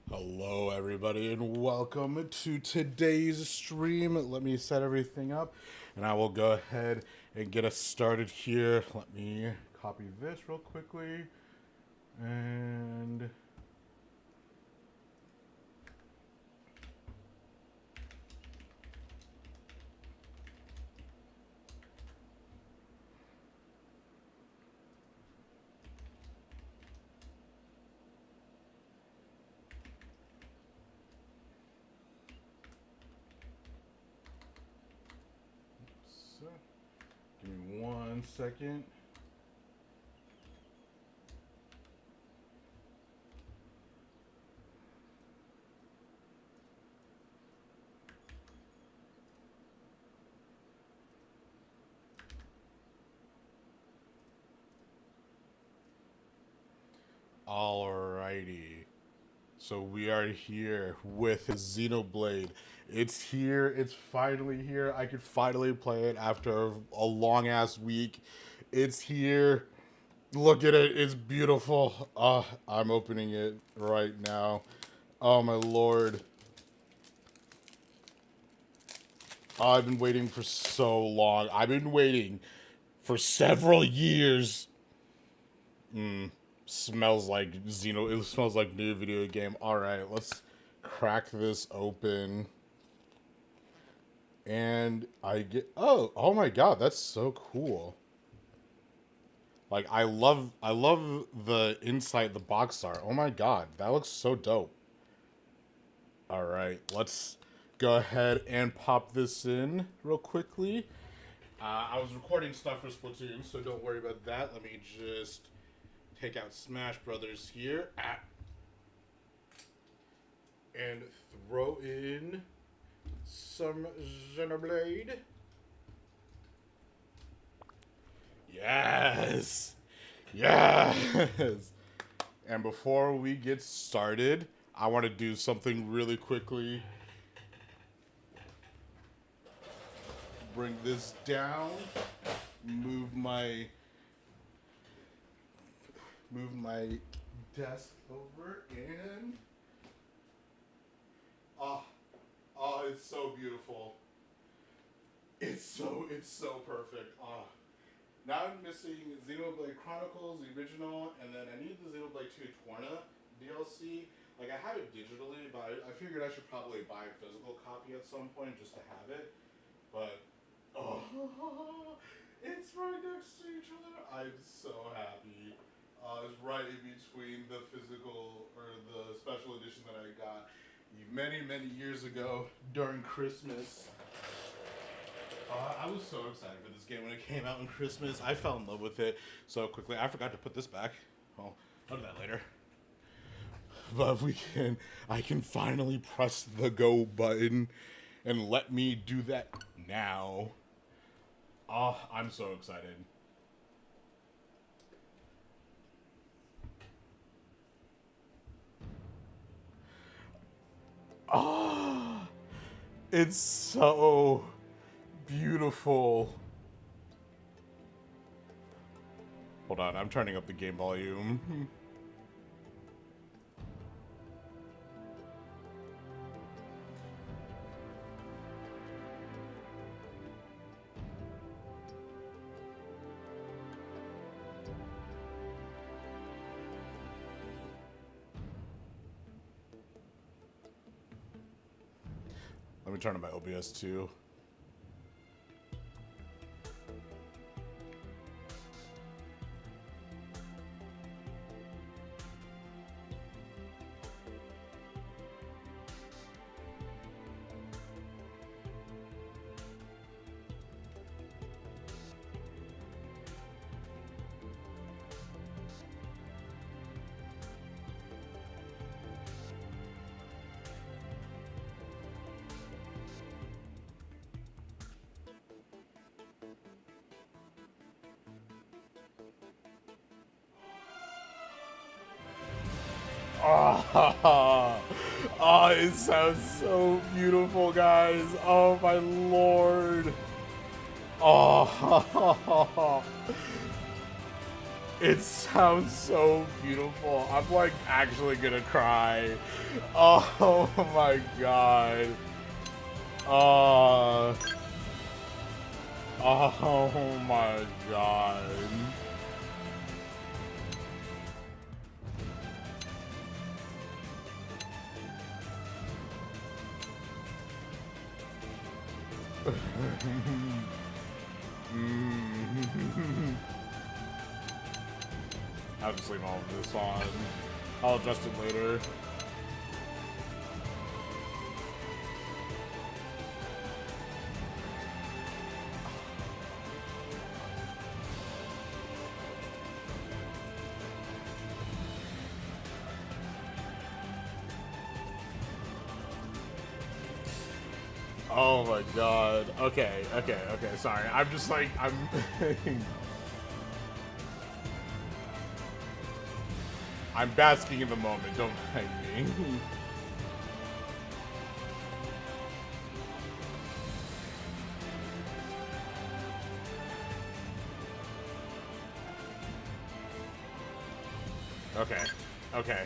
Hello, everybody, and welcome to today's stream. Let me set everything up, and I will go ahead and get us started here. Let me copy this real quickly, and so, give me 1 second. Alrighty. So we are here with Xenoblade. It's here. It's finally here. I could finally play it after a long ass week. It's here. Look at it. It's beautiful. I'm opening it right now. Oh my lord. I've been waiting for so long. I've been waiting for several years. Smells like It smells like new video game. All right, let's crack this open. And I get oh my god, that's so cool. Like I love the inside the box art. Oh my god, that looks so dope. All right, let's go ahead and pop this in real quickly. I was recording stuff for Splatoon, so don't worry about that. Let me just take out Smash Brothers here. And throw in some Xenoblade. Yes! Yes! And before we get started, I want to do something really quickly. Bring this down. Move my desk over and it's so beautiful. It's so perfect. Now I'm missing Xenoblade Chronicles, the original, and then I need the Xenoblade 2 Torna DLC. Like, I have it digitally, but I figured I should probably buy a physical copy at some point just to have it. But, it's right next to each other. I'm so happy. It's right in between the physical, or the special edition that I got many, many years ago during Christmas. I was so excited for this game when it came out on Christmas. I fell in love with it so quickly. I forgot to put this back. Well, I'll do that later. But I can finally press the go button and let me do that now. I'm so excited. It's so beautiful. Hold on, I'm turning up the game volume. Let me turn on my OBS too. Oh, it sounds so beautiful, guys. Oh, my lord. Oh, It sounds so beautiful. I'm like actually gonna cry. Oh my god. Oh my god. I'll just leave all of this on. I'll adjust it later. Oh my god. Okay, sorry. I'm just like, I'm... I'm basking in the moment, don't mind me. Okay.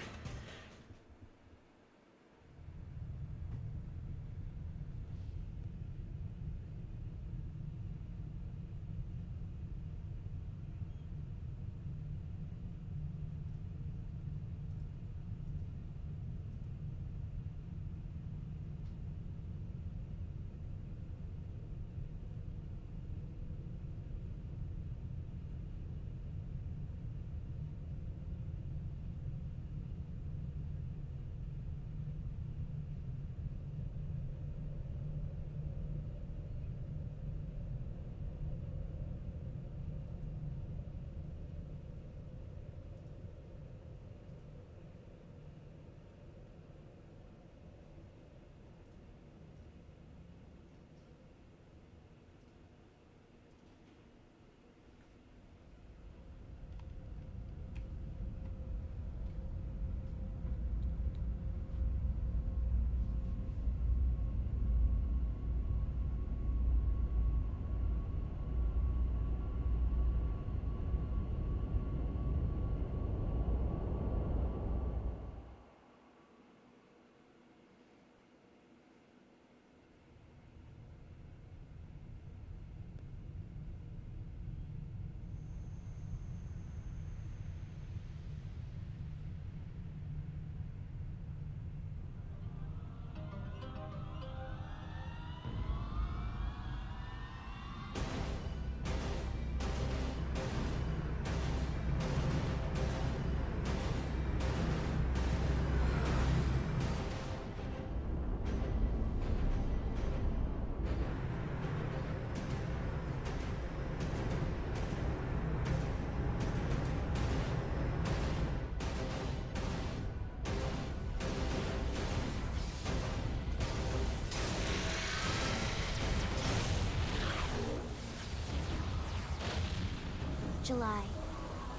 July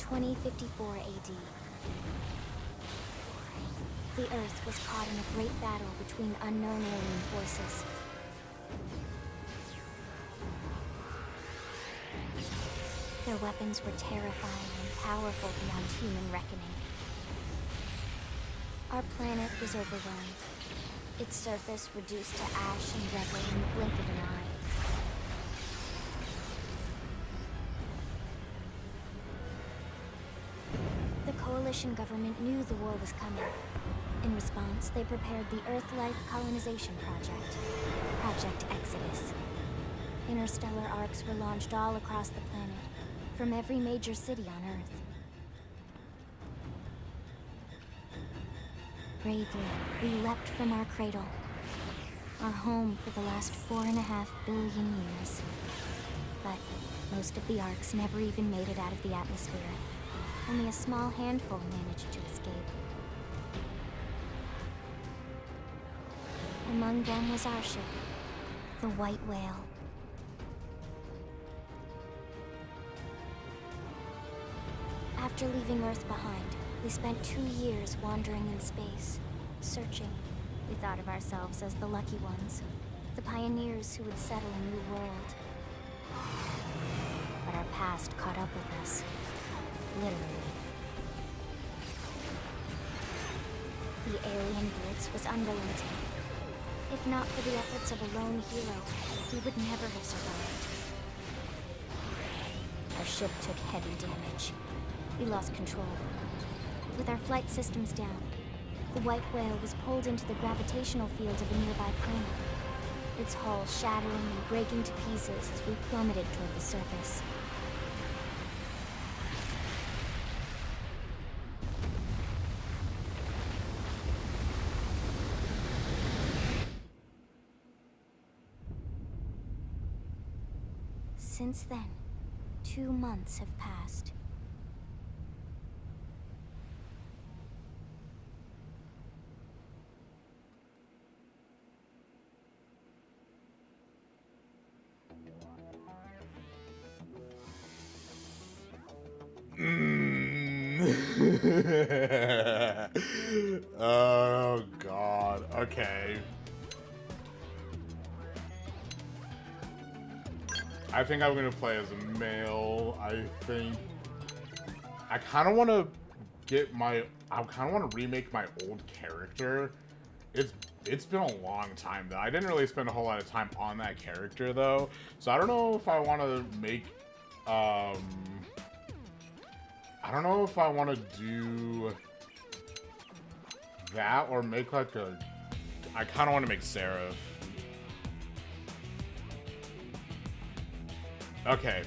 2054 AD. The Earth was caught in a great battle between unknown alien forces. Their weapons were terrifying and powerful beyond human reckoning. Our planet was overwhelmed, its surface reduced to ash and rubble in the blink of an eye. The Coalition government knew the war was coming. In response, they prepared the Earth-Life Colonization Project, Project Exodus. Interstellar arcs were launched all across the planet, from every major city on Earth. Bravely, we leapt from our cradle, our home for the last 4.5 billion years. But most of the arcs never even made it out of the atmosphere. Only a small handful managed to escape. Among them was our ship, the White Whale. After leaving Earth behind, we spent 2 years wandering in space, searching. We thought of ourselves as the lucky ones, the pioneers who would settle a new world. But our past caught up with us. literally. The alien blitz was unrelenting. If not for the efforts of a lone hero, we would never have survived. Our ship took heavy damage. We lost control. With our flight systems down, the white whale was pulled into the gravitational field of a nearby planet, its hull shattering and breaking to pieces as we plummeted toward the surface. Since then, 2 months have passed. Oh god. Okay. I think I'm gonna play as a male. I think I kind of want to remake my old character. It's been a long time though. I didn't really spend a whole lot of time on that character though, so I don't know if I want to make I don't know if I want to do that or make like a... I kind of want to make Seraph. Okay.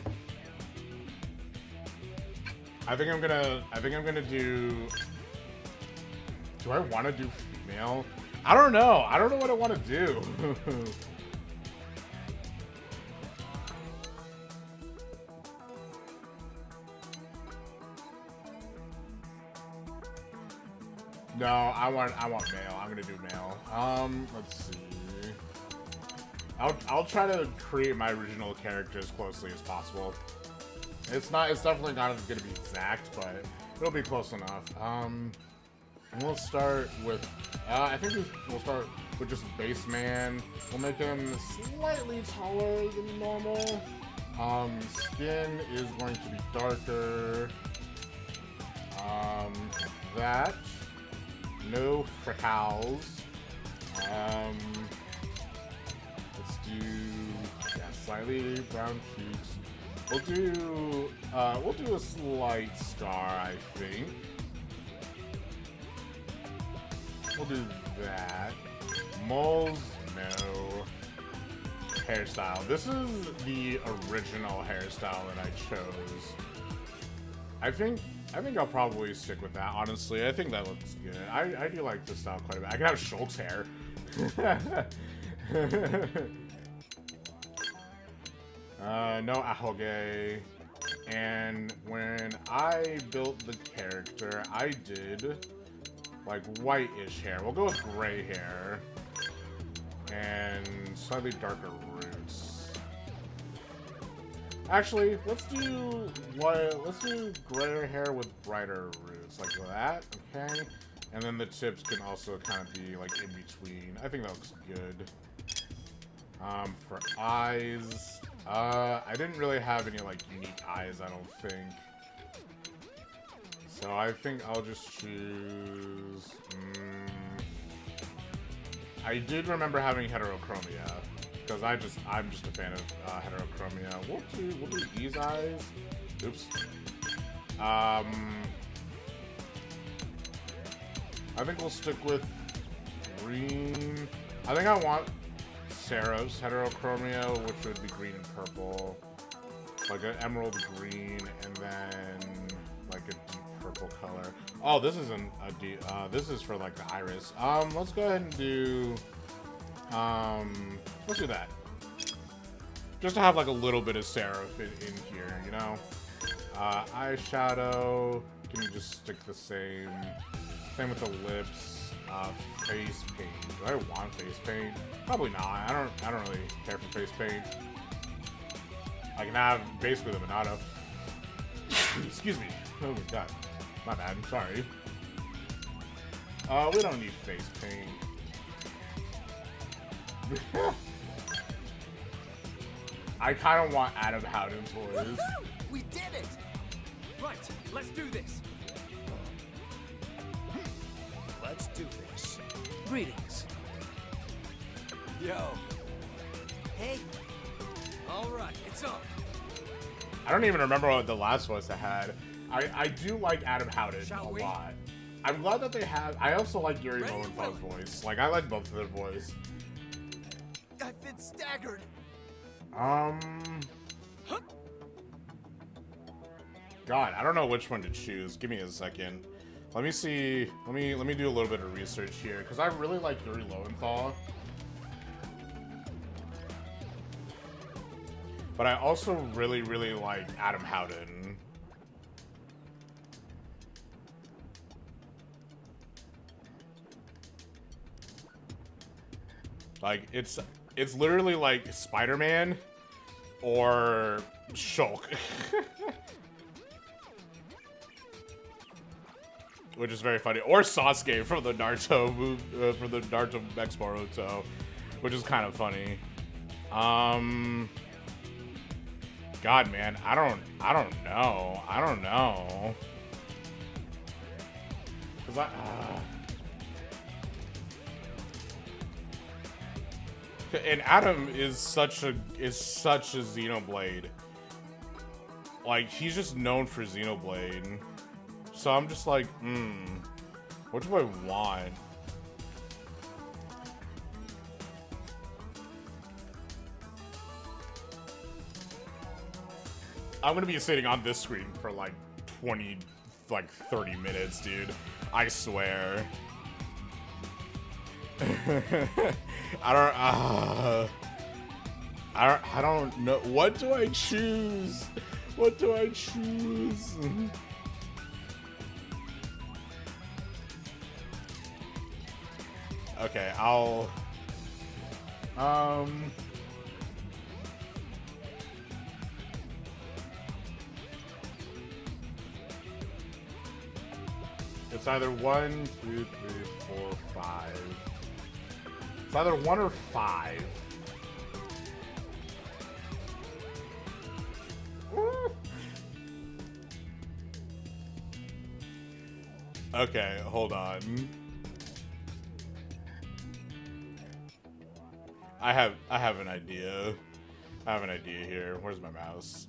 I think I'm gonna do... Do I want to do female? I don't know. I don't know what I want to do. No, I want male. I'm gonna do male. Let's see. I'll try to create my original character as closely as possible. It's definitely not gonna be exact, but it'll be close enough. We'll start with I think we'll start with just base man. We'll make him slightly taller than normal. Skin is going to be darker. That. No freckles. Let's do slightly brown cheeks. We'll do a slight scar, I think. We'll do that. Moles, no. Hairstyle. This is the original hairstyle that I chose. I think I'll probably stick with that, honestly. I think that looks good. I do like this style quite a bit. I can have Schultz hair. No ahoge. And when I built the character, I did like white-ish hair. We'll go with gray hair. And slightly darker roots. Actually, let's do grayer hair with brighter roots, like that, okay? And then the tips can also kind of be like in between. I think that looks good. For eyes, I didn't really have any like unique eyes, I don't think. So I think I'll just choose. I did remember having heterochromia. Because I'm just a fan of heterochromia. We'll do these eyes. Oops. I think we'll stick with green. I think I want Sarah's heterochromia, which would be green and purple. Like an emerald green, and then like a deep purple color. Oh, this isn't a deep. This is for like the iris. Let's go ahead and do. Let's do that. Just to have like a little bit of Seraph in here, you know? Eyeshadow, you can just stick the same. Same with the lips. Face paint. Do I want face paint? Probably not. I don't really care for face paint. I can have basically the Monado. Excuse me. Oh my god. My bad. Sorry. We don't need face paint. I kind of want Adam Howden toys. We did it! Right, let's do this. Let's do this. Greetings. Yo. Hey. All right, it's on. I don't even remember what the last voice I had. I do like Adam Howden Shall a we? lot. I'm glad that they have. I also like Gary Ready, Lowenfeld's Will? voice. Like, I like both of their voice. I've been staggered. God, I don't know which one to choose. Give me a second. Let me see. Let me do a little bit of research here because I really like Yuri Lowenthal. But I also really like Adam Howden. Like, it's literally like Spider-Man or Shulk. Which is very funny. Or Sasuke from the Naruto X Boruto, which is kind of funny. God, man, I don't know. Cause and Adam is such a Xenoblade. Like, he's just known for Xenoblade. So I'm just like, what do I want? I'm gonna be sitting on this screen for like 30 minutes, dude. I swear. I don't know. What do I choose? What do I choose? Okay, I'll it's either 1, 2, 3, 4, 5. It's either 1 or 5. Okay, hold on. I have an idea. I have an idea here. Where's my mouse?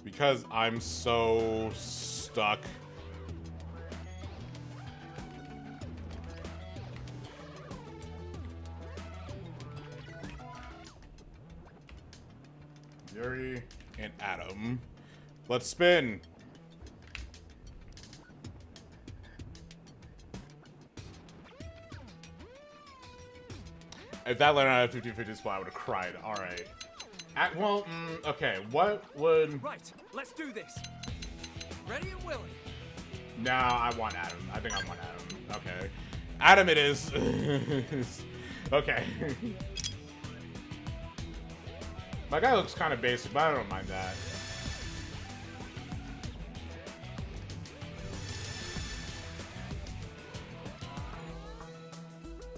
Because I'm so stuck. Yuri and Adam. Let's spin. If that landed on a 50-50 split, I would have cried. All right. Okay. What would... Right, let's do this. Ready and willing. No, I want Adam. I think I want Adam. Okay. Adam it is. Okay. My guy looks kind of basic, but I don't mind that.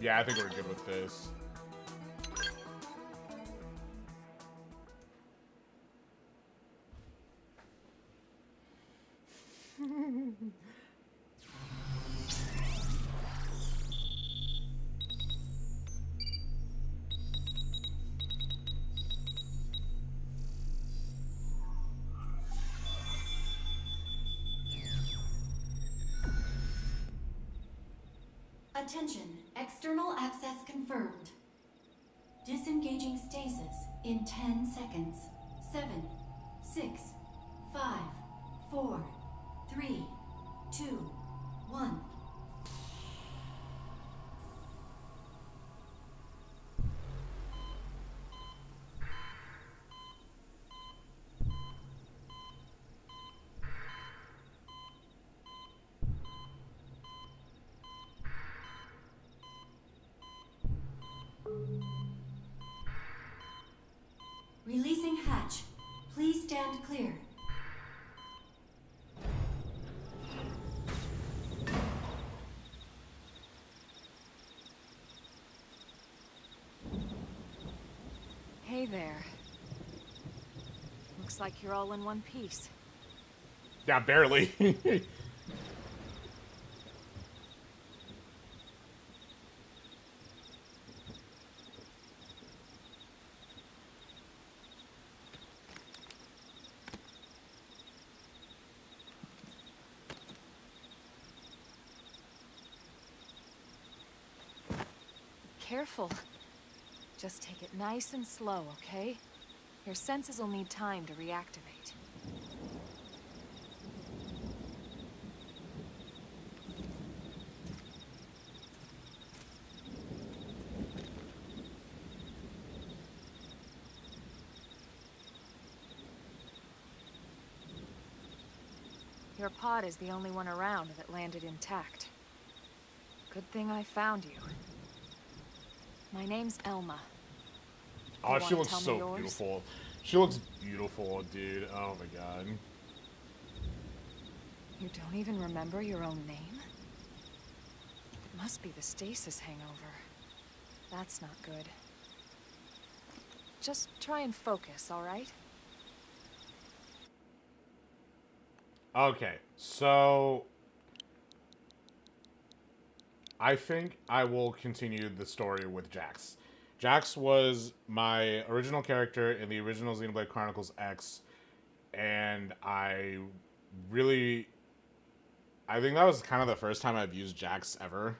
Yeah, I think we're good with this. Attention, external access confirmed. Disengaging stasis in 10 seconds. 7, 6, 5, 4, 3, 2, 1. Releasing hatch. Please stand clear. Hey there. Looks like you're all in one piece. Yeah, barely. Careful. Just take it nice and slow, okay? Your senses will need time to reactivate. Your pod is the only one around that landed intact. Good thing I found you. My name's Elma. Oh, You she wanna looks tell me so yours? beautiful. She looks beautiful, dude. Oh my god. You don't even remember your own name? It must be the stasis hangover. That's not good. Just try and focus, all right? Okay, so I think I will continue the story with Jax. Jax was my original character in the original Xenoblade Chronicles X, and I think that was kind of the first time I've used Jax ever.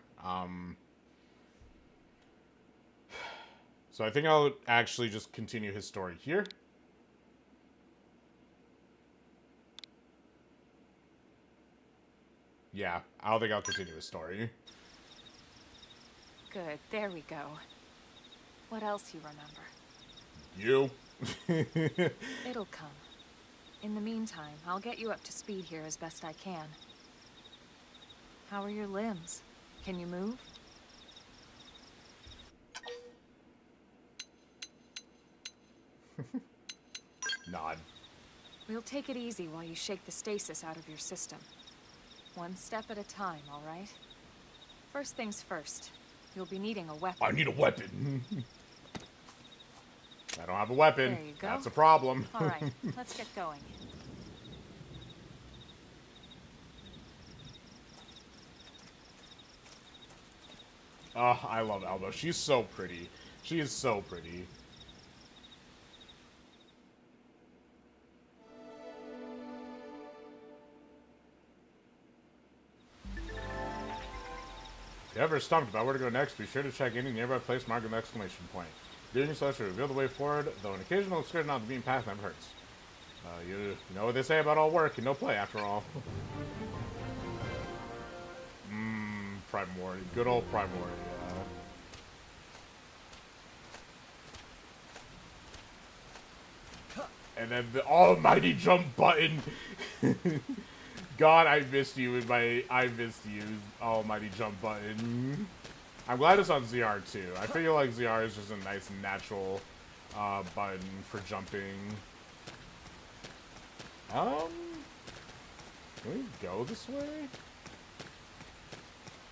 So I think I'll actually just continue his story here. Yeah, I don't think I'll continue his story. Good, there we go. What else you remember? You? It'll come. In the meantime, I'll get you up to speed here as best I can. How are your limbs? Can you move? Nod. We'll take it easy while you shake the stasis out of your system. One step at a time, all right? First things first. You'll be needing a weapon. I need a weapon. I don't have a weapon. There you go. That's a problem. All right, let's get going. Oh, I love Alba. She's so pretty. She is so pretty. If you're ever stumped about where to go next, be sure to check any nearby place marked with an exclamation point. Doing so should reveal the way forward, though an occasional excursion on the beaten path never hurts. You know what they say about all work and no play, after all. Primordial. Good old Primordial. And then the almighty jump button. God, I missed you almighty jump button. I'm glad it's on ZR too. I feel like ZR is just a nice natural button for jumping. Can we go this way?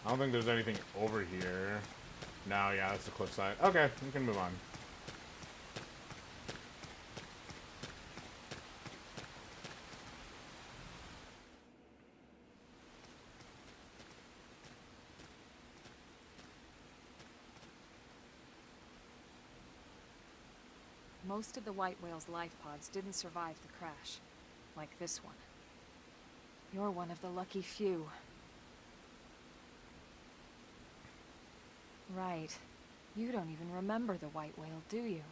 I don't think there's anything over here. No, yeah, that's the cliffside. Okay, we can move on. Most of the white whale's life pods didn't survive the crash, like this one. You're one of the lucky few. Right. You don't even remember the white whale, do you?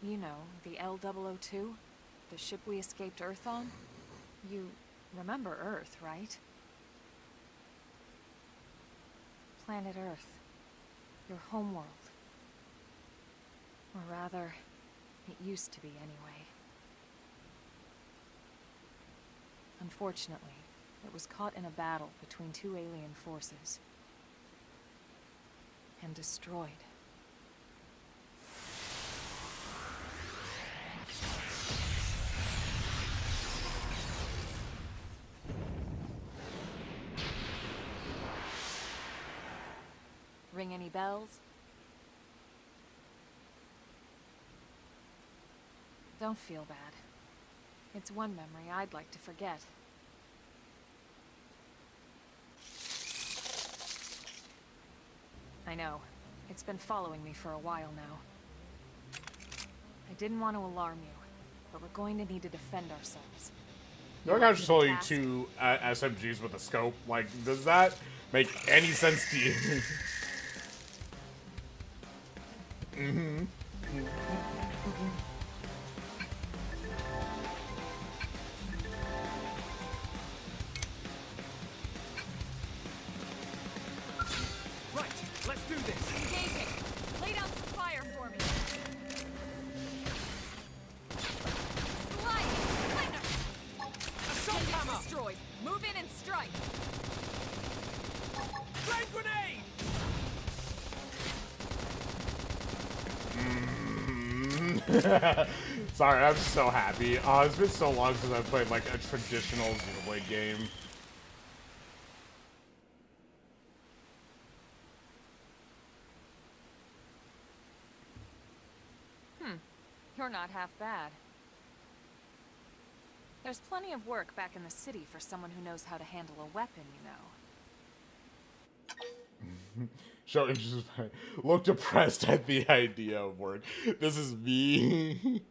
You know, the L002? The ship we escaped Earth on? You remember Earth, right? Planet Earth. Your homeworld. Or rather, it used to be anyway. Unfortunately, it was caught in a battle between two alien forces. And destroyed. Ring any bells? Don't feel bad. It's one memory I'd like to forget. I know. It's been following me for a while now. I didn't want to alarm you, but we're going to need to defend ourselves. No, I just told you two SMGs with a scope. Like, does that make any sense to you? Mm-hmm. Right, let's do this. Engaging! Lay down some fire for me! Slide! Splinter! Assault hammer! Destroyed! Move in and strike! Flame grenade! Sorry, I'm so happy. It's been so long since I've played like a traditional Xenoblade game. You're not half bad. There's plenty of work back in the city for someone who knows how to handle a weapon, you know. Show just look depressed at the idea of work. This is me.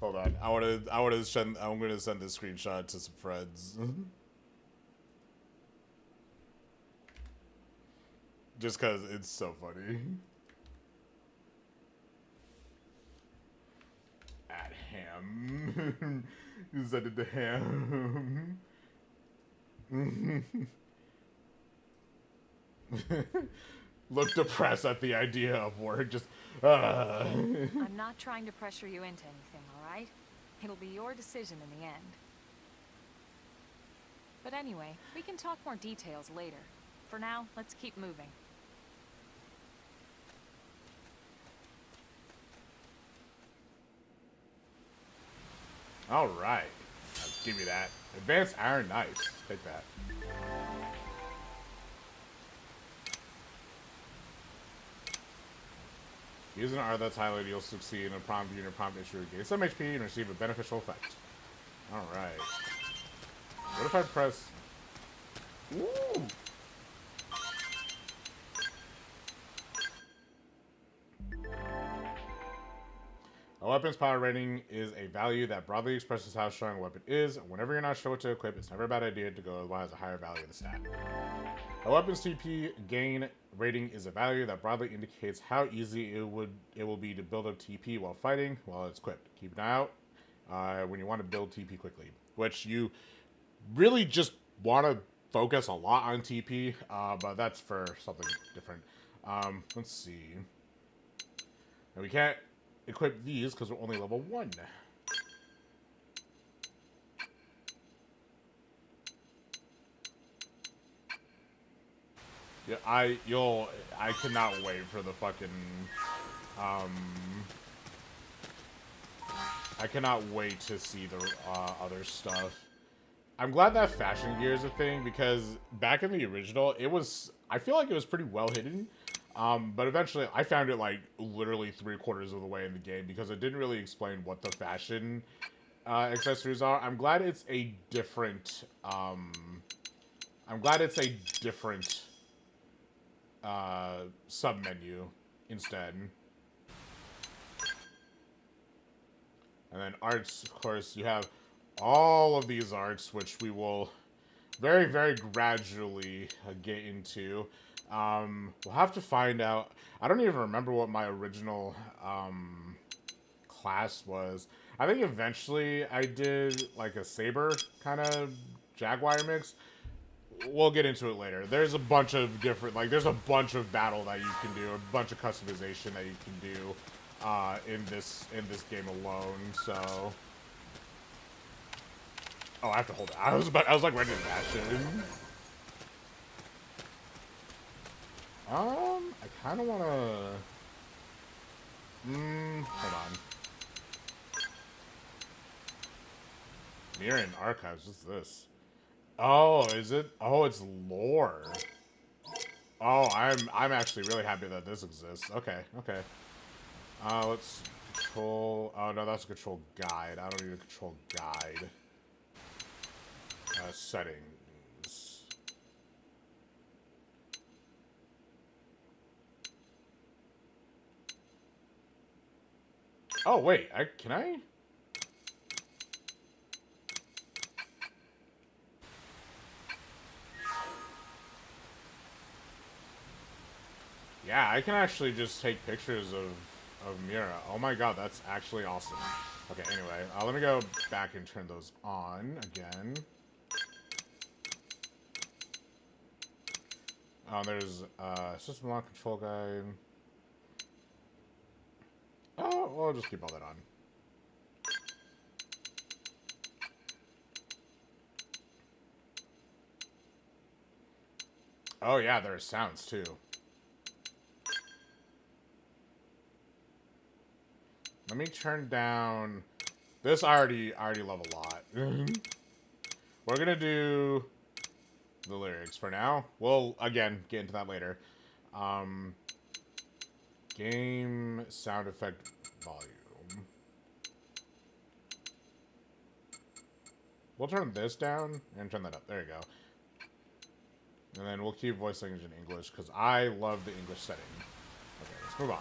Hold on, I'm gonna send this screenshot to some friends. Just cause it's so funny. At him. You send it to him. Look depressed at the idea of work. Just. I'm not trying to pressure you into anything, alright? It'll be your decision in the end. But anyway, we can talk more details later. For now, let's keep moving. Alright. Give me that. Advanced Iron Knights. Take that. Using an art that's highlighted, you'll succeed in a prompt unit prompt issue. Gain some HP and receive a beneficial effect. Alright. What if I press... Ooh! A weapon's power rating is a value that broadly expresses how strong a weapon is. Whenever you're not sure what to equip, it's never a bad idea to go with one that has a higher value of the stat. A weapon's TP gain rating is a value that broadly indicates how easy it will be to build up TP while fighting while it's equipped. Keep an eye out when you want to build TP quickly, which you really just want to focus a lot on TP, but that's for something different. Let's see. And we can't equip these because we're only level 1. Yeah, I cannot wait for the fucking I cannot wait to see the other stuff. I'm glad that fashion gear is a thing because back in the original, I feel like it was pretty well hidden. But eventually I found it like literally 3/4 of the way in the game because it didn't really explain what the fashion accessories are. I'm glad it's a different sub-menu instead. And then arts, of course, you have all of these arts, which we will very, very gradually get into. We'll have to find out. I don't even remember what my original class was. I think eventually I did like a saber kind of jaguar mix. We'll get into it later. There's a bunch of different, like, there's a bunch of battle that you can do, a bunch of customization that you can do in this game alone. So, oh, I have to hold it. I was like ready to dash it. I kind of want to. Hold on. Mirroring Archives. What's this? Oh, is it? Oh, it's lore. Oh, I'm actually really happy that this exists. Okay, okay. Let's control. Oh no, that's a control guide. I don't need a control guide. Settings. Oh wait, can I? Yeah, I can actually just take pictures of Mira. Oh my god, that's actually awesome. Okay, anyway, let me go back and turn those on again. Oh, there's system lock control guide. Oh, well, I'll just keep all that on. Oh yeah, there's sounds too. Let me turn down. This I already love a lot. We're gonna do the lyrics for now. We'll again get into that later. Game sound effect volume. We'll turn this down and turn that up. There you go. And then we'll keep voice language in English because I love the English setting. Okay, let's move on.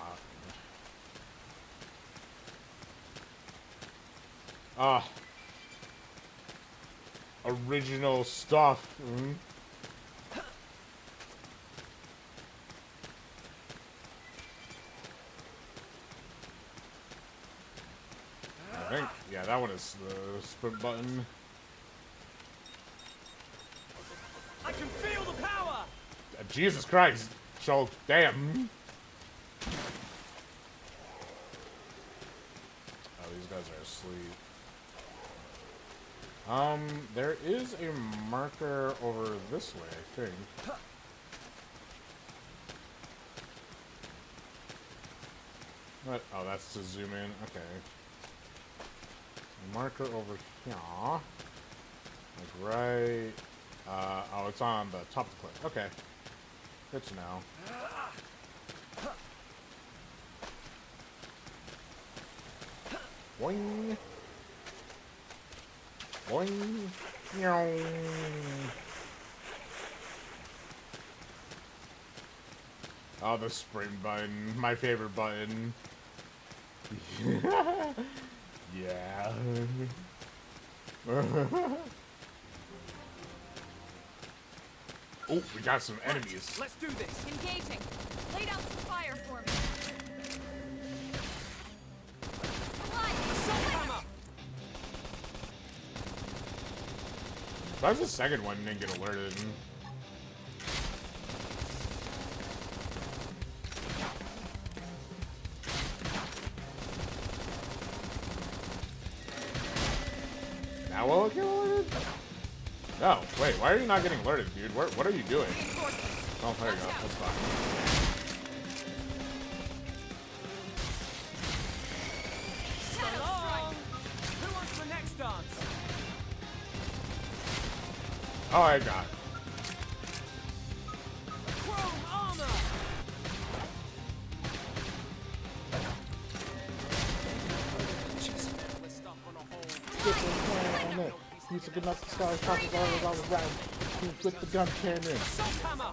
Original stuff. I think, yeah, that one is the sprint button. I can feel the power! Jesus Christ. So, damn. Oh, these guys are asleep. There is a marker over this way, I think. What? Oh, that's to zoom in. Okay. Marker over here. Like right. Oh, it's on the top of the cliff. Okay. Good to know. Boing. Boing. Meow. Oh, the sprint button. My favorite button. Yeah. Oh, we got some enemies. Let's do this. Engaging. Lay down some fire for me. Assault hammer! Why was the second one didn't get alerted? Now will it get alerted? No, wait, why are you not getting alerted, dude? What are you doing? Oh, there you go, that's fine. Who wants the next dance? Oh, I got it. Chrome armor! We're stuck on a hole. Music enough to start talking all around. With the gun cannon. Assault hammer!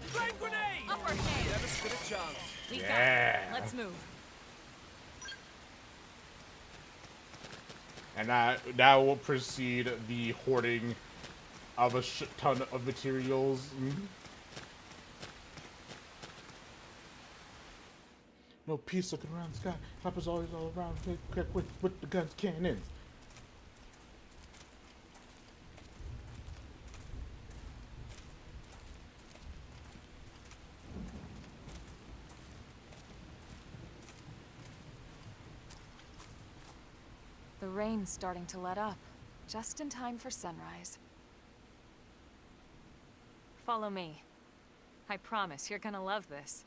Flame grenade! Upper hand. Never stood a chance. We got Yeah. it. Let's move. And now will proceed the hoarding of a shit ton of materials. No peace looking around the sky. Hoppers always all around with the guns cannons. The rain's starting to let up. Just in time for sunrise. Follow me. I promise you're gonna love this.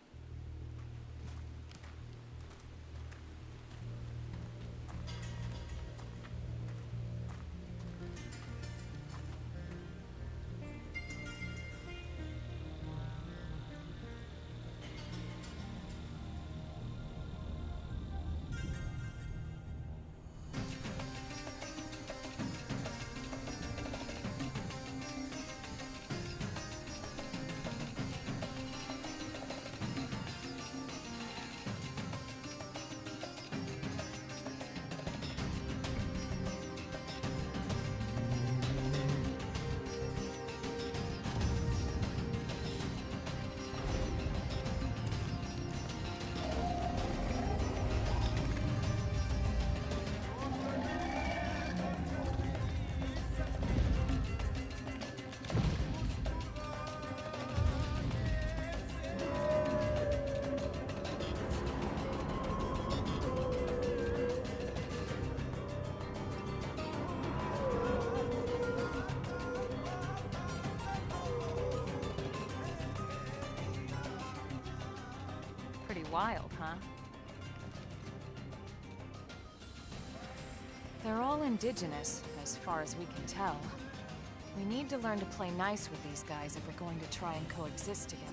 wild, huh? They're all indigenous, as far as we can tell. We need to learn to play nice with these guys if we're going to try and coexist together.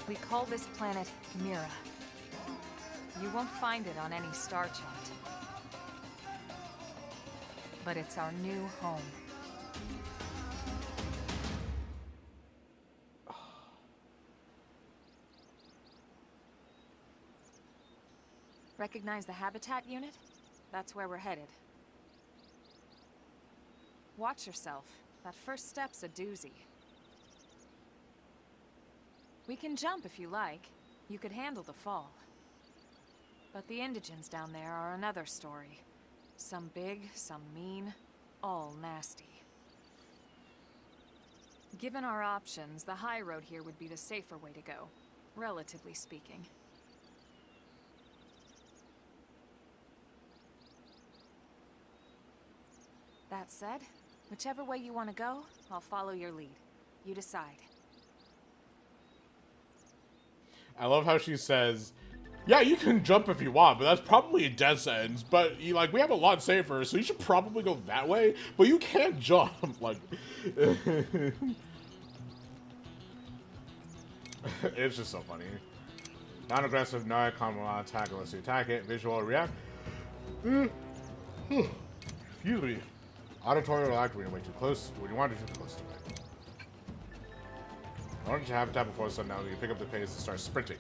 We call this planet Mira. You won't find it on any star chart. But it's our new home. Recognize the habitat unit? That's where we're headed. Watch yourself. That first step's a doozy. We can jump if you like. You could handle the fall. But the indigents down there are another story. Some big, some mean, all nasty. Given our options, the high road here would be the safer way to go, relatively speaking. That said, whichever way you want to go, I'll follow your lead. You decide. I love how she says, yeah, you can jump if you want, but that's probably a death sentence. But, like, we have a lot safer, so you should probably go that way. But you can't jump. Like, it's just so funny. Non-aggressive, non-common attack unless you attack it. Visual react. Excuse me. Auditory will act when you're way too close. When you want to too close to it. Why don't you habitat before sundown? You pick up the pace and start sprinting.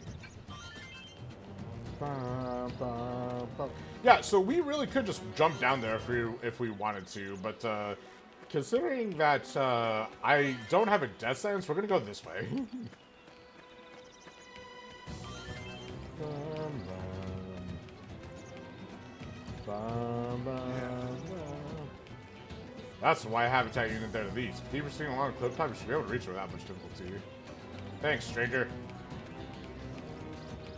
Yeah, so we really could just jump down there if we wanted to, but considering that I don't have a death sentence, we're gonna go this way. That's why habitat unit there to these. If you were seeing along cliff top, you should be able to reach without much difficulty. Thanks, stranger.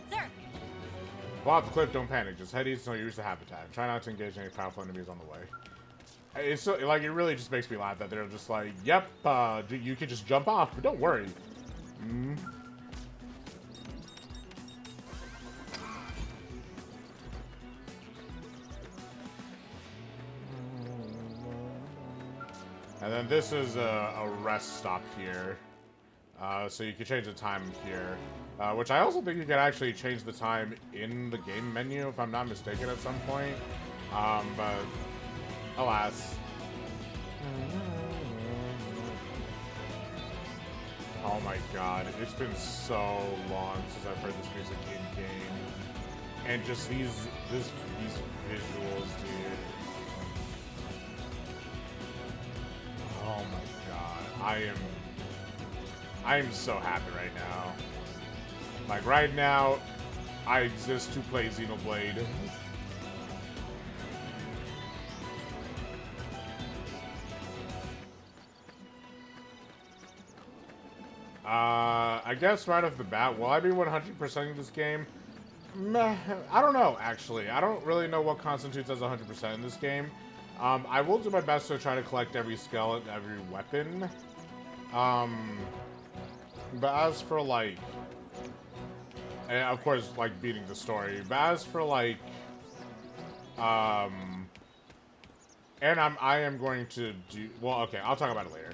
Sir! While off the cliff, don't panic. Just head east until you reach the habitat. Try not to engage any powerful enemies on the way. It's so, like, it really just makes me laugh that they're just like, yep, you can just jump off, but don't worry. And then this is a rest stop here. So you can change the time here. Which I also think you can actually change the time in the game menu, if I'm not mistaken, at some point. But alas. Oh my god, it's been so long since I've heard this music in-game. And just these visuals, dude. Oh my god, I am so happy right now. Like right now, I exist to play Xenoblade. I guess right off the bat, will I be 100%ing this game? Meh, I don't know, actually. I don't really know what constitutes as 100% in this game. I will do my best to try to collect every skeleton, every weapon. But as for, like... And of course, like, beating the story. But as for, like... And I am going to do... Well, okay, I'll talk about it later.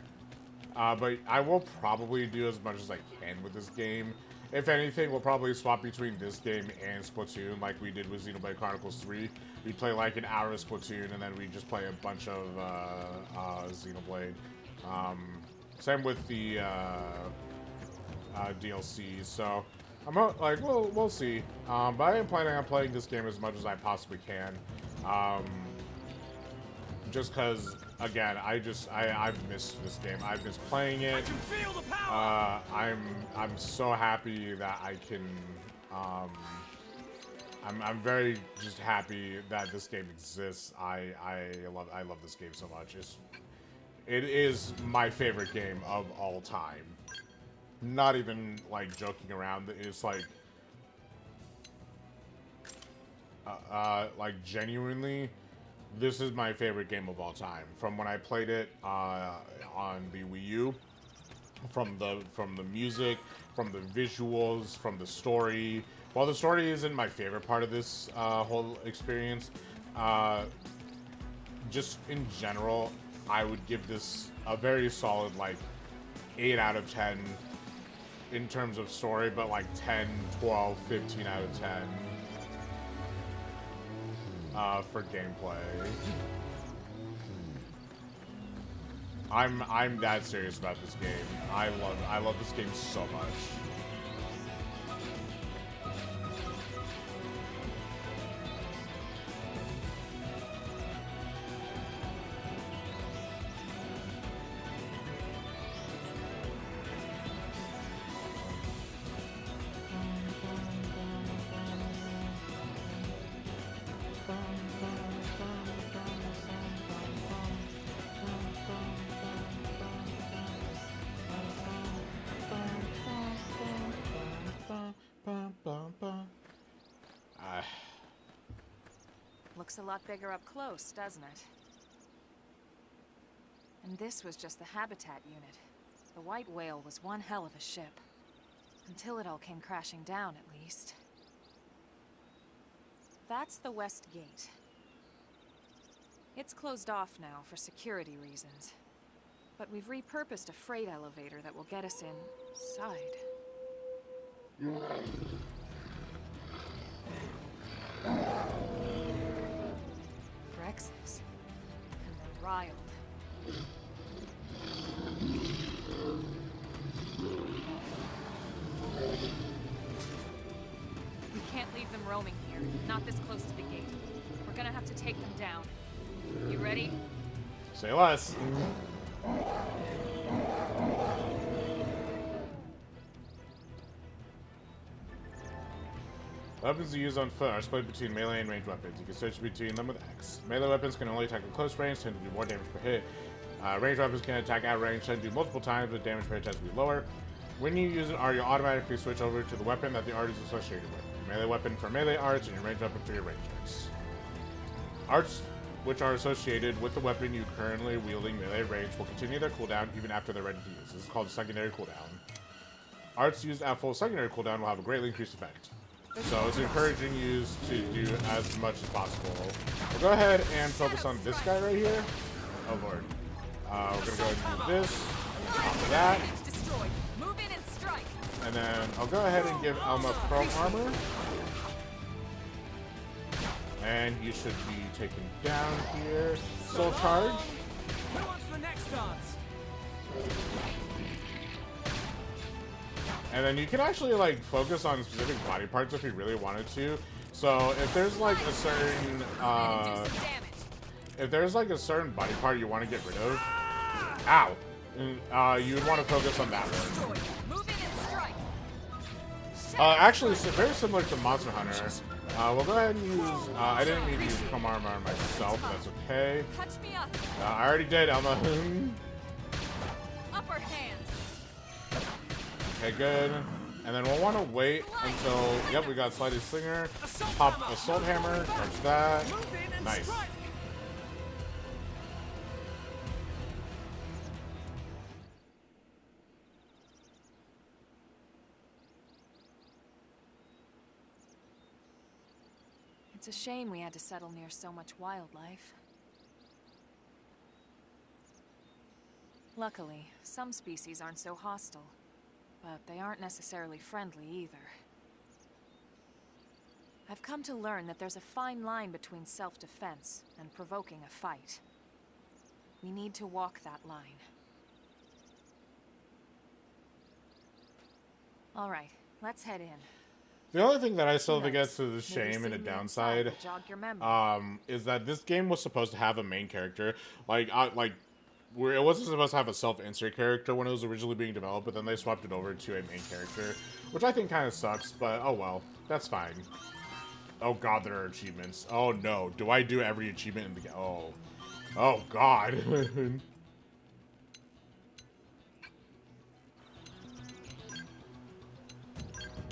But I will probably do as much as I can with this game. If anything, we'll probably swap between this game and Splatoon, like we did with Xenoblade Chronicles 3. We play like an hour of Splatoon, and then we just play a bunch of Xenoblade. Same with the DLCs. So like, we'll see. But I am planning on playing this game as much as I possibly can. Just because, again, I've missed this game. I've missed playing it. Feel the power. I'm so happy that I can. I'm very just happy that this game exists. I love this game so much. It is my favorite game of all time. Not even like joking around. It's like genuinely, this is my favorite game of all time. From when I played it on the Wii U, from the music, from the visuals, from the story. While the story isn't my favorite part of this whole experience, just in general, I would give this a very solid like 8 out of 10 in terms of story, but like 10, 12, 15 out of 10 for gameplay. I'm that serious about this game. I love this game so much. Looks a lot bigger up close, doesn't it? And this was just the habitat unit. The white whale was one hell of a ship. Until it all came crashing down, at least. That's the west gate. It's closed off now for security reasons. But we've repurposed a freight elevator that will get us inside. Brexes. And they're riled. We can't leave them roaming here. Not this close to the gate. We're gonna have to take them down. You ready? Say less. Weapons you use on foot are split between melee and ranged weapons. You can switch between them with X. Melee weapons can only attack at close range, tend to do more damage per hit. Ranged weapons can attack at range, tend to do multiple times, but damage per hit tends to be lower. When you use an art, you automatically switch over to the weapon that the art is associated with. Your melee weapon for melee arts, and your ranged weapon for your ranged arts. Arts which are associated with the weapon you currently wielding melee range will continue their cooldown even after they're ready to use. This is called secondary cooldown. Arts used at full secondary cooldown will have a greatly increased effect. So it's encouraging you to do as much as possible. We'll go ahead and focus on this guy right here. Oh lord. We're gonna go ahead and do this, pop that. And then I'll go ahead and give Elma chrome armor. And you should be taken down here. Soul charge. Who wants the next dance? And then you can actually like focus on specific body parts if you really wanted to. So if there's like a certain body part you want to get rid of, ow, you would want to focus on that one. Actually, it's very similar to Monster Hunter. We'll go ahead and use. I didn't mean to use chrome armor on myself, but that's okay. I already did, Elma. Upper hand. Okay, good. And then we'll want to wait until, yep, we got Slighted Slinger. Pop Assault Hammer, charge that. Nice. It's a shame we had to settle near so much wildlife. Luckily, some species aren't so hostile. But they aren't necessarily friendly either. I've come to learn that there's a fine line between self-defense and provoking a fight. We need to walk that line. All right, Let's head in. The only thing that I still Who think knows? gets to the Maybe shame and a seeing the inside downside, will jog your memory. is that this game was supposed to have a main character, where it wasn't supposed to have a self-insert character when it was originally being developed, but then they swapped it over to a main character, which I think kind of sucks, but oh well, that's fine. Oh god, there are achievements. Oh no, do I do every achievement in the game? Oh god.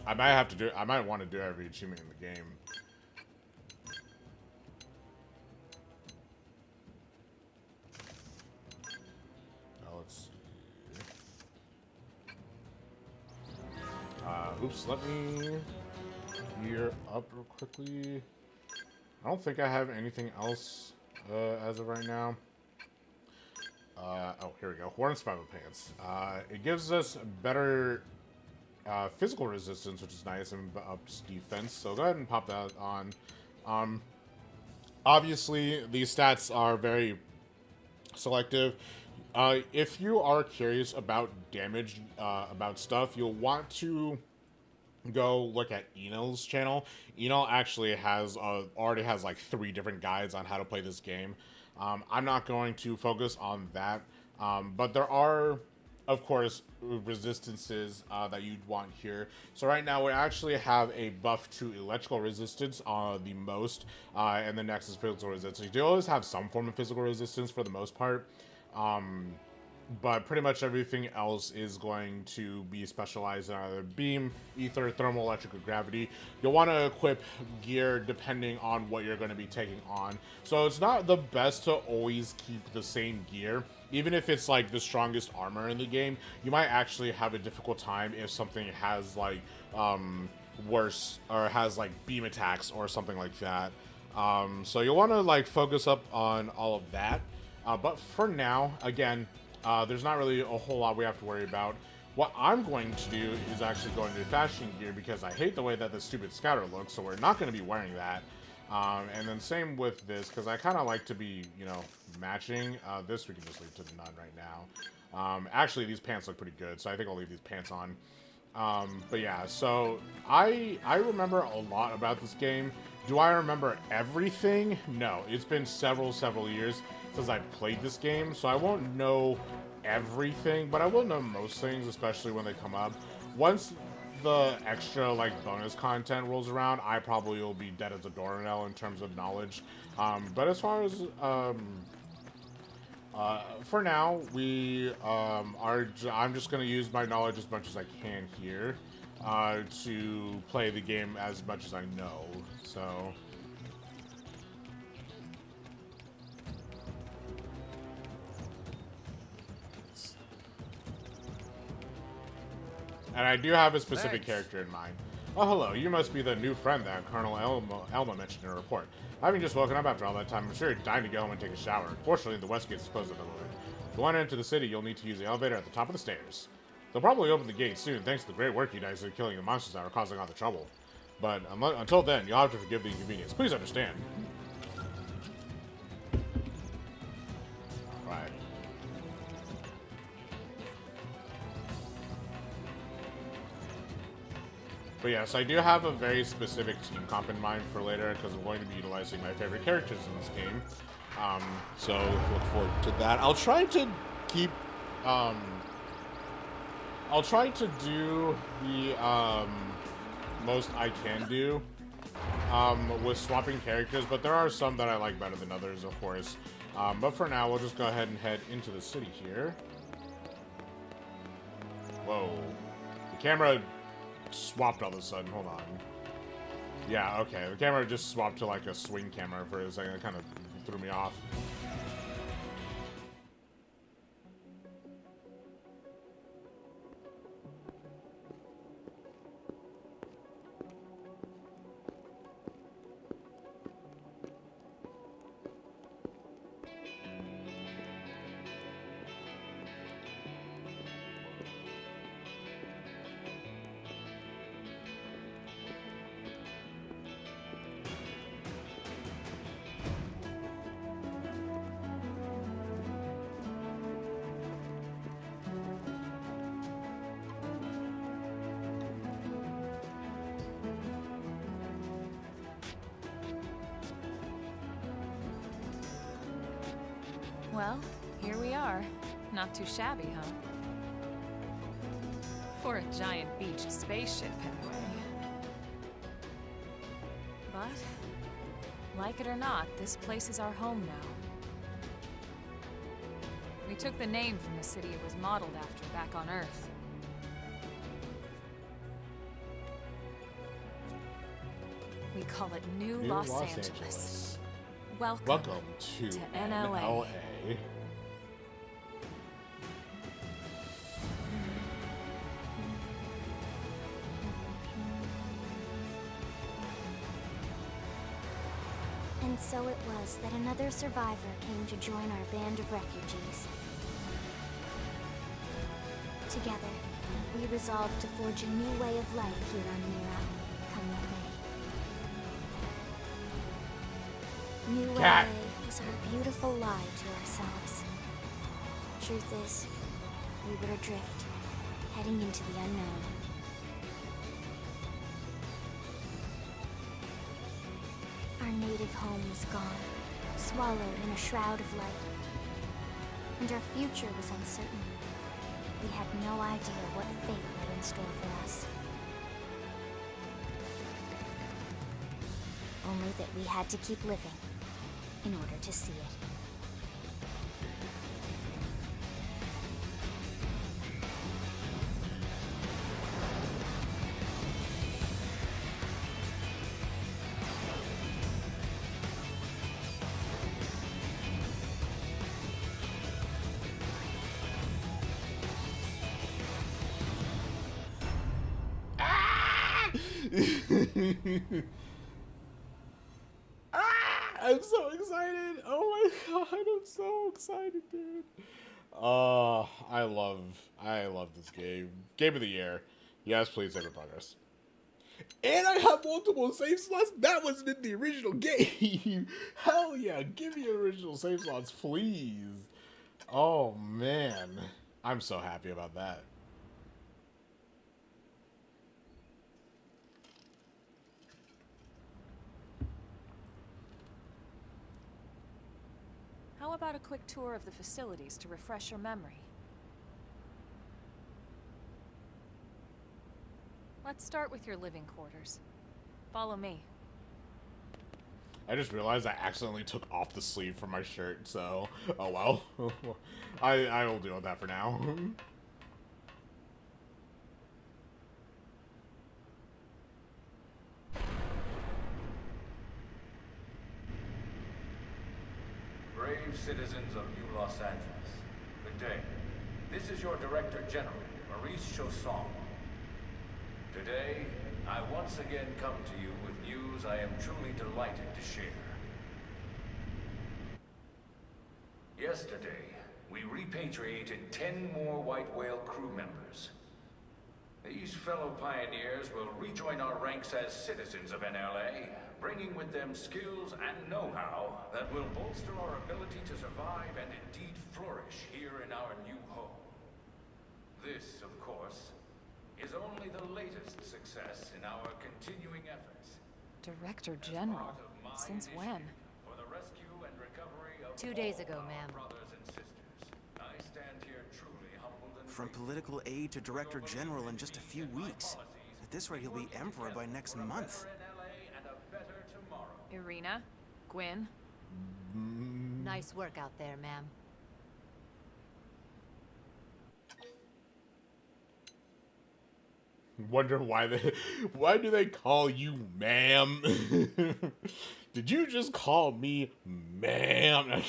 I might want to do every achievement in the game. Now let's see. Oops, let me gear up real quickly. I don't think I have anything else as of right now. Oh, here we go. Horn Survival Pants. It gives us better physical resistance, which is nice, and ups defense. So go ahead and pop that on. Obviously, these stats are very selective. If you are curious about damage, about stuff, you'll want to go look at Enel's channel. Enel actually already has like 3 different guides on how to play this game. I'm not going to focus on that, but there are, of course, resistances that you'd want here. So right now we actually have a buff to electrical resistance the most, and the next is physical resistance. You do always have some form of physical resistance for the most part, but pretty much everything else is going to be specialized in either beam, ether, thermal, electric, or gravity. You'll want to equip gear depending on what you're going to be taking on. So it's not the best to always keep the same gear. Even if it's like the strongest armor in the game, you might actually have a difficult time if something has like worse, or has like beam attacks or something like that. So you'll want to like focus up on all of that. But for now, again, there's not really a whole lot we have to worry about. What I'm going to do is actually go into fashion gear because I hate the way that the stupid scouter looks, so we're not going to be wearing that. And then same with this, because I kind of like to be, you know, matching. This we can just leave to none right now. Actually, these pants look pretty good, so I think I'll leave these pants on. But yeah, so I remember a lot about this game. Do I remember everything? No, it's been several years since I played this game, so I won't know everything, but I will know most things, especially when they come up. Once the extra like bonus content rolls around, I probably will be dead as a doornail in terms of knowledge. But as far as for now, I'm just gonna use my knowledge as much as I can here to play the game as much as I know. So. And I do have a specific character in mind. Oh, hello. You must be the new friend that Colonel Elma mentioned in her report. Having just woken up after all that time, I'm sure you're dying to go home and take a shower. Fortunately, the west gate is closed at the moment. If you want to enter the city, you'll need to use the elevator at the top of the stairs. They'll probably open the gate soon, thanks to the great work you guys did killing the monsters that are causing all the trouble. But until then, you'll have to forgive the inconvenience. Please understand. Right. But yes, I do have a very specific team comp in mind for later because I'm going to be utilizing my favorite characters in this game. So look forward to that. I'll try to keep. I'll try to do the most I can do with swapping characters, but there are some that I like better than others, of course. But for now, we'll just go ahead and head into the city here. Whoa, the camera swapped all of a sudden. Hold on. Yeah, okay. The camera just swapped to like a swing camera for a second. It kind of threw me off. Well, here we are. Not too shabby, huh? For a giant beached spaceship, anyway. But, like it or not, this place is our home now. We took the name from the city it was modeled after back on Earth. We call it New Los Angeles. Welcome to NLA. NLA. And so it was that another survivor came to join our band of refugees. Together, we resolved to forge a new way of life here on Mira, come what may. New LA was our beautiful lie to ourselves. Truth is, we were adrift, heading into the unknown. Our native home was gone, swallowed in a shroud of light. And our future was uncertain. We had no idea what fate lay in store for us. Only that we had to keep living in order to see it. I'm so excited. Oh my god, I'm so excited, dude. I love this game. Game of the year. Yes, please save in progress. And I have multiple save slots. That wasn't in the original game. Hell yeah, give me original save slots, please. Oh man, I'm so happy about that. How about a quick tour of the facilities to refresh your memory? Let's start with your living quarters. Follow me. I just realized I accidentally took off the sleeve from my shirt, so oh well. I will deal with that for now. Brave citizens of New Los Angeles, good day. This is your Director General, Maurice Chausson. Today, I once again come to you with news I am truly delighted to share. Yesterday, we repatriated 10 more White Whale crew members. These fellow pioneers will rejoin our ranks as citizens of NLA, bringing with them skills and know-how that will bolster our ability to survive and indeed flourish here in our new home. This, of course, is only the latest success in our continuing efforts. Director General? Since when? For the rescue and recovery of 2 days ago, all our ma'am. brothers and sisters. I stand here truly humbled and From grateful. political aid to director general in just a few weeks. At this rate, he'll be emperor by next month. Irina? Gwyn? Nice work out there, ma'am. Wonder why do they call you ma'am? Did you just call me ma'am?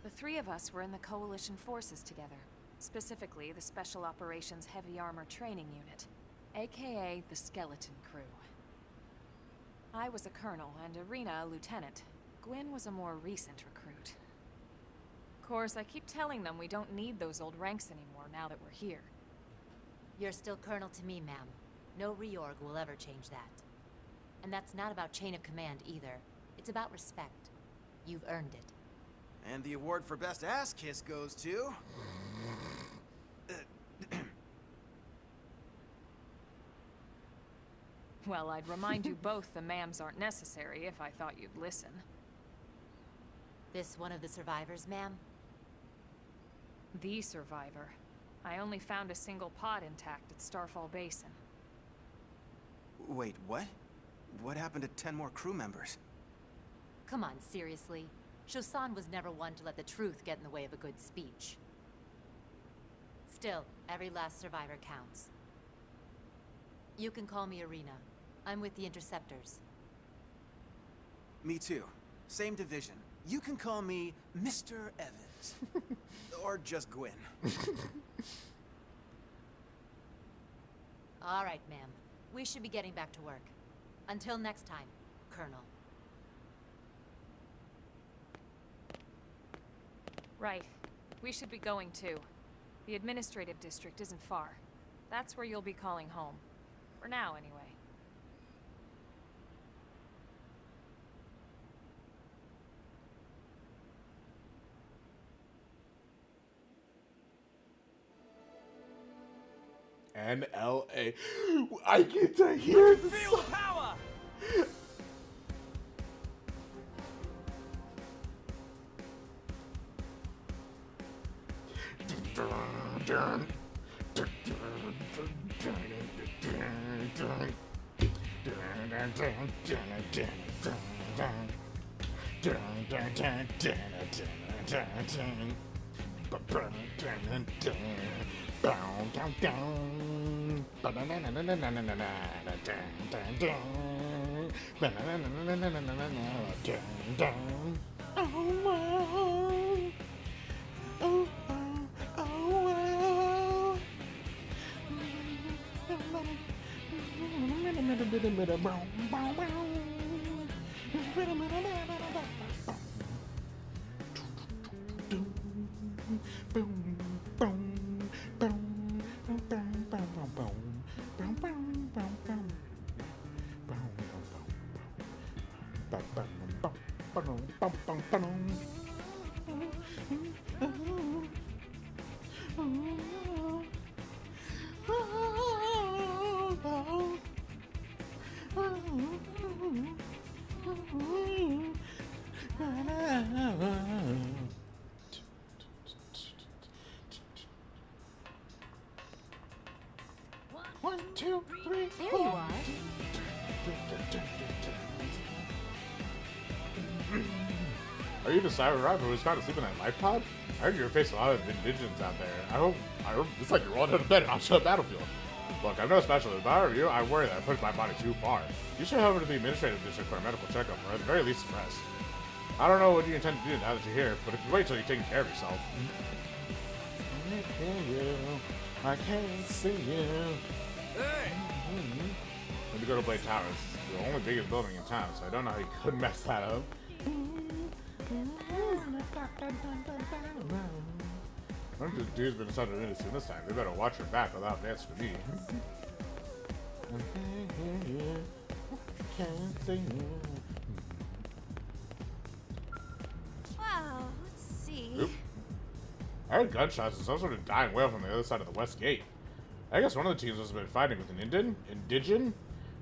The three of us were in the Coalition forces together. Specifically, the Special Operations Heavy Armor Training Unit, aka the Skeleton Crew. I was a colonel and Irina a lieutenant. Gwyn was a more recent recruit. Of course, I keep telling them we don't need those old ranks anymore now that we're here. You're still colonel to me, ma'am. No reorg will ever change that. And that's not about chain of command either. It's about respect. You've earned it. And the award for best ass kiss goes to... Well, I'd remind you both the ma'ams aren't necessary if I thought you'd listen. This one of the survivors, ma'am? The survivor. I only found a single pod intact at Starfall Basin. Wait, what? What happened to 10 more crew members? Come on, seriously? Shosan was never one to let the truth get in the way of a good speech. Still, every last survivor counts. You can call me Arena. I'm with the Interceptors. Me too. Same division. You can call me Mr. Evans. Or just Gwen. All right, ma'am. We should be getting back to work. Until next time, Colonel. Right. We should be going too. The administrative district isn't far. That's where you'll be calling home. For now, anyway. NLA. I get to hear the Feel the power! One, two, three, There four. you are. Are you the cyber rider who's found asleep in that life pod? I heard you're facing a lot of indigents out there. I hope it's like you're rolling out of bed and I'll show the battlefield. Look, I'm no specialist, but I were you, I worry that I pushed my body too far. You should head over to the administrative district for a medical checkup, or at the very least a rest. I don't know what you intend to do now that you're here, but if you wait till you're taking care of yourself. I can't see you. Hey! Let me go to Blade Towers. It's the only biggest building in town, so I don't know how you could mess that up. I think this dude's been such an innocent this time. They better watch her back without dancing to me. Can't see you. Wow, let's see. Oop. I heard gunshots and some sort of dying wail from the other side of the west gate. I guess one of the teams has been fighting with an indigen?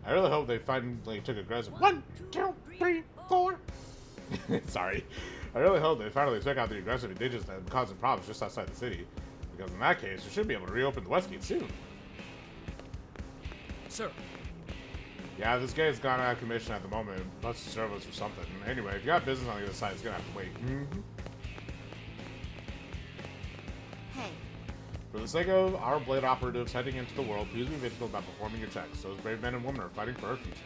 I really hope they finally took aggressive. 1, 2, 3, 4. Sorry. I really hope they finally took out the aggressive indigents that have been causing problems just outside the city. Because in that case, we should be able to reopen the west gate soon. Sir, Yeah, this guy's gone out of commission at the moment. Must serve us or something. Anyway, if you got business on the other side, it's gonna have to wait. Hey, For the sake of our blade operatives heading into the world, please be vigilant about performing your checks. Those brave men and women are fighting for our future.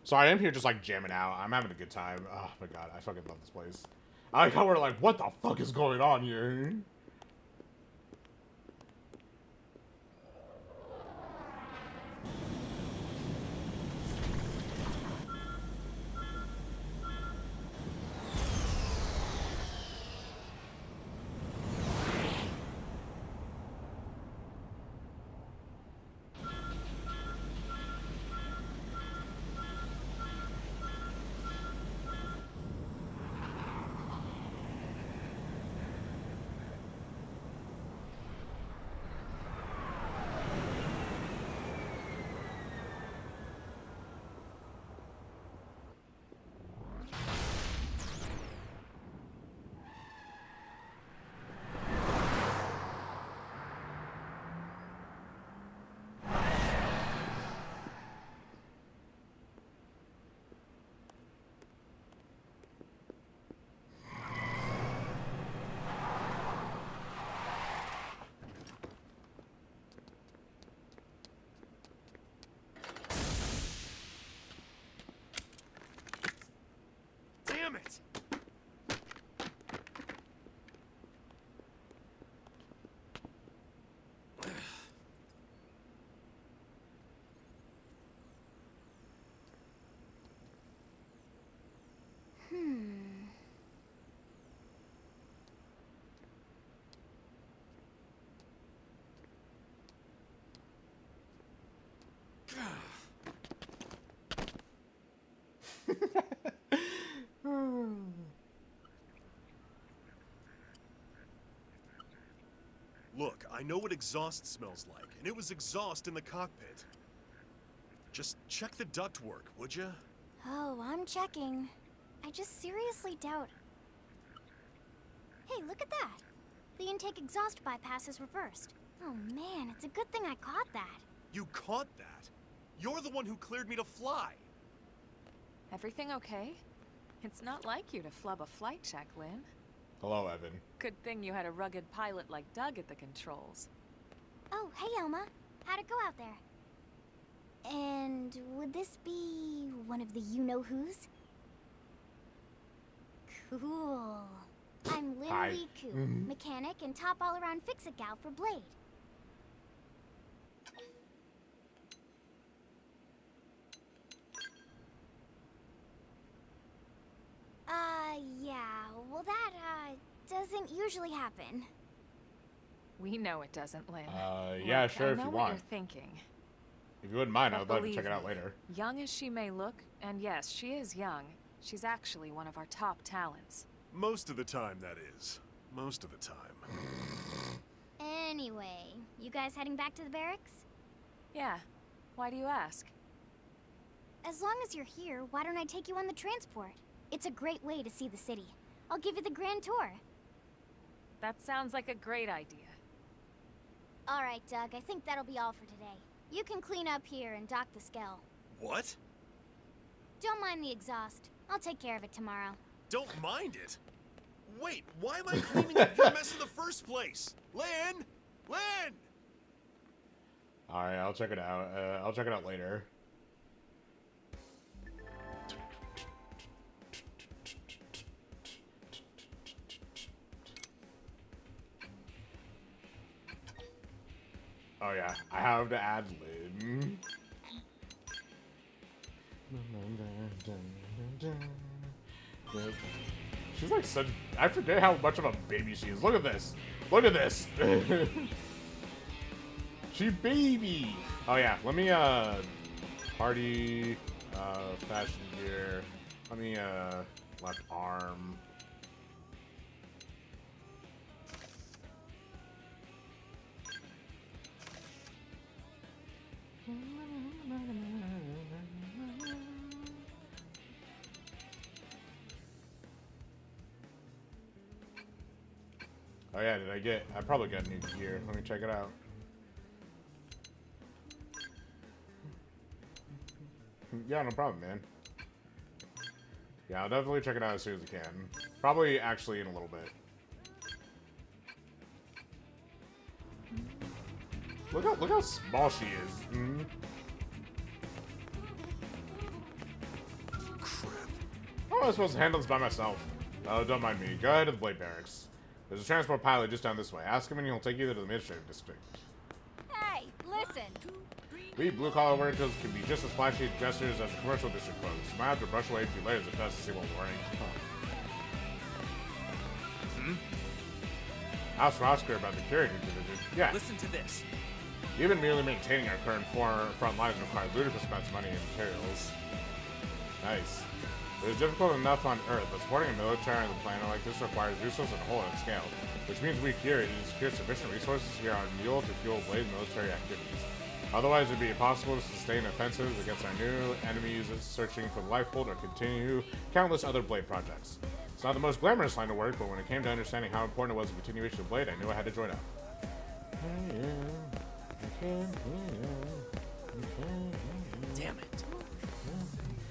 Sorry, I'm here just like jamming out. I'm having a good time. Oh my god, I fucking love this place. I like how we're like, what the fuck is going on here? Look, I know what exhaust smells like, and it was exhaust in the cockpit. Just check the ductwork, would you? Oh, I'm checking. I just seriously doubt... Hey, look at that! The intake exhaust bypass is reversed. Oh man, it's a good thing I caught that. You caught that? You're the one who cleared me to fly. Everything okay? It's not like you to flub a flight check, Lynn. Hello, Evan. Good thing you had a rugged pilot like Doug at the controls. Oh, hey Elma. How'd it go out there? And would this be one of the you-know-who's? Cool. I'm Lynn Hi. Lee Koo, mechanic and top all-around fix-it gal for Blade. Yeah, well that, doesn't usually happen. We know it doesn't, Lynn. Yeah, Look, sure, I if know you what want. you're thinking. If you wouldn't mind, I But would love to check believe it out me, later. Young as she may look, and yes, she is young, she's actually one of our top talents. Most of the time, that is. Most of the time. Anyway, you guys heading back to the barracks? Yeah. Why do you ask? As long as you're here, why don't I take you on the transport? It's a great way to see the city. I'll give you the grand tour. That sounds like a great idea. All right, Doug, I think that'll be all for today. You can clean up here and dock the Skell. What? Don't mind the exhaust. I'll take care of it tomorrow. Don't mind it? Wait, why am I cleaning up your mess in the first place? Lynn! Lynn! Alright, I'll check it out. I'll check it out later. Oh yeah, I have to add Lynn. She's like such... I forget how much of a baby she is. Look at this. Look at this. She baby. Oh yeah, let me party fashion gear. Let me left arm. Oh yeah, I probably got new gear. Let me check it out. Yeah, no problem, man. Yeah, I'll definitely check it out as soon as I can. Probably actually in a little bit. Look how small she is. Crap. How am I supposed to handle this by myself? Oh, don't mind me. Go ahead to the Blade Barracks. There's a transport pilot just down this way. Ask him and he'll take you to the administrative district. Hey, listen! We blue-collar workers can be just as flashy gestures as the commercial district folks. You might have to brush away a few layers of dust to see what we're wearing. Ask Oscar about the security division. Yeah. Listen to this. Even merely maintaining our current front lines requires ludicrous amounts of money and materials. Nice. It is difficult enough on Earth, but supporting a military on the planet like this requires resources on a whole other scale, which means we here need to secure sufficient resources here on Mule to fuel Blade military activities. Otherwise, it would be impossible to sustain offensives against our new enemies searching for the Lifebolt or continue countless other Blade projects. It's not the most glamorous line of work, but when it came to understanding how important it was the continuation of Blade, I knew I had to join up. Damn it.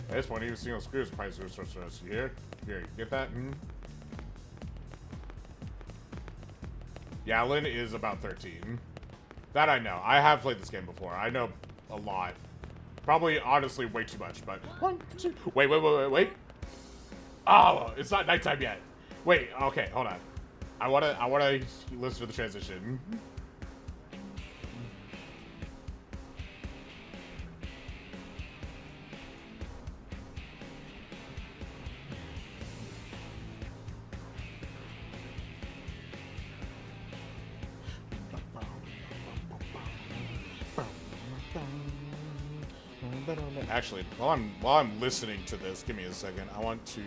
At this point, even single screws price resource for us. Here, you get that? Yeah, Lynn is about 13. That I know. I have played this game before. I know a lot. Probably, honestly, way too much, but... 1, 2... Wait. Oh, it's not nighttime yet. Wait, okay, hold on. I wanna listen to the transition. Actually, while I'm listening to this, give me a second. I want to.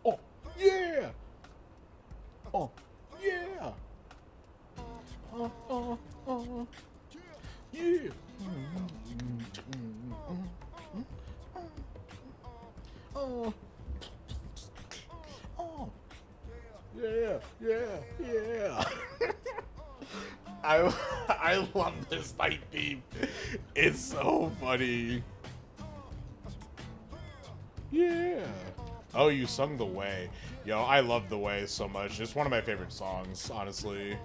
Oh yeah! Oh yeah! Yeah! Oh. Oh. Yeah, yeah. I love this night theme. It's so funny. Yeah. Oh, you sung The Way. Yo, I love The Way so much. It's one of my favorite songs, honestly.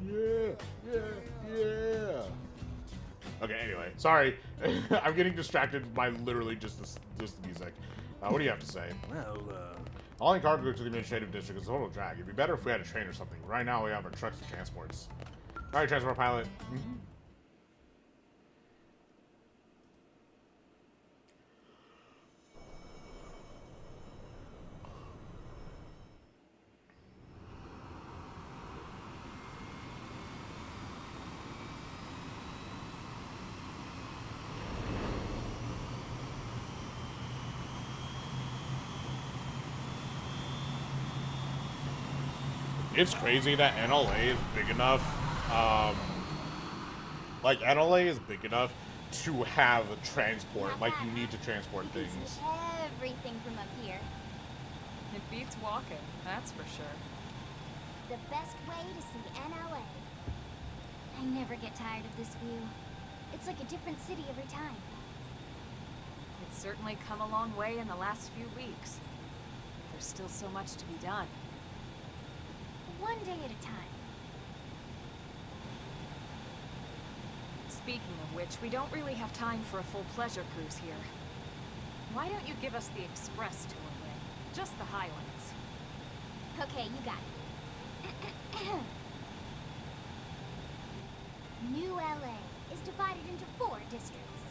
Yeah. Okay, anyway. Sorry. I'm getting distracted by literally just the music. What do you have to say? Well, Hauling cargo to the administrative district is a total drag. It'd be better if we had a train or something. Right now, we have our trucks and transports. Alright, transport pilot. It's crazy that NLA is big enough. Like, NLA is big enough to have transport. Like, you need to transport You can things. see everything from up here. It beats walking, that's for sure. The best way to see NLA. I never get tired of this view. It's like a different city every time. It's certainly come a long way in the last few weeks. There's still so much to be done. One day at a time. Speaking of which, we don't really have time for a full pleasure cruise here. Why don't you give us the express tour, Lynn? Just the highlights. Okay, you got it. New LA is divided into 4 districts.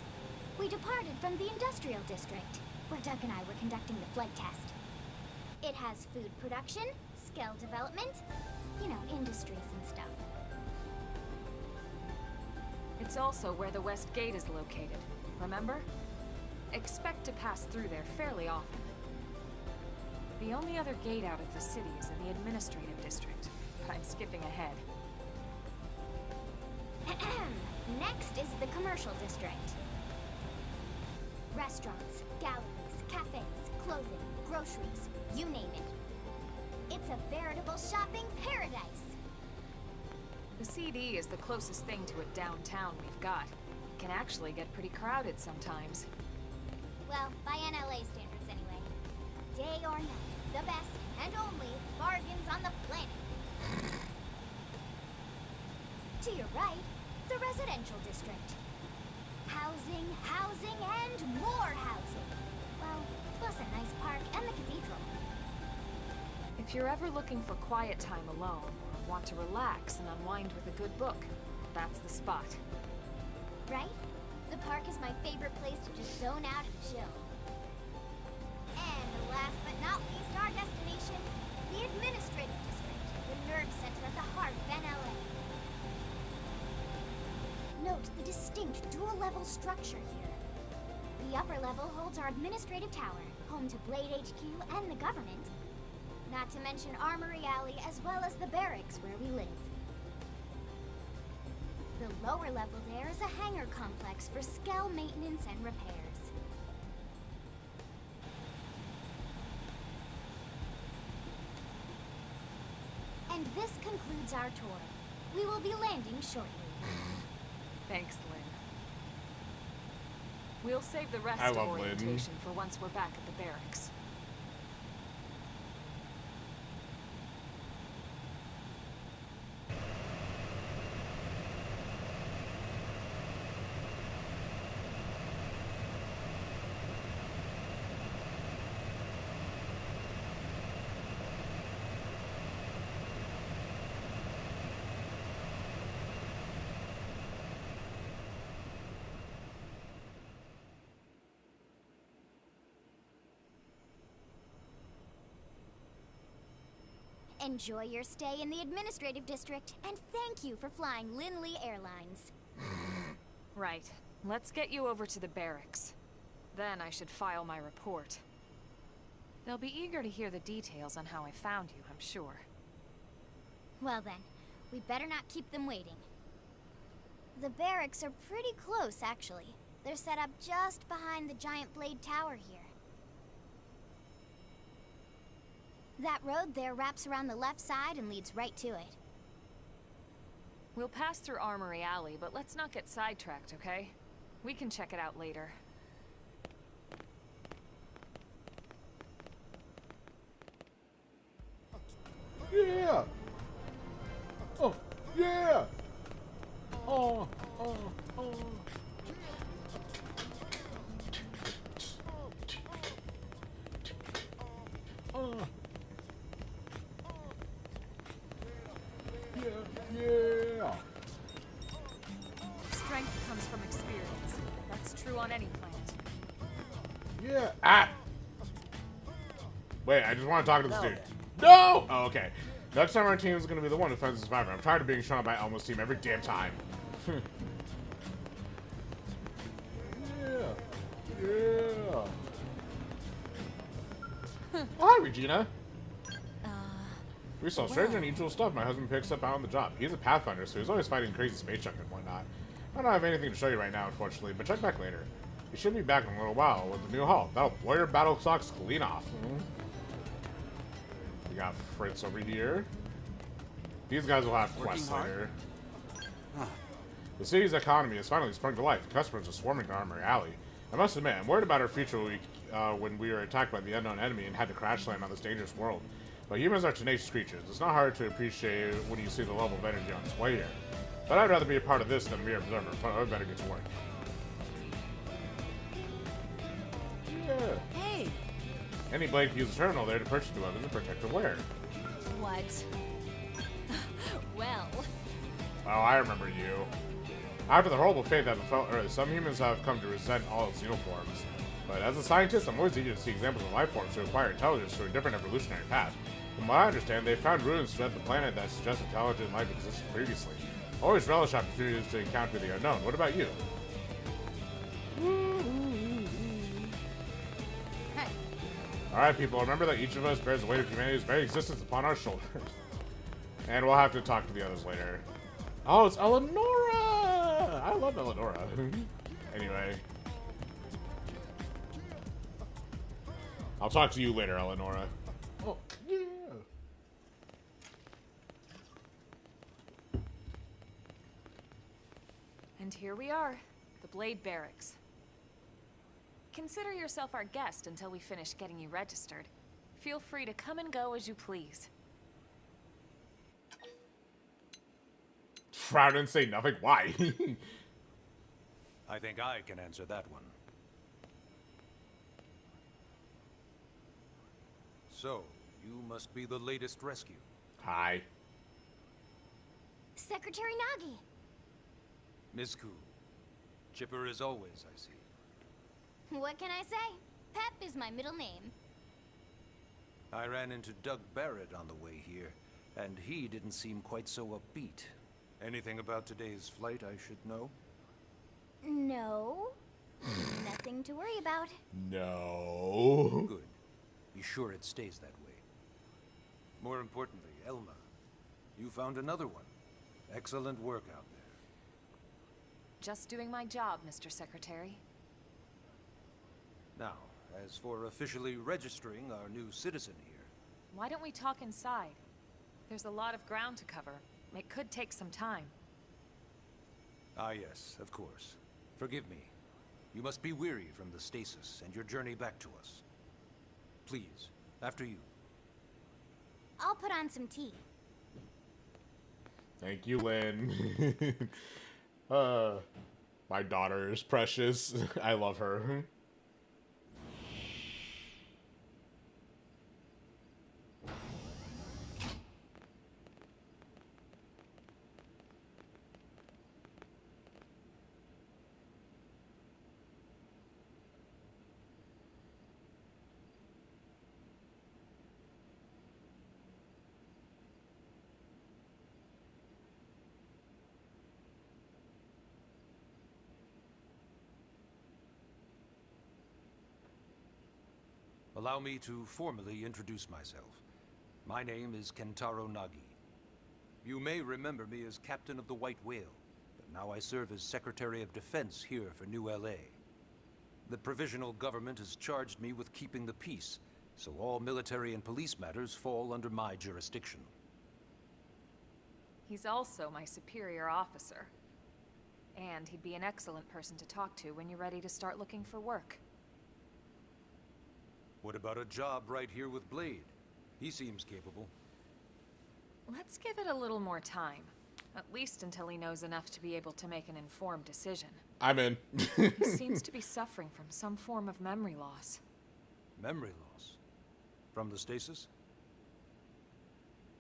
We departed from the industrial district, where Doug and I were conducting the flight test. It has food production, skill development, you know, industries and stuff. It's also where the West Gate is located, remember? Expect to pass through there fairly often. The only other gate out of the city is in the administrative district, but I'm skipping ahead. Next is the commercial district. Restaurants, galleries, cafes, clothing, groceries, you name it. It's a veritable shopping paradise. The CD is the closest thing to a downtown we've got. It can actually get pretty crowded sometimes. Well, by NLA standards anyway. Day or night, the best and only bargains on the planet. To your right, the residential district. Housing, housing, and more housing. Well, plus a nice park and the cathedral. If you're ever looking for quiet time alone, or want to relax and unwind with a good book, that's the spot. Right? The park is my favorite place to just zone out and chill. And last but not least, our destination, the administrative district, the nerve center at the heart of NLA. Note the distinct dual-level structure here. The upper level holds our administrative tower, home to Blade HQ and the government. Not to mention Armory Alley, as well as the barracks where we live. The lower level there is a hangar complex for Skell maintenance and repairs. And this concludes our tour. We will be landing shortly. Thanks, Lynn. We'll save the rest I of love Lynn. orientation for once we're back at the barracks. Enjoy your stay in the administrative district, and thank you for flying Lindley Airlines. Right. Let's get you over to the barracks. Then I should file my report. They'll be eager to hear the details on how I found you, I'm sure. Well then, we better not keep them waiting. The barracks are pretty close, actually. They're set up just behind the giant blade tower here. That road there wraps around the left side and leads right to it. We'll pass through Armory Alley, but let's not get sidetracked, okay? We can check it out later. Yeah! Oh, yeah! Oh, oh, oh. Oh. Yeah! Strength comes from experience. That's true on any planet. Yeah! Ah! Wait, I just want to talk to this dude. No! Oh, okay. Next time our team is going to be the one who finds the survivor. I'm tired of being shown up by Elmo's team every damn time. Yeah. Yeah. Oh, hi, Regina. We saw strange and unusual stuff my husband picks up out on the job. He's a Pathfinder, so he's always fighting crazy space junk and whatnot. I don't have anything to show you right now, unfortunately, but check back later. He should be back in a little while with the new hull. That'll blow your battle socks clean off. We got Fritz over here. These guys will have quests later. The city's economy has finally sprung to life. Customers are swarming to Armory Alley. I must admit, I'm worried about our future when we were attacked by the unknown enemy and had to crash land on this dangerous world. But humans are tenacious creatures. It's not hard to appreciate when you see the level of energy on display here. But I'd rather be a part of this than a mere observer. But I better get to work. Yeah. Hey! Any blade can use a terminal there to purchase new weapons and protective wear. What? Well... Oh, I remember you. After the horrible fate that befell Earth, some humans have come to resent all its uniforms. But as a scientist, I'm always eager to see examples of life forms who acquire intelligence through a different evolutionary path. From what I understand, they've found ruins throughout the planet that suggest intelligent life existed previously. I always relish opportunities to encounter the unknown. What about you? Hey. Alright, people, remember that each of us bears the weight of humanity's very existence upon our shoulders. And we'll have to talk to the others later. Oh, it's Eleonora! I love Eleonora. Anyway. I'll talk to you later, Eleonora. Oh, yeah. And here we are, the Blade Barracks. Consider yourself our guest until we finish getting you registered. Feel free to come and go as you please. Frown and say nothing. Why? I think I can answer that one. So, you must be the latest rescue. Hi. Secretary Nagi. Ms. Koo. Chipper as always, I see. What can I say? Pep is my middle name. I ran into Doug Barrett on the way here, and he didn't seem quite so upbeat. Anything about today's flight I should know? No. Nothing to worry about. No. Good. Be sure it stays that way. More importantly, Elma, you found another one. Excellent work out there. Just doing my job, Mr. Secretary. Now, as for officially registering our new citizen here... Why don't we talk inside? There's a lot of ground to cover. It could take some time. Ah yes, of course. Forgive me. You must be weary from the stasis and your journey back to us. Please, after you. I'll put on some tea. Thank you, Lynn. My daughter is precious. I love her. Allow me to formally introduce myself. My name is Kentaro Nagi. You may remember me as Captain of the White Whale, but now I serve as Secretary of Defense here for New LA. The provisional government has charged me with keeping the peace, so all military and police matters fall under my jurisdiction. He's also my superior officer. And he'd be an excellent person to talk to when you're ready to start looking for work. What about a job right here with Blade? He seems capable. Let's give it a little more time. At least until he knows enough to be able to make an informed decision. I'm in. He seems to be suffering from some form of memory loss. Memory loss? From the stasis?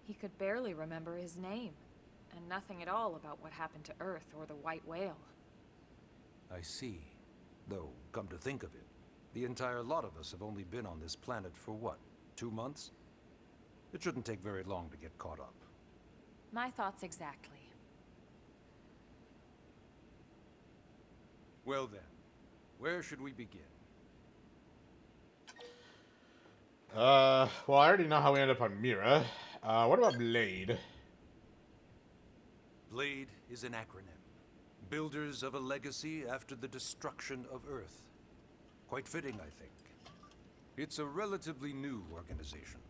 He could barely remember his name, and nothing at all about what happened to Earth or the White Whale. I see. Though, come to think of it, the entire lot of us have only been on this planet for what, 2 months? It shouldn't take very long to get caught up. My thoughts exactly. Well then, where should we begin? Well, I already know how we end up on Mira. What about Blade? Blade is an acronym. Builders of a legacy after the destruction of Earth. Quite fitting, I think. It's a relatively new organization.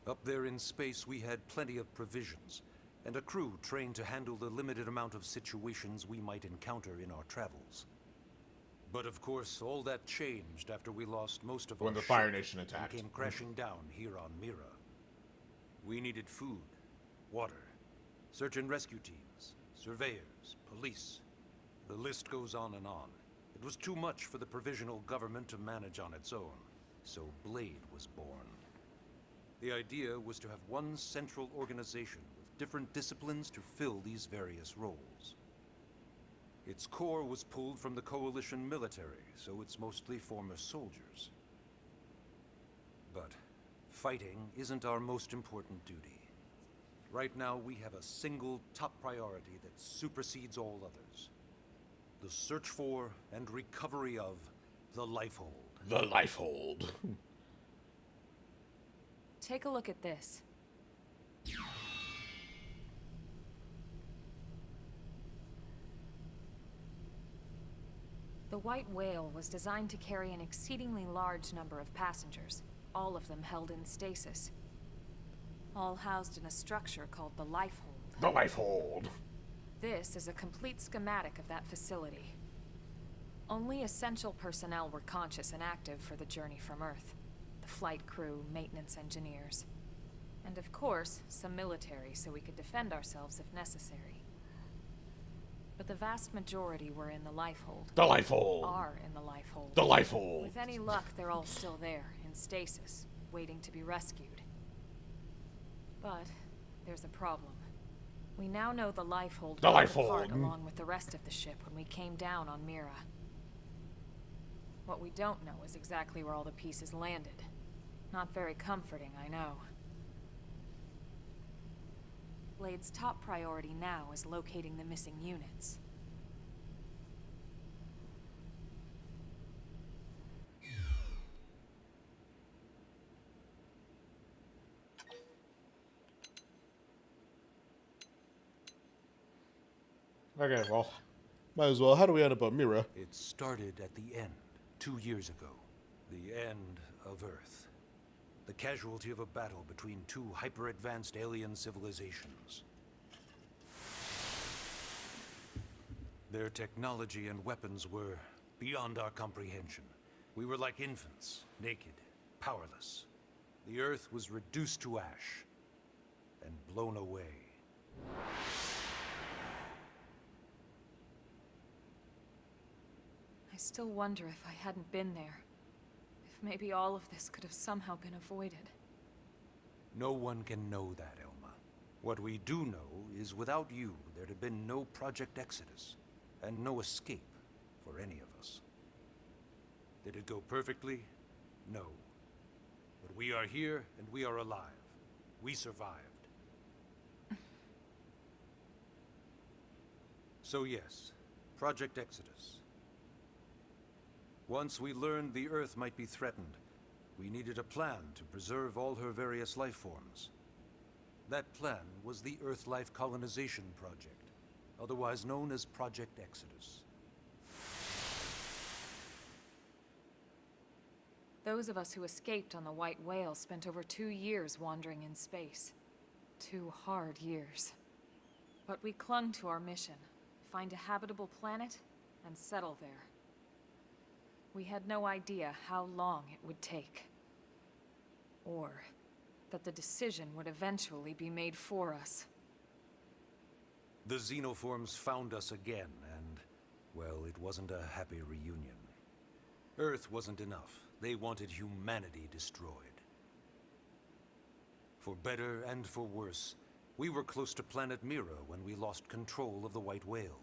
Up there in space, we had plenty of provisions, and a crew trained to handle the limited amount of situations we might encounter in our travels. But of course, all that changed after we lost most of our When the Fire ship Nation attacked. and came crashing down here on Mira. We needed food, water, search and rescue teams, surveyors, police. The list goes on and on. It was too much for the provisional government to manage on its own, so Blade was born. The idea was to have one central organization with different disciplines to fill these various roles. Its core was pulled from the Coalition military, so it's mostly former soldiers. But fighting isn't our most important duty. Right now, we have a single top priority that supersedes all others. The search for and recovery of the Lifehold. The Lifehold. Take a look at this. The White Whale was designed to carry an exceedingly large number of passengers, all of them held in stasis. All housed in a structure called the Lifehold. The Lifehold. This is a complete schematic of that facility. Only essential personnel were conscious and active for the journey from Earth. The flight crew, maintenance engineers. And of course, some military so we could defend ourselves if necessary. But the vast majority were in the Lifehold. The Lifehold. Are in the Lifehold. The Lifehold. With any luck, they're all still there, in stasis, waiting to be rescued. But there's a problem. We now know the Lifehold fell apart along with the rest of the ship when we came down on Mira. What we don't know is exactly where all the pieces landed. Not very comforting, I know. Blade's top priority now is locating the missing units. Okay, well, might as well. How do we end up on Mira? It started at the end, 2 years ago. The end of Earth. The casualty of a battle between two hyper-advanced alien civilizations. Their technology and weapons were beyond our comprehension. We were like infants, naked, powerless. The Earth was reduced to ash and blown away. I still wonder if I hadn't been there. If maybe all of this could have somehow been avoided. No one can know that, Elma. What we do know is without you, there'd have been no Project Exodus, and no escape for any of us. Did it go perfectly? No. But we are here, and we are alive. We survived. So yes, Project Exodus. Once we learned the Earth might be threatened, we needed a plan to preserve all her various life forms. That plan was the Earth Life Colonization Project, otherwise known as Project Exodus. Those of us who escaped on the White Whale spent over 2 years wandering in space. 2 hard years. But we clung to our mission, find a habitable planet and settle there. We had no idea how long it would take. Or that the decision would eventually be made for us. The xenoforms found us again, and, well, it wasn't a happy reunion. Earth wasn't enough. They wanted humanity destroyed. For better and for worse, we were close to planet Mira when we lost control of the White Whale.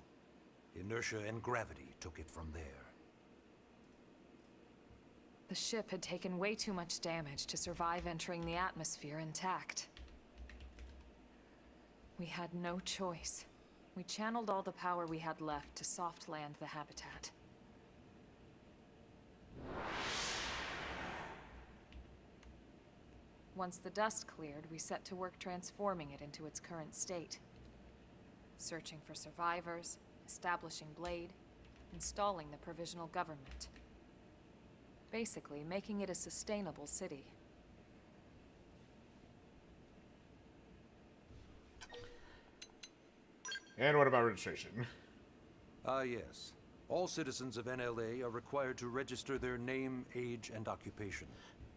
Inertia and gravity took it from there. The ship had taken way too much damage to survive entering the atmosphere intact. We had no choice. We channeled all the power we had left to soft land the habitat. Once the dust cleared, we set to work transforming it into its current state. Searching for survivors, establishing Blade, installing the provisional government. Basically, making it a sustainable city. And what about registration? Ah, yes. All citizens of NLA are required to register their name, age, and occupation.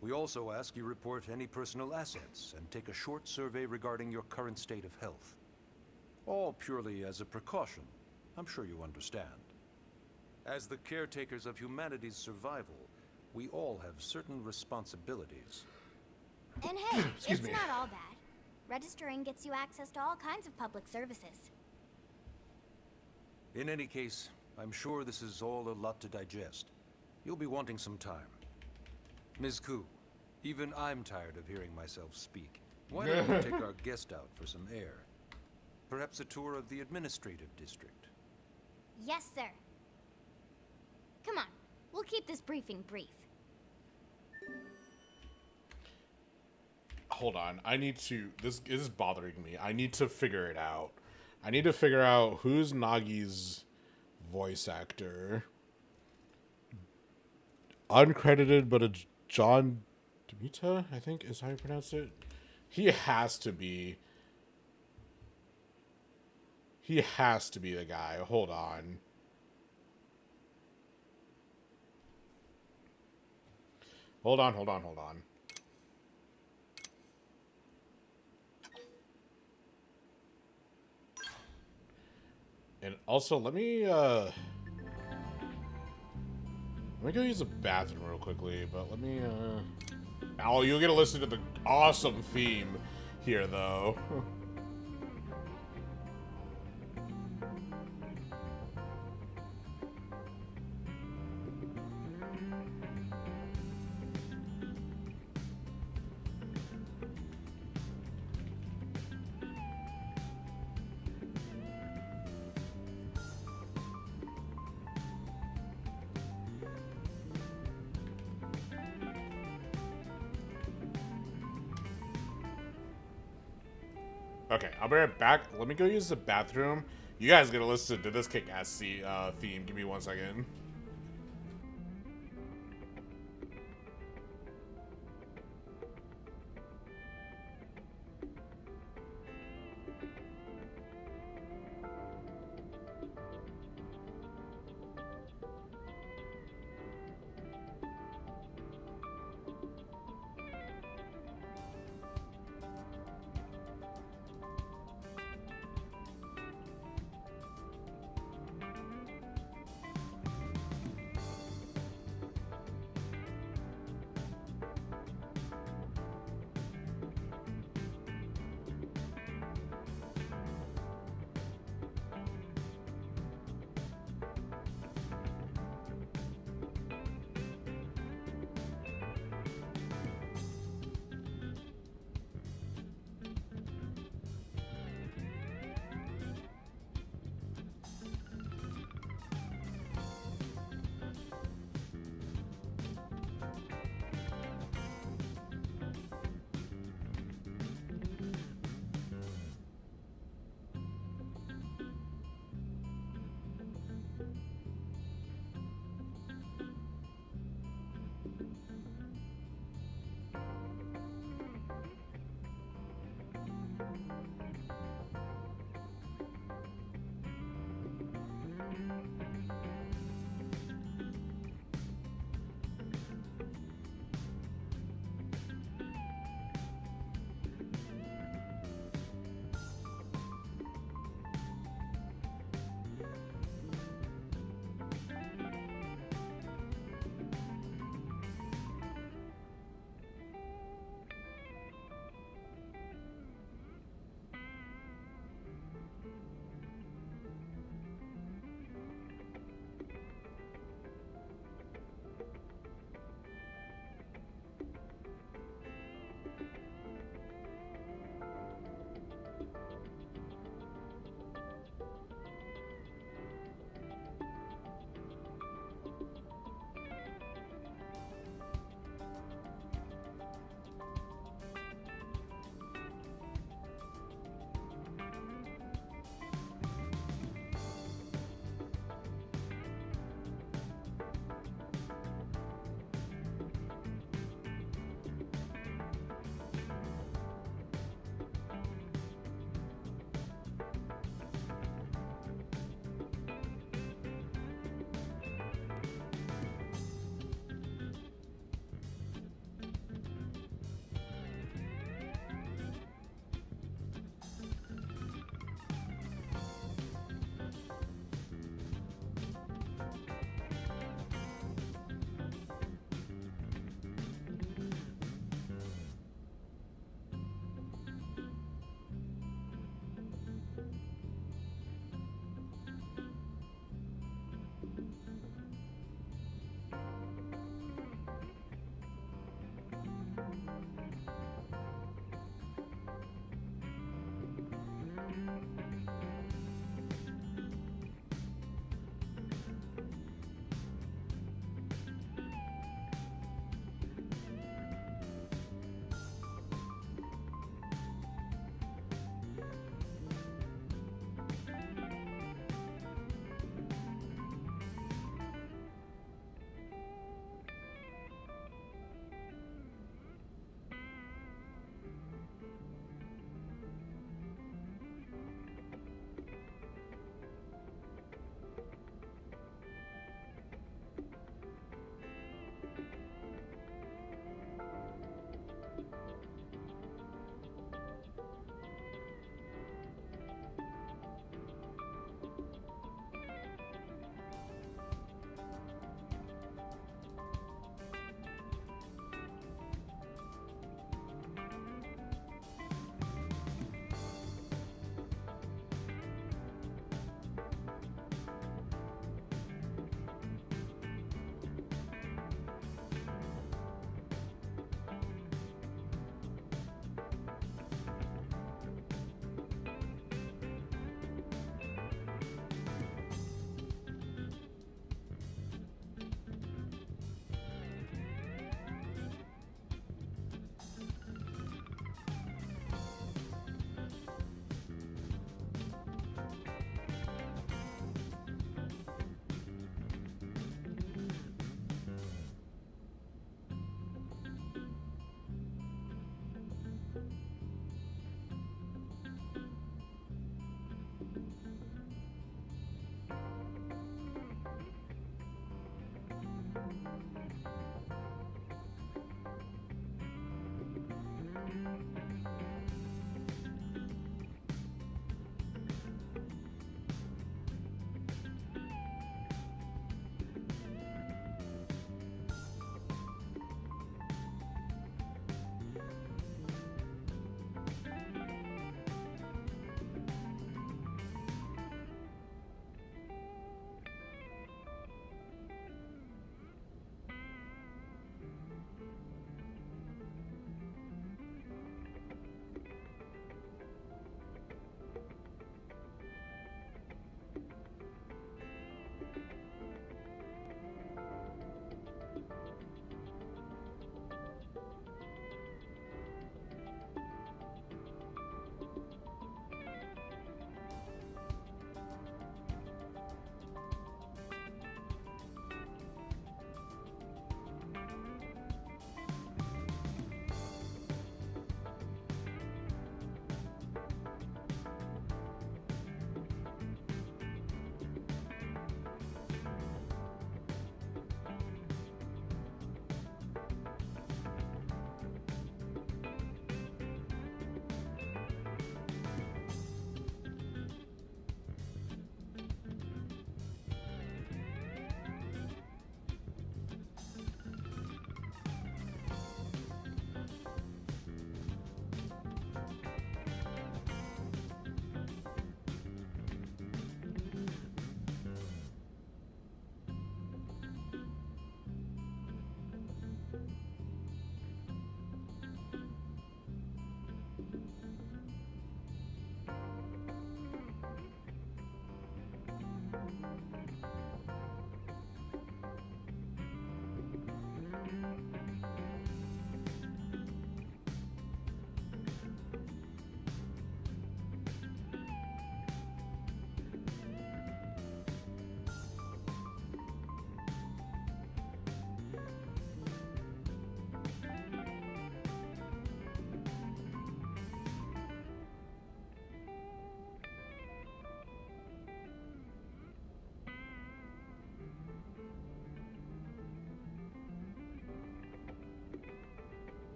We also ask you report any personal assets and take a short survey regarding your current state of health. All purely as a precaution. I'm sure you understand. As the caretakers of humanity's survival, we all have certain responsibilities. And hey, Excuse it's me. not all bad. Registering gets you access to all kinds of public services. In any case, I'm sure this is all a lot to digest. You'll be wanting some time. Ms. Koo, even I'm tired of hearing myself speak. Why don't we take our guest out for some air? Perhaps a tour of the administrative district. Yes, sir. Come on, we'll keep this briefing brief. Hold on. I need to... This is bothering me. I need to figure it out. I need to figure out who's Nagi's voice actor. Uncredited, but a John Demita, I think is how you pronounce it. He has to be. He has to be the guy. Hold on. Hold on. And also, let me go use the bathroom real quickly, but let me, Oh, you'll get to listen to the awesome theme here, though. Okay, I'll be right back. Let me go use the bathroom. You guys get to listen to this kick-ass theme. Give me 1 second.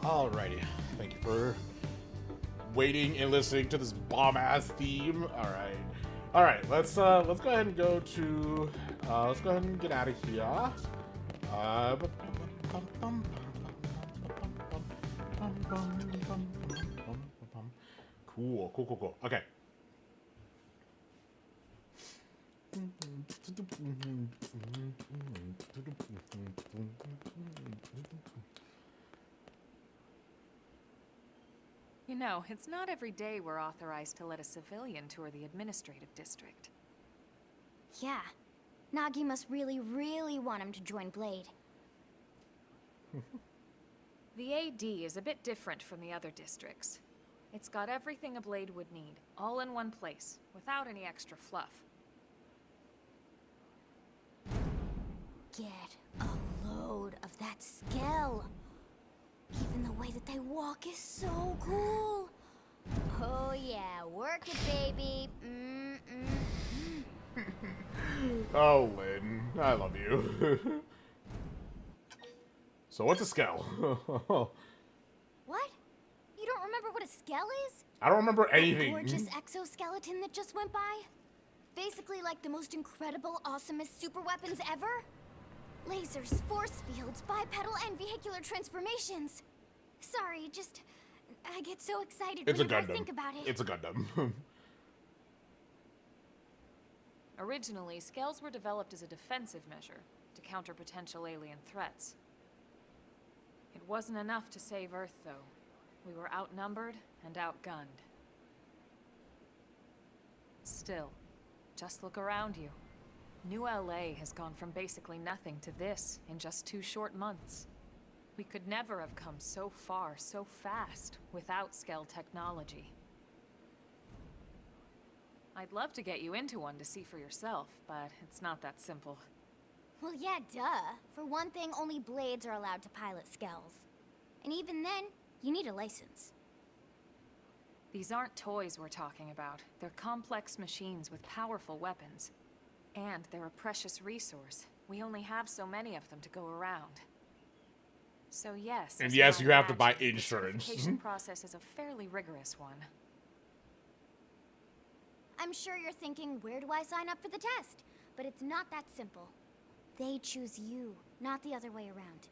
Alrighty, thank you for waiting and listening to this bomb-ass theme. All right. Let's go ahead and go to. Let's go ahead and get out of here. Cool. Okay. You know, it's not every day we're authorized to let a civilian tour the administrative district. Yeah. Nagi must really, really want him to join Blade. The AD is a bit different from the other districts. It's got everything a Blade would need, all in one place, without any extra fluff. Get a load of that skill. Even the way that they walk is so cool. Oh yeah, work it, baby. Oh, Lynn, I love you. So what's a skell? What? You don't remember what a skell is? I don't remember anything. That gorgeous exoskeleton that just went by? Basically like the most incredible, awesomest super weapons ever? Lasers, force fields, bipedal and vehicular transformations. Sorry, just... I get so excited whenever I think about it. It's a Gundam. Originally, scales were developed as a defensive measure to counter potential alien threats. It wasn't enough to save Earth, though. We were outnumbered and outgunned. Still, just look around you. New LA has gone from basically nothing to this in just 2 short months. We could never have come so far, so fast, without Skell technology. I'd love to get you into one to see for yourself, but it's not that simple. Well, yeah, duh. For one thing, only Blades are allowed to pilot Skells. And even then, you need a license. These aren't toys we're talking about. They're complex machines with powerful weapons. And they're a precious resource. We only have so many of them to go around. So yes. And as yes, might you have to buy imagine, insurance. The certification process is a fairly rigorous one. I'm sure you're thinking, where do I sign up for the test? But it's not that simple. They choose you, not the other way around.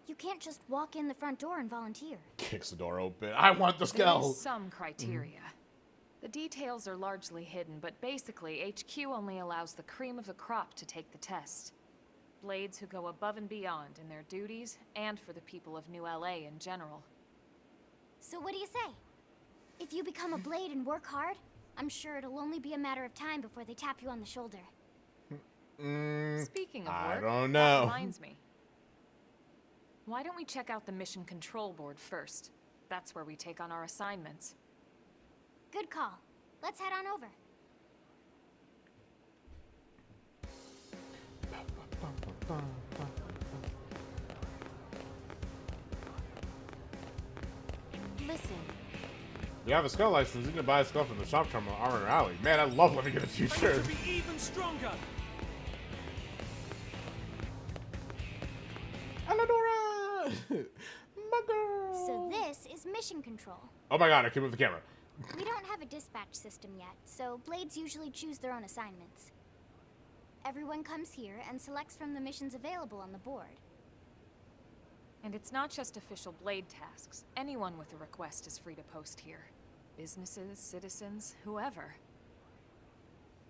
You can't just walk in the front door and volunteer. Kicks the door open. I want the Skell. There is some criteria. The details are largely hidden, but basically, HQ only allows the cream of the crop to take the test. Blades who go above and beyond in their duties, and for the people of New LA in general. So what do you say? If you become a Blade and work hard, I'm sure it'll only be a matter of time before they tap you on the shoulder. Speaking of I work, don't that know. reminds me. Why don't we check out the Mission Control Board first? That's where we take on our assignments. Good call. Let's head on over. Listen, You have a Skell license, you can buy a Skell from the shop terminal Armor Alley. Man, I love living in the future. To be even stronger. Aladora! My girl! So this is Mission Control. Oh my god, I can move the camera. We don't have a dispatch system yet, so Blades usually choose their own assignments. Everyone comes here and selects from the missions available on the board. And it's not just official Blade tasks. Anyone with a request is free to post here. Businesses, citizens, whoever.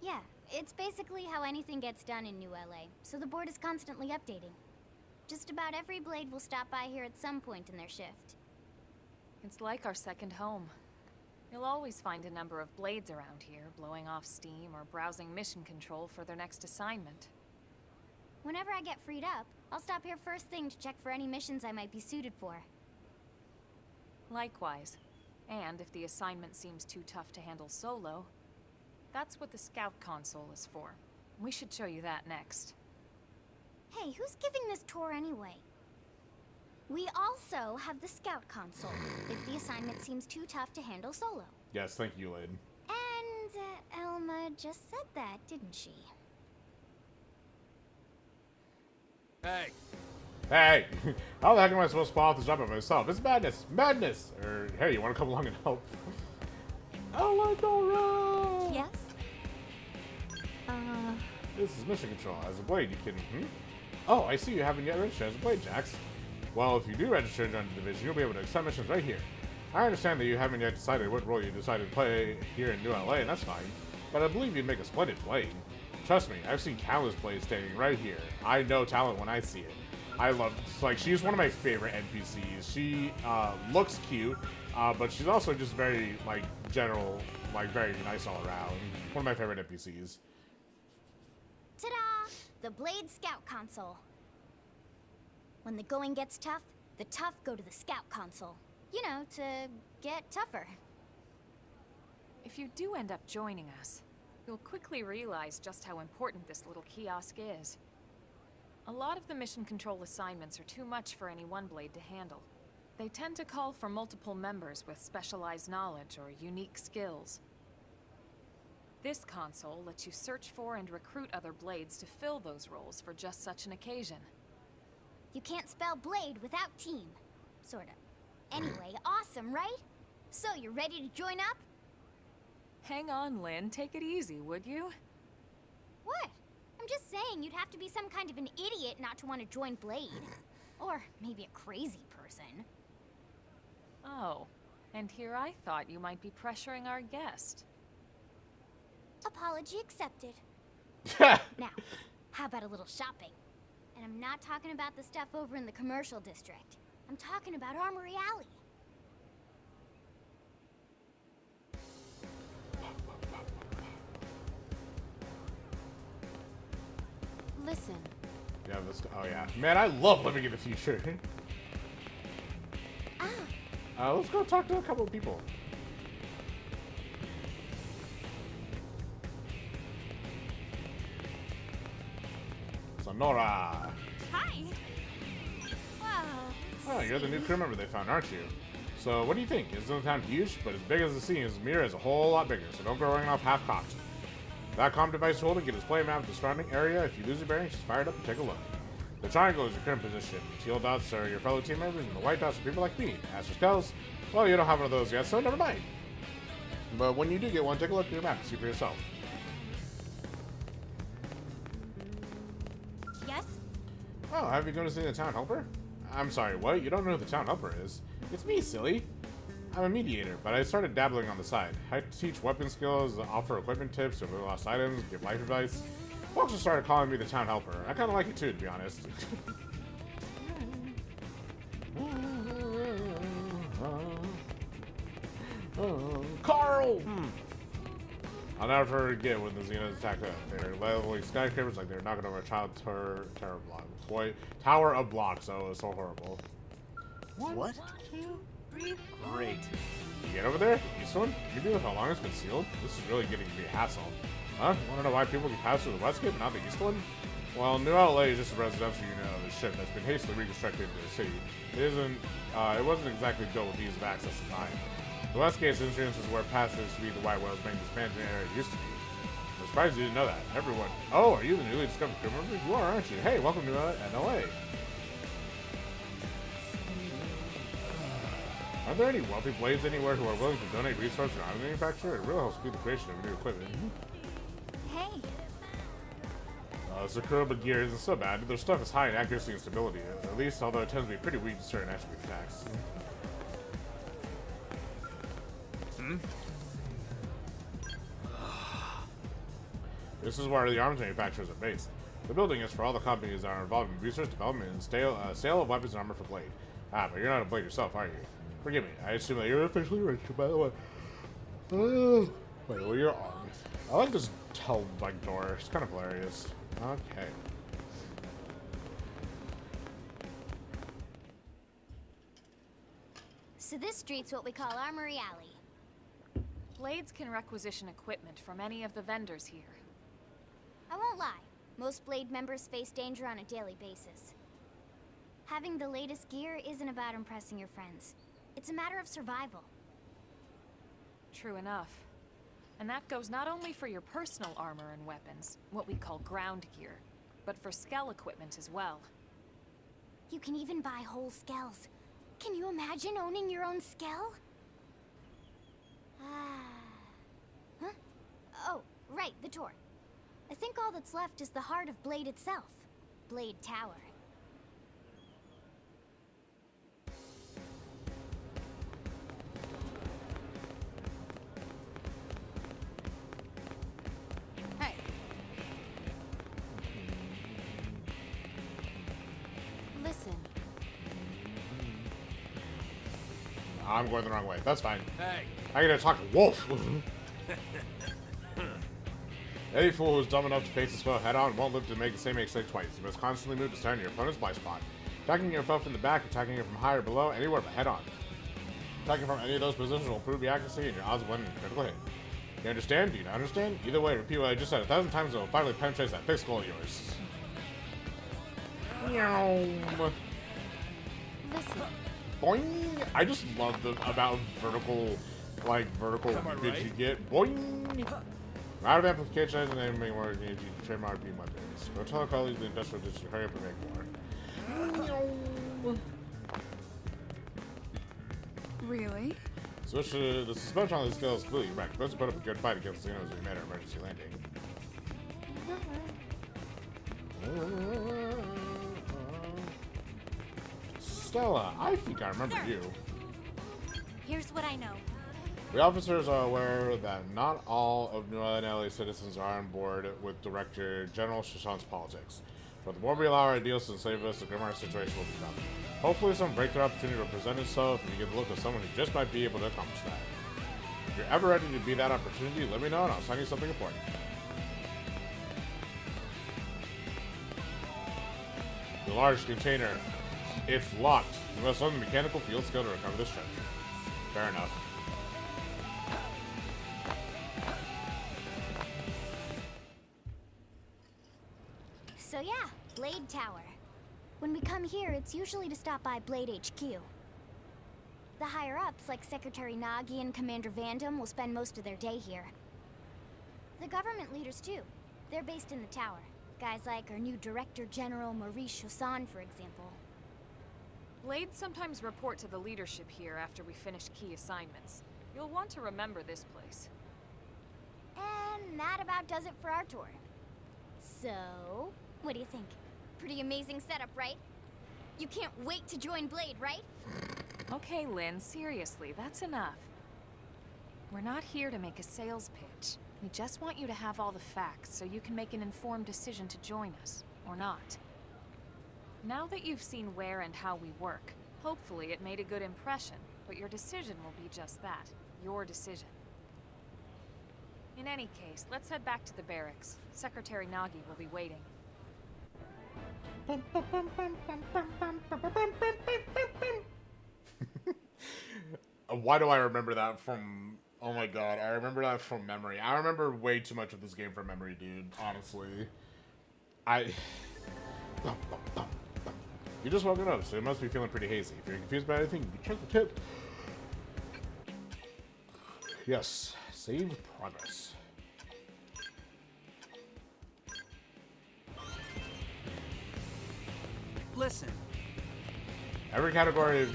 Yeah, it's basically how anything gets done in New LA, so the board is constantly updating. Just about every Blade will stop by here at some point in their shift. It's like our second home. You'll always find a number of Blades around here, blowing off steam or browsing mission control for their next assignment. Whenever I get freed up, I'll stop here first thing to check for any missions I might be suited for. Likewise. And if the assignment seems too tough to handle solo, that's what the Scout console is for. We should show you that next. Hey, who's giving this tour anyway? We also have the Scout console, if the assignment seems too tough to handle solo. Yes, thank you, Lynn. And Elma just said that, didn't she? Hey, Hey! How the heck am I supposed to pull off this job by myself? It's madness! Madness! Or, hey, you want to come along and help? Aladora! yes? This is Mission Control. As a Blade, you can... Oh, I see you haven't yet registered as a Blade, Jax. Well, if you do register and join the division, you'll be able to accept missions right here. I understand that you haven't yet decided what role you decided to play here in New LA, and that's fine. But I believe you'd make a splendid Blade. Trust me, I've seen countless Blades standing right here. I know talent when I see it. I love, like, she's one of my favorite NPCs. She looks cute, but she's also just very, like, general, like, very nice all around. One of my favorite NPCs. Ta-da! The Blade Scout console. When the going gets tough, the tough go to the Scout console. You know, to get tougher. If you do end up joining us, you'll quickly realize just how important this little kiosk is. A lot of the mission control assignments are too much for any one Blade to handle. They tend to call for multiple members with specialized knowledge or unique skills. This console lets you search for and recruit other Blades to fill those roles for just such an occasion. You can't spell Blade without team. Sorta. Anyway, awesome, right? So, you're ready to join up? Hang on, Lynn. Take it easy, would you? What? I'm just saying you'd have to be some kind of an idiot not to want to join Blade. Or maybe a crazy person. Oh, and here I thought you might be pressuring our guest. Apology accepted. Now, how about a little shopping? And I'm not talking about the stuff over in the commercial district. I'm talking about Armory Alley. Listen, Yeah, this. Oh yeah, man, I love living in the future. Let's go talk to a couple of people. Sonora. Hi. Wow. Oh, you're the new crew member they found, aren't you? So, what do you think? Isn't the town huge? But as big as it seems, Mira is a whole lot bigger, so don't go running off half-cocked. That comm device holding, get a display map of the surrounding area. If you lose your bearings, just fire it up and take a look. The triangle is your current position. Teal dots are your fellow team members, and the white dots are people like me. As for skulls, well, you don't have one of those yet, so never mind. But when you do get one, take a look at your map and see for yourself. Yes? Oh, have you gone to see the town helper? I'm sorry, what? You don't know who the town helper is? It's me, silly. I'm a mediator, but I started dabbling on the side. I teach weapon skills, offer equipment tips, remove lost items, give life advice. Folks just started calling me the town helper. I kind of like it too, to be honest. Carl! I'll never forget when the Xenos attacked us. They were leveling skyscrapers like they were knocking over a child tower block. Boy, tower of blocks. Oh, it was so horrible. What? Great. You get over there? The east one? You do with how long it's been sealed? This is really getting to be a hassle. Huh? Want to know why people can pass through the west gate but not the east one? Well, New LA is just a residential unit of the ship that's been hastily reconstructed into a city. It wasn't exactly built with ease of access in mind. The west gate's entrance is where passage to be the White Whale's main expansion area used to be. I'm surprised you didn't know that. Everyone. Oh, are you the newly discovered crew member? You are, aren't you? Hey, welcome to NLA. Are there any wealthy blades anywhere who are willing to donate resources to armor manufacturer? It really helps speed the creation of new equipment. Hey. It's a crew of gear isn't so bad. Their stuff is high in accuracy and stability, at least, although it tends to be pretty weak to certain attribute attacks. This is where the arms manufacturers are based. The building is for all the companies that are involved in research, development, and sale of weapons and armor for Blade. Ah, but you're not a Blade yourself, are you? Forgive me, I assume that you're officially rich, by the way. Wait, well, you're armed. I like this like door. It's kind of hilarious. Okay. So this street's what we call Armory Alley. Blades can requisition equipment from any of the vendors here. I won't lie, most Blade members face danger on a daily basis. Having the latest gear isn't about impressing your friends. It's a matter of survival. True enough. And that goes not only for your personal armor and weapons, what we call ground gear, but for skell equipment as well. You can even buy whole skells. Can you imagine owning your own skell? Huh? Oh, right, the door. I think all that's left is the heart of Blade itself. Blade Tower. Hey. Listen. I'm going the wrong way. That's fine. Hey. I gotta talk to Wolf. Any fool who's dumb enough to face his foe head-on won't live to make the same mistake twice. You must constantly move to stand in your opponent's blind spot. Attacking your foe from the back, attacking it from high or below, anywhere but head-on. Attacking from any of those positions will improve your accuracy and your odds of winning a critical hit. You understand? Do you not understand? Either way, repeat what I just said 1,000 times and it will finally penetrate that thick skull of yours. Listen. Boing! I just love the amount of vertical bitch you get. Boing! Out of amplification and make more energy to trademark beam weapons. Go tell colleagues in the industrial district hurry up and make more. Really? Switch to the suspension on the scale is completely wrecked. Let's put up a good fight against the Xenos as we made our emergency landing. Stella, I think I remember you. Here's what I know. The officers are aware that not all of New LA citizens are on board with Director General Shashan's politics. But the more we allow our ideals to save us, the grimmer our situation will become. Hopefully some breakthrough opportunity will present itself and you get the look of someone who just might be able to accomplish that. If you're ever ready to be that opportunity, let me know and I'll sign you something important. The large container. It's locked. You must own the mechanical field skill to recover this treasure. Fair enough. So yeah, Blade Tower. When we come here, it's usually to stop by Blade HQ. The higher-ups, like Secretary Nagi and Commander Vandam, will spend most of their day here. The government leaders, too. They're based in the tower. Guys like our new Director General Maurice Chassan, for example. Blades sometimes report to the leadership here after we finish key assignments. You'll want to remember this place. And that about does it for our tour. So, what do you think? Pretty amazing setup, right? You can't wait to join Blade, right? Okay, Lynn, seriously, that's enough. We're not here to make a sales pitch. We just want you to have all the facts so you can make an informed decision to join us, or not. Now that you've seen where and how we work, hopefully it made a good impression, but your decision will be just that, your decision. In any case, let's head back to the barracks. Secretary Nagi will be waiting. Why do I remember that from... Oh my god, I remember that from memory. I remember way too much of this game from memory, dude. Honestly. You just woken up, so you must be feeling pretty hazy. If you're confused about anything, check the tip. Yes, save progress. Listen. Every category of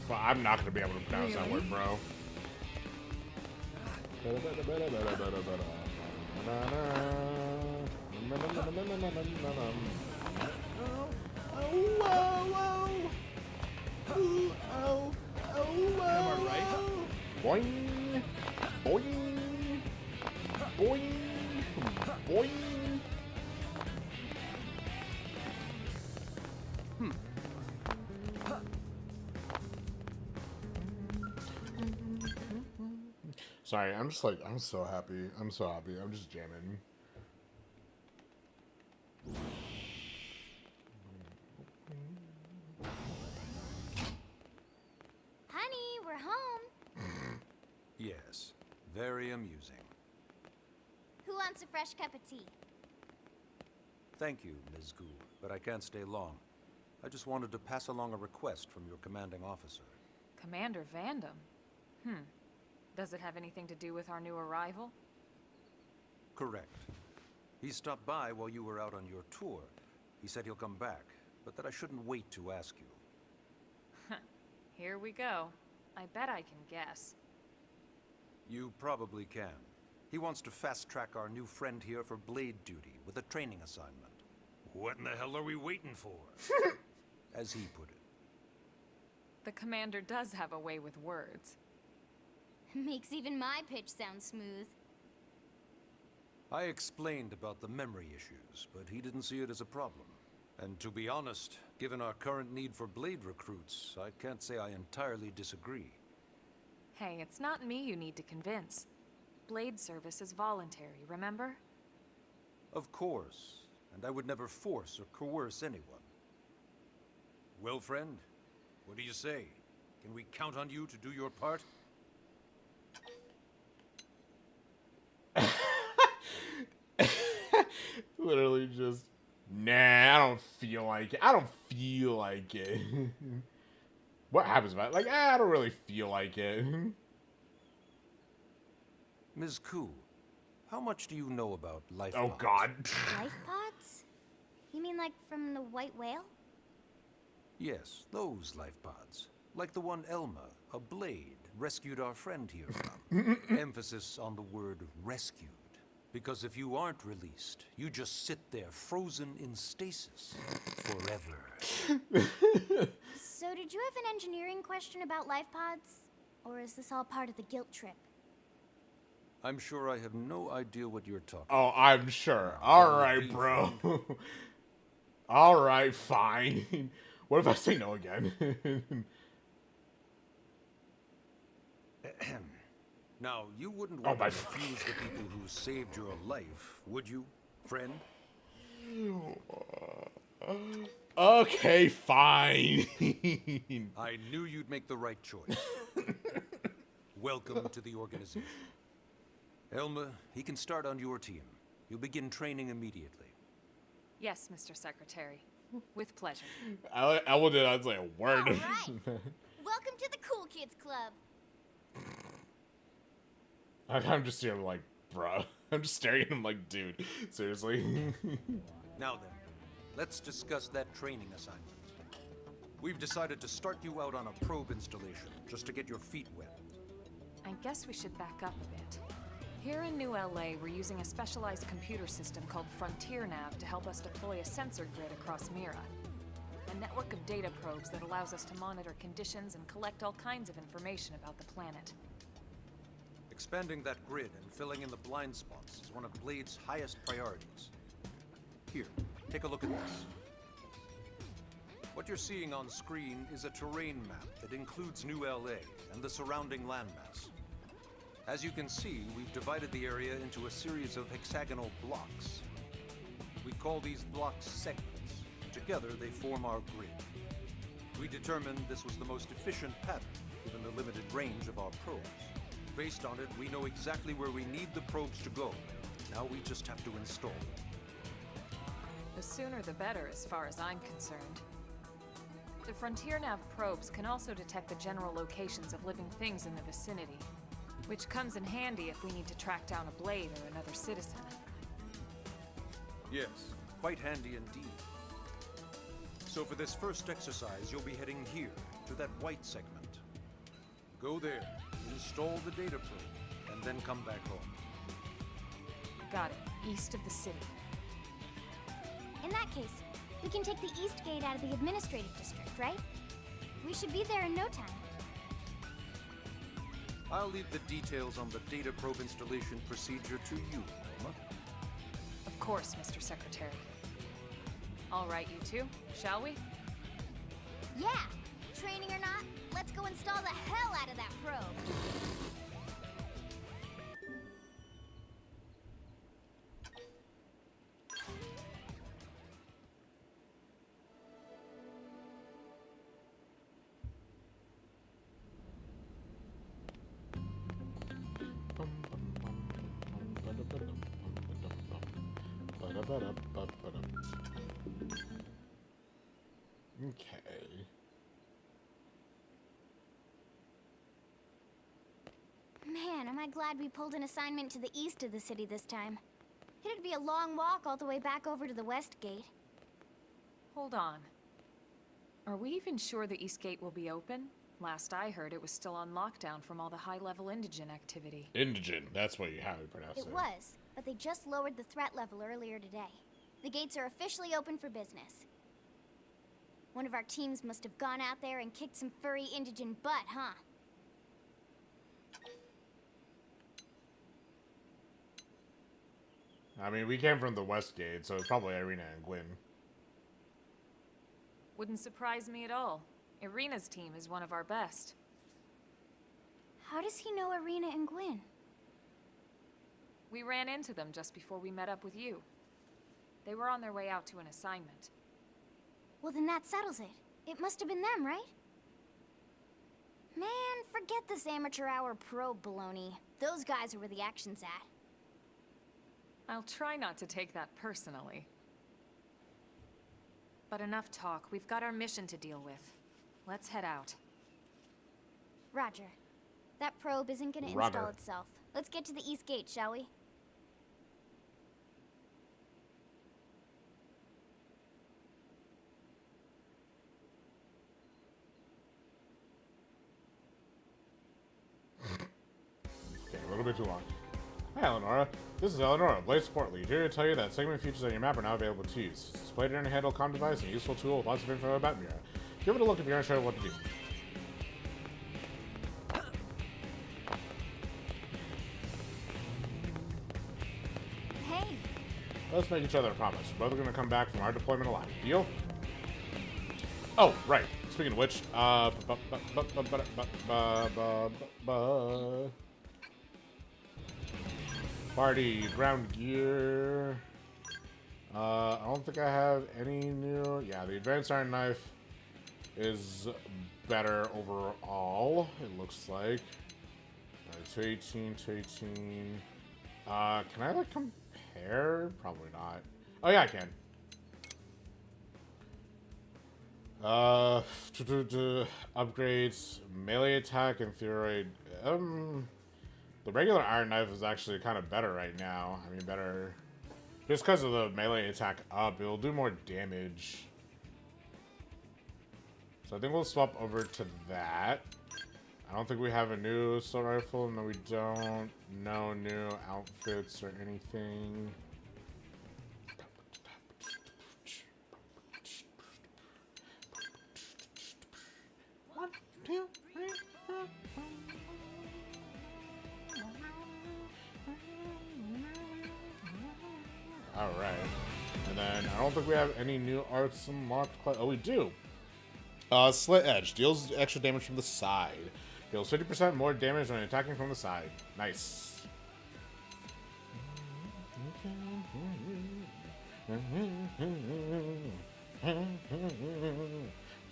I'm not gonna be able to pronounce that word, bro. Am I right? Boing, boing, boing, boing. Sorry, I'm just like, I'm so happy. I'm so happy. I'm just jamming. Honey, we're home. Yes, very amusing. Who wants a fresh cup of tea? Thank you, Ms. Gu, but I can't stay long. I just wanted to pass along a request from your commanding officer. Commander Vandam? Does it have anything to do with our new arrival? Correct. He stopped by while you were out on your tour. He said he'll come back, but that I shouldn't wait to ask you. Here we go. I bet I can guess. You probably can. He wants to fast-track our new friend here for blade duty with a training assignment. What in the hell are we waiting for? As he put it. The commander does have a way with words. Makes even my pitch sound smooth. I explained about the memory issues, but he didn't see it as a problem. And to be honest, given our current need for blade recruits, I can't say I entirely disagree. Hey, it's not me you need to convince. Blade service is voluntary, remember? Of course, and I would never force or coerce anyone. Well, friend, what do you say? Can we count on you to do your part? Literally just, nah, I don't feel like it. I don't feel like it. What happens about it? Like, I don't really feel like it. Ms. Ku, how much do you know about life Oh, pods? God. Life pods? You mean like from the white whale? Yes, those life pods. Like the one Elma, a blade, rescued our friend here from. Emphasis on the word rescued. Because if you aren't released, you just sit there frozen in stasis forever. So did you have an engineering question about life pods? Or is this all part of the guilt trip? I'm sure I have no idea what you're talking Oh, I'm sure. Alright, bro. Alright, fine. What if I say no again? Now, you wouldn't Oh, want to my refuse the people who saved your life, would you, friend? Okay, fine. I knew you'd make the right choice. Welcome to the organization. Elma, he can start on your team. You'll begin training immediately. Yes, Mr. Secretary. With pleasure. I will do that. I was like, word. All right. Welcome to the Cool Kids Club. I'm just here like, bruh. I'm just staring at him like, dude, seriously. Now then, let's discuss that training assignment. We've decided to start you out on a probe installation, just to get your feet wet. I guess we should back up a bit. Here in New LA, we're using a specialized computer system called Frontier Nav to help us deploy a sensor grid across Mira. A network of data probes that allows us to monitor conditions and collect all kinds of information about the planet. Expanding that grid and filling in the blind spots is one of Blade's highest priorities. Here, take a look at this. What you're seeing on screen is a terrain map that includes New LA and the surrounding landmass. As you can see, we've divided the area into a series of hexagonal blocks. We call these blocks segments. Together, they form our grid. We determined this was the most efficient pattern, given the limited range of our probes. Based on it, we know exactly where we need the probes to go. Now we just have to install them. The sooner the better, as far as I'm concerned. The Frontier Nav probes can also detect the general locations of living things in the vicinity, which comes in handy if we need to track down a Blade or another citizen. Yes, quite handy indeed. So for this first exercise, you'll be heading here, to that white segment. Go there, install the data probe, and then come back home. Got it. East of the city. In that case, we can take the East Gate out of the administrative district, right? We should be there in no time. I'll leave the details on the data probe installation procedure to you, Elma. Of course, Mr. Secretary. All right, you two, shall we? Yeah! Training or not, let's go install the hell out of that probe! Okay. Man, am I glad we pulled an assignment to the east of the city this time. It'd be a long walk all the way back over to the West Gate. Hold on. Are we even sure the East Gate will be open? Last I heard, it was still on lockdown from all the high-level indigen activity. Indigen, that's what you how you pronounce it. It was, but they just lowered the threat level earlier today. The gates are officially open for business. One of our teams must have gone out there and kicked some furry indigen butt, huh? I mean, we came from the West Gate, so it's probably Irina and Gwyn. Wouldn't surprise me at all. Irina's team is one of our best. How does he know Irina and Gwyn? We ran into them just before we met up with you. They were on their way out to an assignment. Well, then that settles it. It must have been them, right? Man, forget this amateur hour probe baloney. Those guys are where the action's at. I'll try not to take that personally. But enough talk. We've got our mission to deal with. Let's head out. Roger. That probe isn't gonna install itself. Let's get to the East Gate, shall we? Okay, a little bit too long. Hi, Eleonora. This is Eleonora, Blaze Support Lead, here to tell you that segment features on your map are now available to use. It's displayed in a handheld comm device and a useful tool with lots of info about Mira. Give it a look if you're unsure what to do. Hey! Let's make each other a promise. We're both going to come back from our deployment alive. Deal? Oh, right. Speaking of which, party, ground gear. I don't think I have any new... Yeah, the advanced iron knife is better overall, it looks like. 218, 218. Can I, like, compare? Probably not. Oh, yeah, I can. Upgrades, melee attack, and theory. The regular iron knife is actually kind of better right now. I mean, better... Just because of the melee attack up, it'll do more damage. So I think we'll swap over to that. I don't think we have a new assault rifle. No, we don't. No new outfits or anything. One, two, three, four. Alright. And then I don't think we have any new arts unlocked. Oh, we do. Slit Edge. Deals extra damage from the side. Deals 50% more damage when attacking from the side. Nice.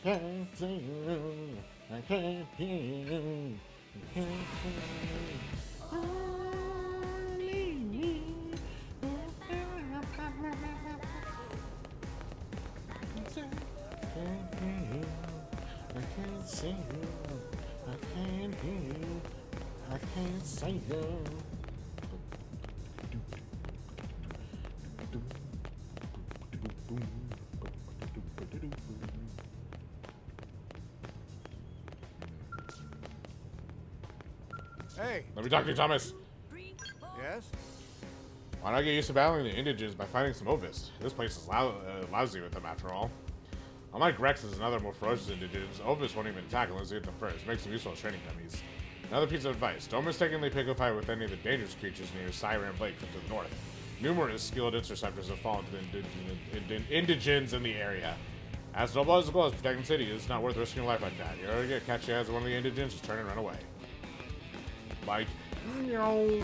Can't see you. I can't hear you. I can't hear you. I can't see you. I can't hear you. I can't see you. Hey. Let me talk to you, Thomas. Yes? Why not get used to battling the indigents by fighting some Ovis? This place is lousy with them, after all. Unlike Rex's and other more ferocious indigents, Ovis won't even attack unless you hit them first. Makes them useful as training dummies. Another piece of advice: don't mistakenly pick a fight with any of the dangerous creatures near Siren Lake to the north. Numerous skilled interceptors have fallen to the indigents in the area. As noble as the goal is protecting the city, it's not worth risking your life like that. You're gonna get catch you as one of the indigents, just turn and run away. Like, you know.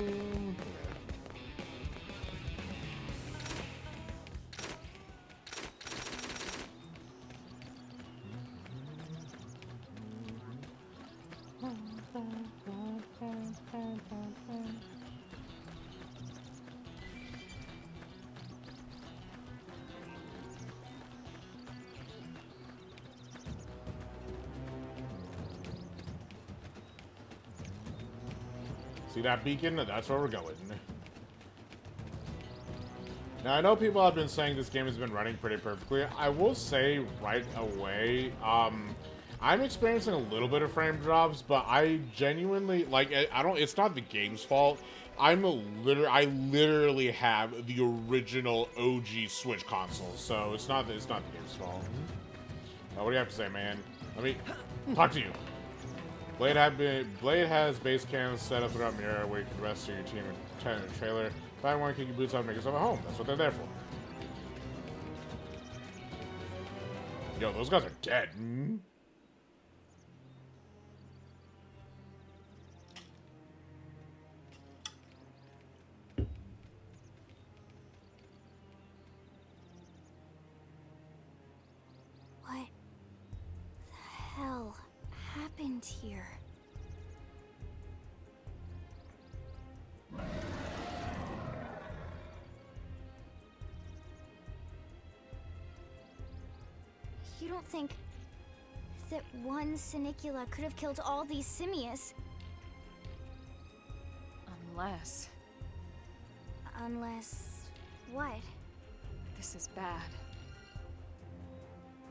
See that beacon? That's where we're going. Now, I know people have been saying this game has been running pretty perfectly. I will say right away, I'm experiencing a little bit of frame drops, but I genuinely, like, it's not the game's fault. I literally have the original OG Switch console, so it's not the game's fault. What do you have to say, man? Let me talk to you. Blade has base camps set up throughout Mirror where you can rest your team in a trailer. Find one, kick your boots off, and make yourself at home. That's what they're there for. Yo, those guys are dead. What the hell happened here? You don't think that one Sinicula could have killed all these simius? Unless... Unless... what? This is bad.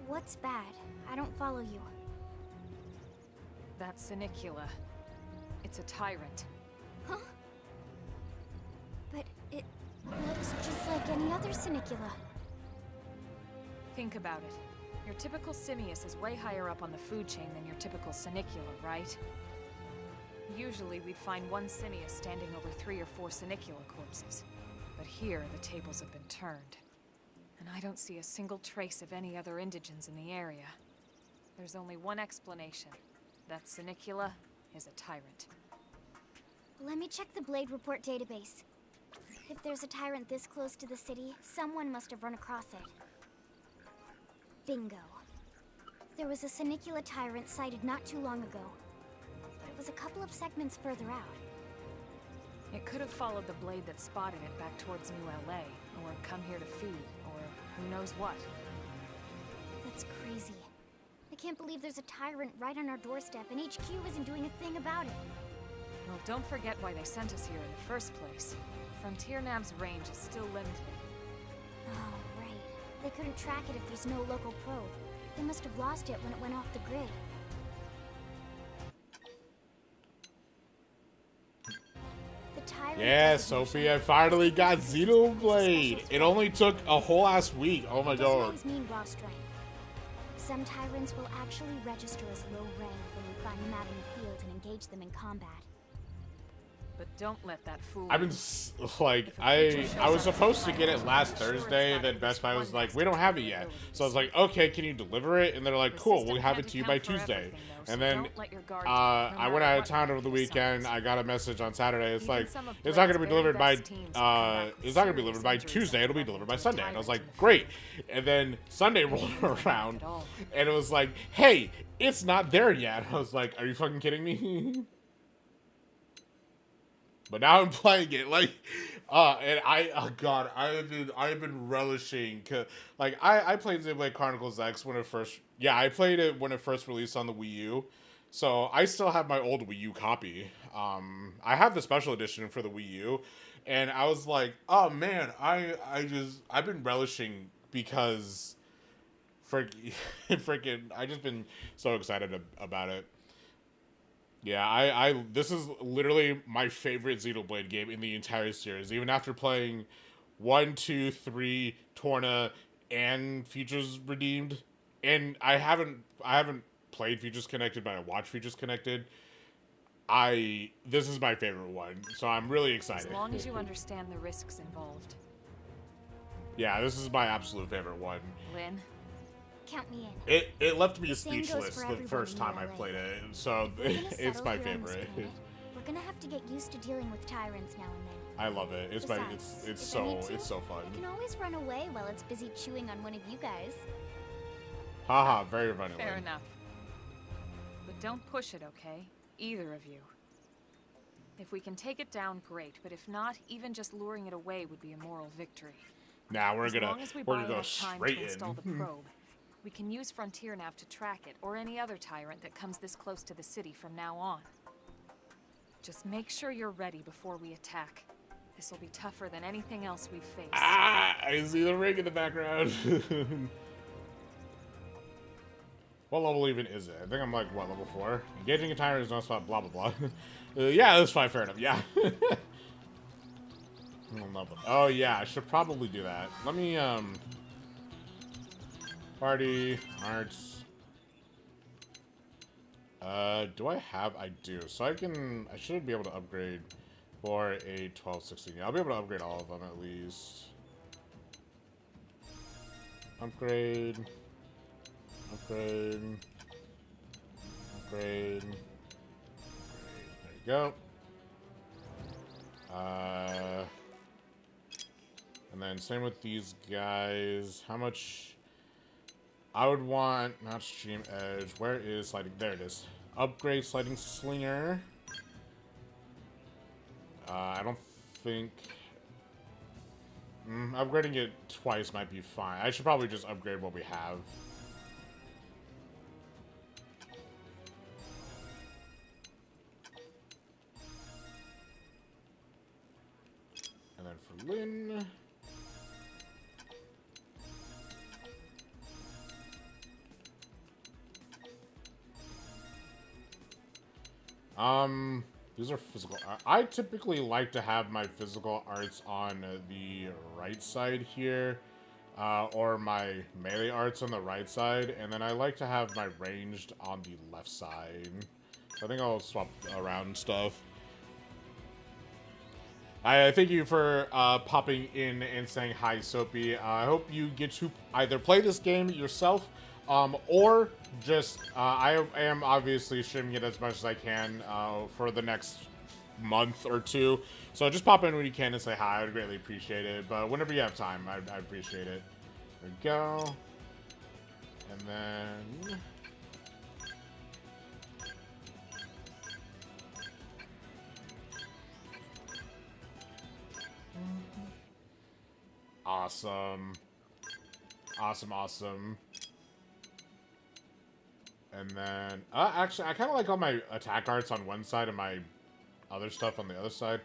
What's bad? I don't follow you. That Sinicula. It's a tyrant. Huh? But it looks just like any other Sinicula. Think about it. Your typical simius is way higher up on the food chain than your typical Sinicula, right? Usually we'd find one simius standing over 3 or 4 Sinicula corpses. But here, the tables have been turned. And I don't see a single trace of any other indigents in the area. There's only one explanation. That Sinicula is a tyrant. Let me check the Blade Report database. If there's a tyrant this close to the city, someone must have run across it. Bingo. There was a Senicula tyrant sighted not too long ago, but it was a couple of segments further out. It could have followed the blade that spotted it back towards New LA, or come here to feed, or who knows what. That's crazy. I can't believe there's a tyrant right on our doorstep, and HQ isn't doing a thing about it. Well, don't forget why they sent us here in the first place. Frontier Nav's range is still limited. Oh, right. They couldn't track it if there's no local probe. They must have lost it when it went off the grid. Yeah, Sophie, I finally got Xenoblade. It only took a whole ass week. Oh my god. Doesn't always mean raw strength. Some tyrants will actually register as low rank when we find them out in the field and engage them in combat. But don't let that fool. I've been like, I was supposed to get it last Thursday, and then Best Buy was like, we don't have it yet. So I was like, okay, can you deliver it? And they're like, cool, we'll have it to you by Tuesday. And then I went out of town over the weekend. I got a message on Saturday. It's like, it's not gonna be delivered by Tuesday. It'll be delivered by Sunday. And I was like, great. And then Sunday rolled around, and it was like, hey, it's not there yet. I was like, are you fucking kidding me? But now I'm playing it, like, and God, I've been relishing, like, I played Xenoblade Chronicles X when it first, I played it when it first released on the Wii U, so I still have my old Wii U copy. I have the special edition for the Wii U, and I was like, oh man, I've been relishing because, freaking, I just been so excited about it. Yeah, this is literally my favorite Xenoblade game in the entire series. Even after playing 1, 2, 3, Torna, and Futures Redeemed, and I haven't played Futures Connected, but I watched Futures Connected. This is my favorite one, so I'm really excited. As long as you understand the risks involved. Yeah, this is my absolute favorite one. Lynn. Count me in. It left me speechless the first time I played it, so it's my favorite. We're gonna have to get used to dealing with tyrants now and then. I love it. It's so fun. I can always run away while it's busy chewing on one of you guys. Haha, very funny. Fair enough. But don't push it, okay? Either of you. If we can take it down, great. But if not, even just luring it away would be a moral victory. Nah, we're gonna go straight in. Install the probe. We can use Frontier Nav to track it, or any other tyrant that comes this close to the city from now on. Just make sure you're ready before we attack. This'll be tougher than anything else we've faced. Ah, I see the ring in the background. What level even is it? I think I'm like, what, level 4? Engaging a tyrant is not spot, blah, blah, blah. Yeah, that's fine, fair enough, yeah. Oh, yeah, I should probably do that. Let me, Party, arts. Do I have? I do. So I should be able to upgrade for a 1216. I'll be able to upgrade all of them at least. Upgrade. Upgrade. Upgrade. There you go. And then same with these guys. How much? I would want, not Stream Edge. Where is sliding? There it is. Upgrade Sliding Slinger. I don't think... upgrading it twice might be fine. I should probably just upgrade what we have. And then for Lynn... These are physical. I typically like to have my physical arts on the right side here, or my melee arts on the right side, and then I like to have my ranged on the left side. So I think I'll swap around stuff. I thank you for popping in and saying hi, Soapy. I hope you get to either play this game yourself, or just, I am obviously streaming it as much as I can for the next month or two. So just pop in when you can and say hi. I would greatly appreciate it. But whenever you have time, I appreciate it. There we go. And then... Awesome. Awesome, awesome. And then, actually, I kind of like all my attack arts on one side and my other stuff on the other side.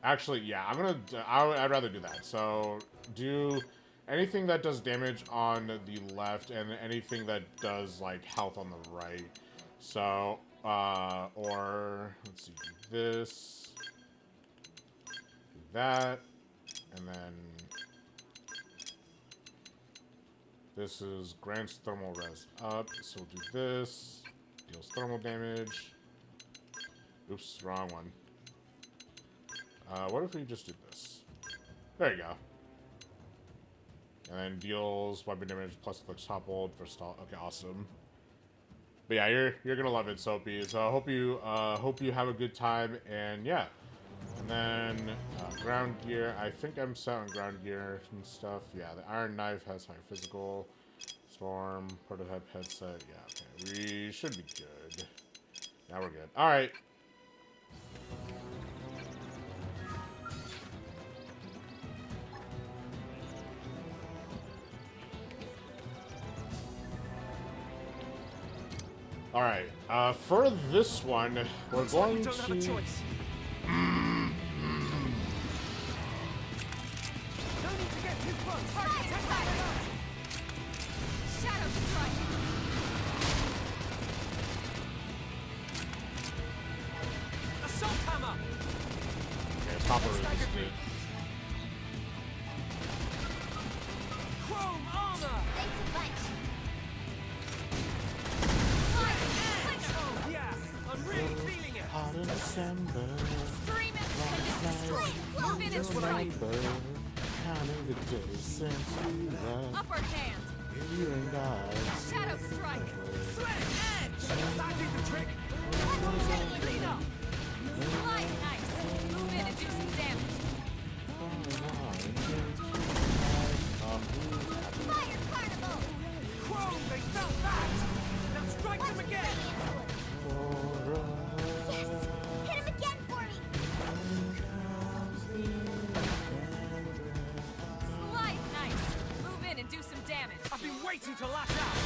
Actually, yeah, I'd rather do that. So, do anything that does damage on the left and anything that does, like, health on the right. So, or, let's see, do this, do that, and then this is grants thermal res up, so we'll do this, deals thermal damage. Oops, wrong one. What if we just do this? There you go. And then deals weapon damage plus flicks toppled for stall. Okay, awesome. But yeah, you're gonna love it, Soapy. So I hope you have a good time, and yeah. And then ground gear. I think I'm set on ground gear and stuff. Yeah, the iron knife has higher physical. Storm prototype headset. Yeah, okay, we should be good. Now we're good. All right. All right. For this one, we're going to. Have a choice. No need to get too close. Shadow strike. Assault hammer. Okay, stop resisted. Chrome armor. Thanks a bunch. Oh yeah, I'm really feeling it. Hot in December. Scream it. Finish strike. Counting the days since we left. Upper hand. You and I. Shadow strike. Sweat edge. I do the trick. Clean up. Slide nice. Move in and do some damage. Fire carnival! Chrome, they felt that. Now strike them again. Yes! Hit him again for me! Slide nice. Move in and do some damage. I've been waiting to lash out.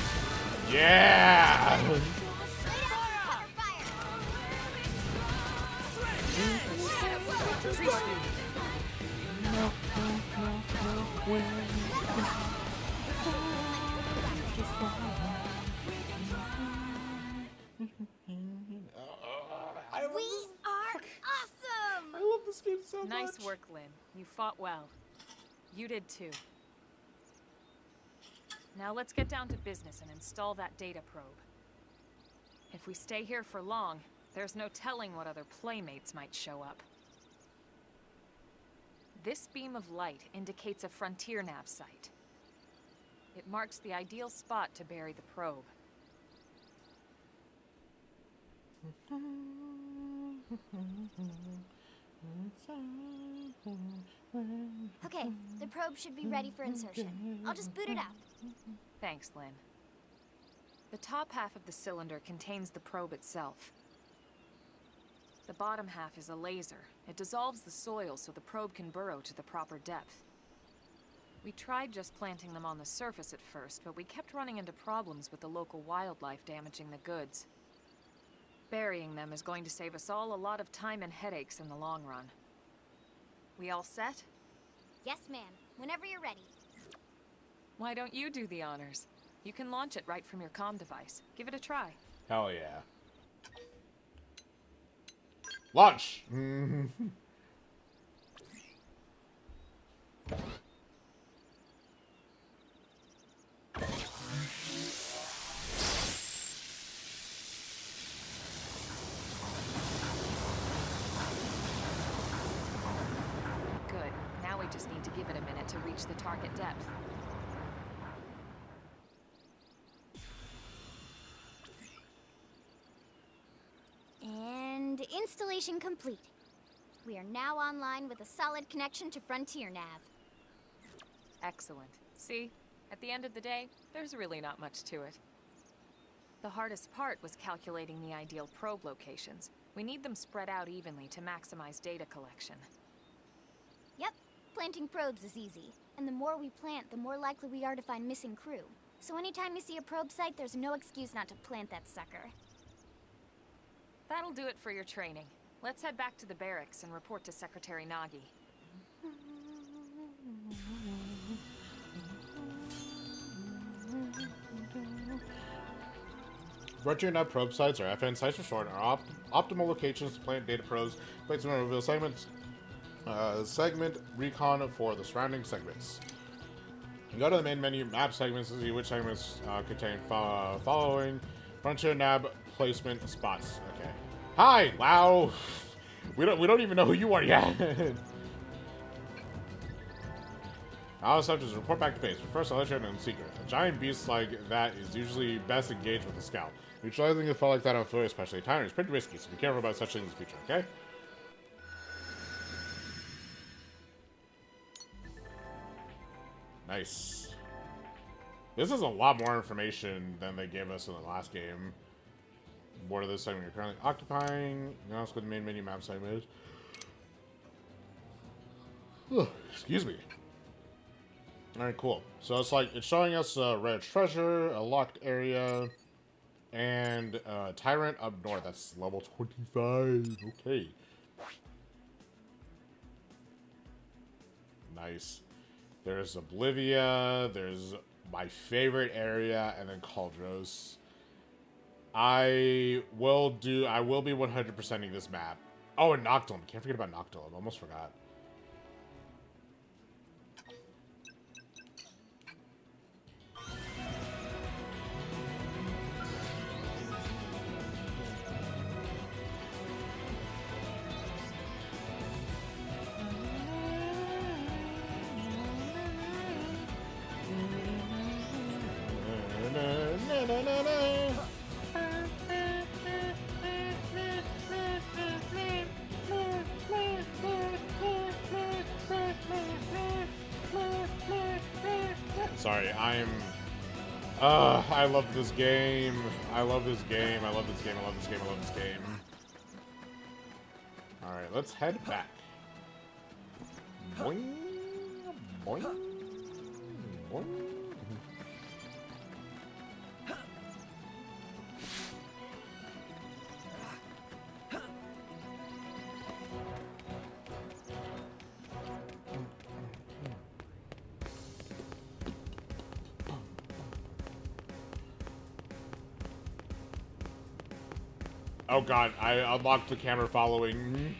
Yeah. Lay down cover fire! We are awesome! I love this game so much. Nice work, Lynn. You fought well. You did too. Now let's get down to business and install that data probe. If we stay here for long, there's no telling what other playmates might show up. This beam of light indicates a frontier nav site. It marks the ideal spot to bury the probe. Okay, the probe should be ready for insertion. I'll just boot it up. Thanks, Lynn. The top half of the cylinder contains the probe itself. The bottom half is a laser. It dissolves the soil so the probe can burrow to the proper depth. We tried just planting them on the surface at first, but we kept running into problems with the local wildlife damaging the goods. Burying them is going to save us all a lot of time and headaches in the long run. We all set? Yes, ma'am. Whenever you're ready. Why don't you do the honors? You can launch it right from your comm device. Give it a try. Hell yeah. Launch! Good. Now we just need to give it a minute to reach the target depth. Installation complete. We are now online with a solid connection to Frontier Nav. Excellent. See? At the end of the day, there's really not much to it. The hardest part was calculating the ideal probe locations. We need them spread out evenly to maximize data collection. Yep, planting probes is easy. And the more we plant, the more likely we are to find missing crew. So anytime you see a probe site, there's no excuse not to plant that sucker. That'll do it for your training. Let's head back to the barracks and report to Secretary Nagi. Frontier Nav probe sites, or FN sites for short, are optimal locations to plant data probes, place and reveal segments, segment recon for the surrounding segments. You go to the main menu, map segments, to see which segments contain following Frontier Nav placement spots. Okay. Hi, wow. We don't even know who you are yet. All subjects report back to base, but first I'll let you in on secret. A giant beast like that is usually best engaged with a scout. Neutralizing a foe like that on foot, especially a tyrant, is pretty risky, so be careful about such things in the future, okay? Nice. This is a lot more information than they gave us in the last game. What are this segment you're currently occupying? You know, what the main menu map segment is. Excuse me. Alright, cool. So it's like, it's showing us a red treasure, a locked area, and a tyrant up north. That's level 25. Okay. Nice. There's Oblivia, there's my favorite area, and then Caldros. I will be 100%ing this map. Oh, and Noctilum. Can't forget about Noctilum. Almost forgot. Sorry, I love this game. I love this game. I love this game. I love this game. I love this game. Alright, let's head back. Boing. Boing. Boing. Oh god, I unlocked the camera following.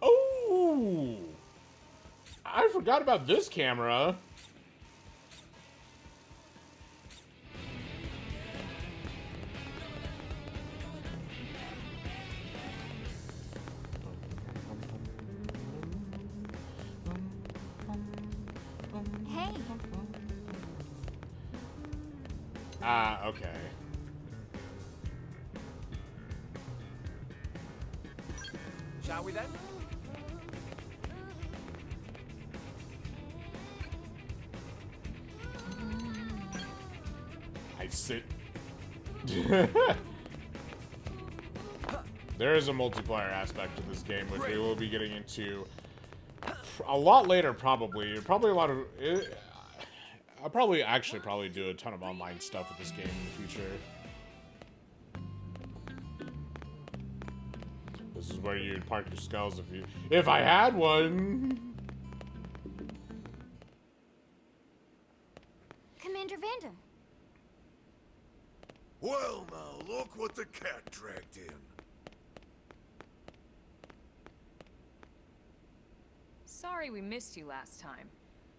Oh! I forgot about this camera. Hey. Ah, okay. Shall we then? I sit. There is a multiplayer aspect to this game, which we will be getting into a lot later, probably. Probably a lot of... I'll probably do a ton of online stuff with this game in the future. This is where you'd park your skulls if I had one. Commander Vandam. Well, now, look what the cat dragged in. Sorry we missed you last time.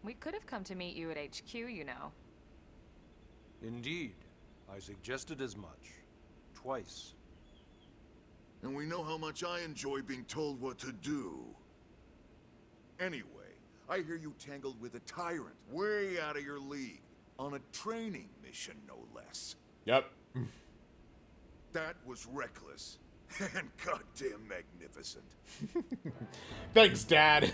We could have come to meet you at HQ, you know. Indeed. I suggested as much. Twice. And we know how much I enjoy being told what to do. Anyway, I hear you tangled with a tyrant, way out of your league, on a training mission, no less. Yep. That was reckless. And goddamn magnificent. Thanks, Dad.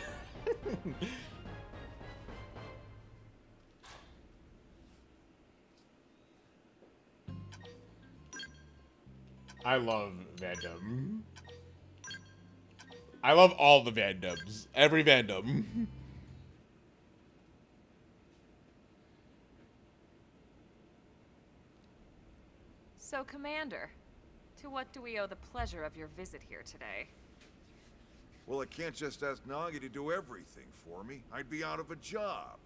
I love Vandom. I love all the Vandoms. Every Vandom. So, Commander, to what do we owe the pleasure of your visit here today? Well, I can't just ask Nagi to do everything for me. I'd be out of a job.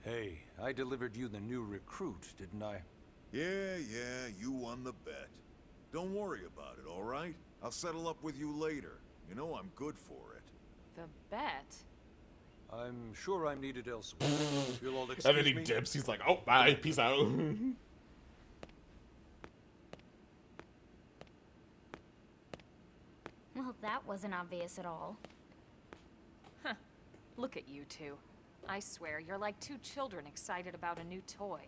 Hey, I delivered you the new recruit, didn't I? Yeah, you won the bet. Don't worry about it, all right? I'll settle up with you later. You know I'm good for it. The bet? I'm sure I'm needed elsewhere. You'll all And excuse then he me? dips. He's like, oh, bye. Peace out. Well, that wasn't obvious at all. Huh. Look at you two. I swear, you're like two children excited about a new toy.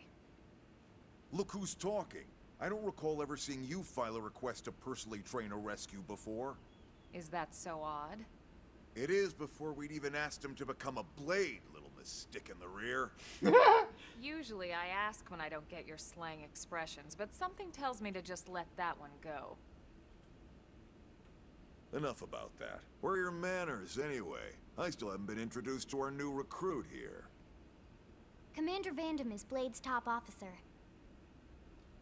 Look who's talking. I don't recall ever seeing you file a request to personally train a rescue before. Is that so odd? It is before we'd even asked him to become a blade, little Miss Stick in the Rear. Usually I ask when I don't get your slang expressions, but something tells me to just let that one go. Enough about that. Where are your manners, anyway? I still haven't been introduced to our new recruit here. Commander Vandom is Blade's top officer.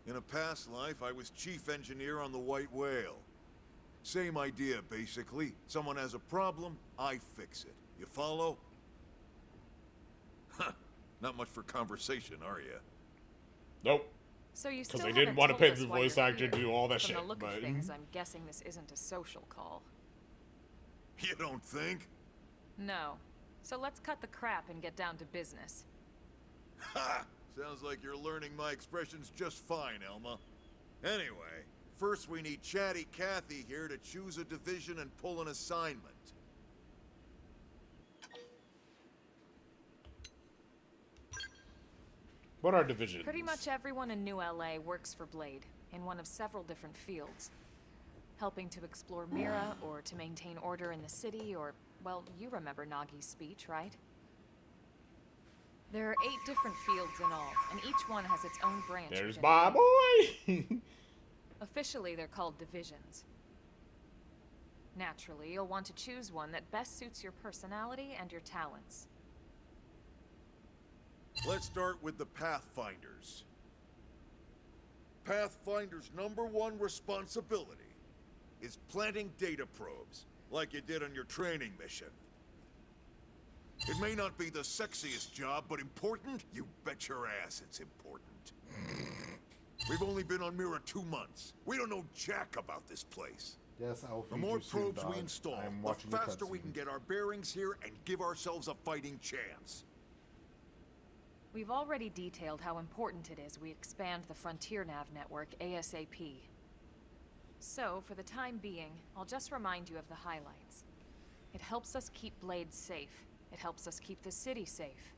In a past life, I was chief engineer on the White Whale. Same idea, basically. Someone has a problem, I fix it. You follow? Huh. Not much for conversation, are you? Nope. So you still Because they didn't want to pay the voice actor to do all that shit. From the look But of things, I'm guessing this isn't a social call. You don't think? No. So let's cut the crap and get down to business. Ha! Sounds like you're learning my expressions just fine, Elma. Anyway, first we need Chatty Cathy here to choose a division and pull an assignment. what are divisions? Pretty much everyone in New LA works for Blade, in one of several different fields. Helping to explore Mira, or to maintain order in the city, or, well, you remember Nagi's speech, right? There are 8 different fields in all, and each one has its own branch. There's within my it. boy. Officially, they're called divisions. Naturally, you'll want to choose one that best suits your personality and your talents. Let's start with the Pathfinders. Pathfinder's #1 responsibility is planting data probes, like you did on your training mission. It may not be the sexiest job, but important? You bet your ass it's important. We've only been on Mira 2 months. We don't know jack about this place. Yes, I'll The feed more you soon, probes we dog. install, I'm the watching the faster we cutscene. can get our bearings here and give ourselves a fighting chance. We've already detailed how important it is we expand the Frontier Nav network ASAP. So, for the time being, I'll just remind you of the highlights. It helps us keep Blade safe. It helps us keep the city safe.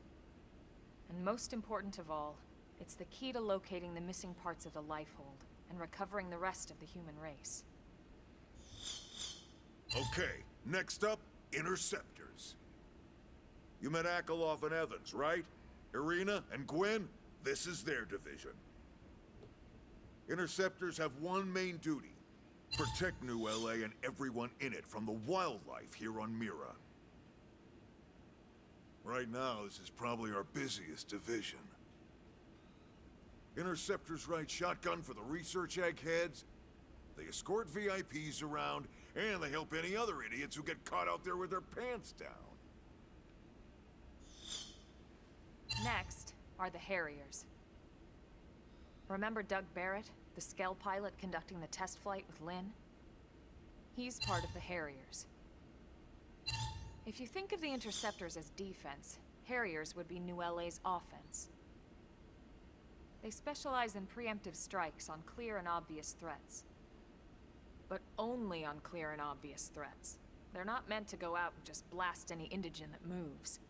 And most important of all, it's the key to locating the missing parts of the Lifehold and recovering the rest of the human race. Okay, next up, Interceptors. You met Akeloff and Evans, right? Irina and Gwen, this is their division. Interceptors have one main duty. Protect New LA and everyone in it from the wildlife here on Mira. Right now, this is probably our busiest division. Interceptors ride shotgun for the research eggheads. They escort VIPs around, and they help any other idiots who get caught out there with their pants down. Next are the Harriers. Remember Doug Barrett, the Skell pilot conducting the test flight with Lynn? He's part of the Harriers. If you think of the Interceptors as defense, Harriers would be New LA's offense. They specialize in preemptive strikes on clear and obvious threats. But only on clear and obvious threats. They're not meant to go out and just blast any indigene that moves.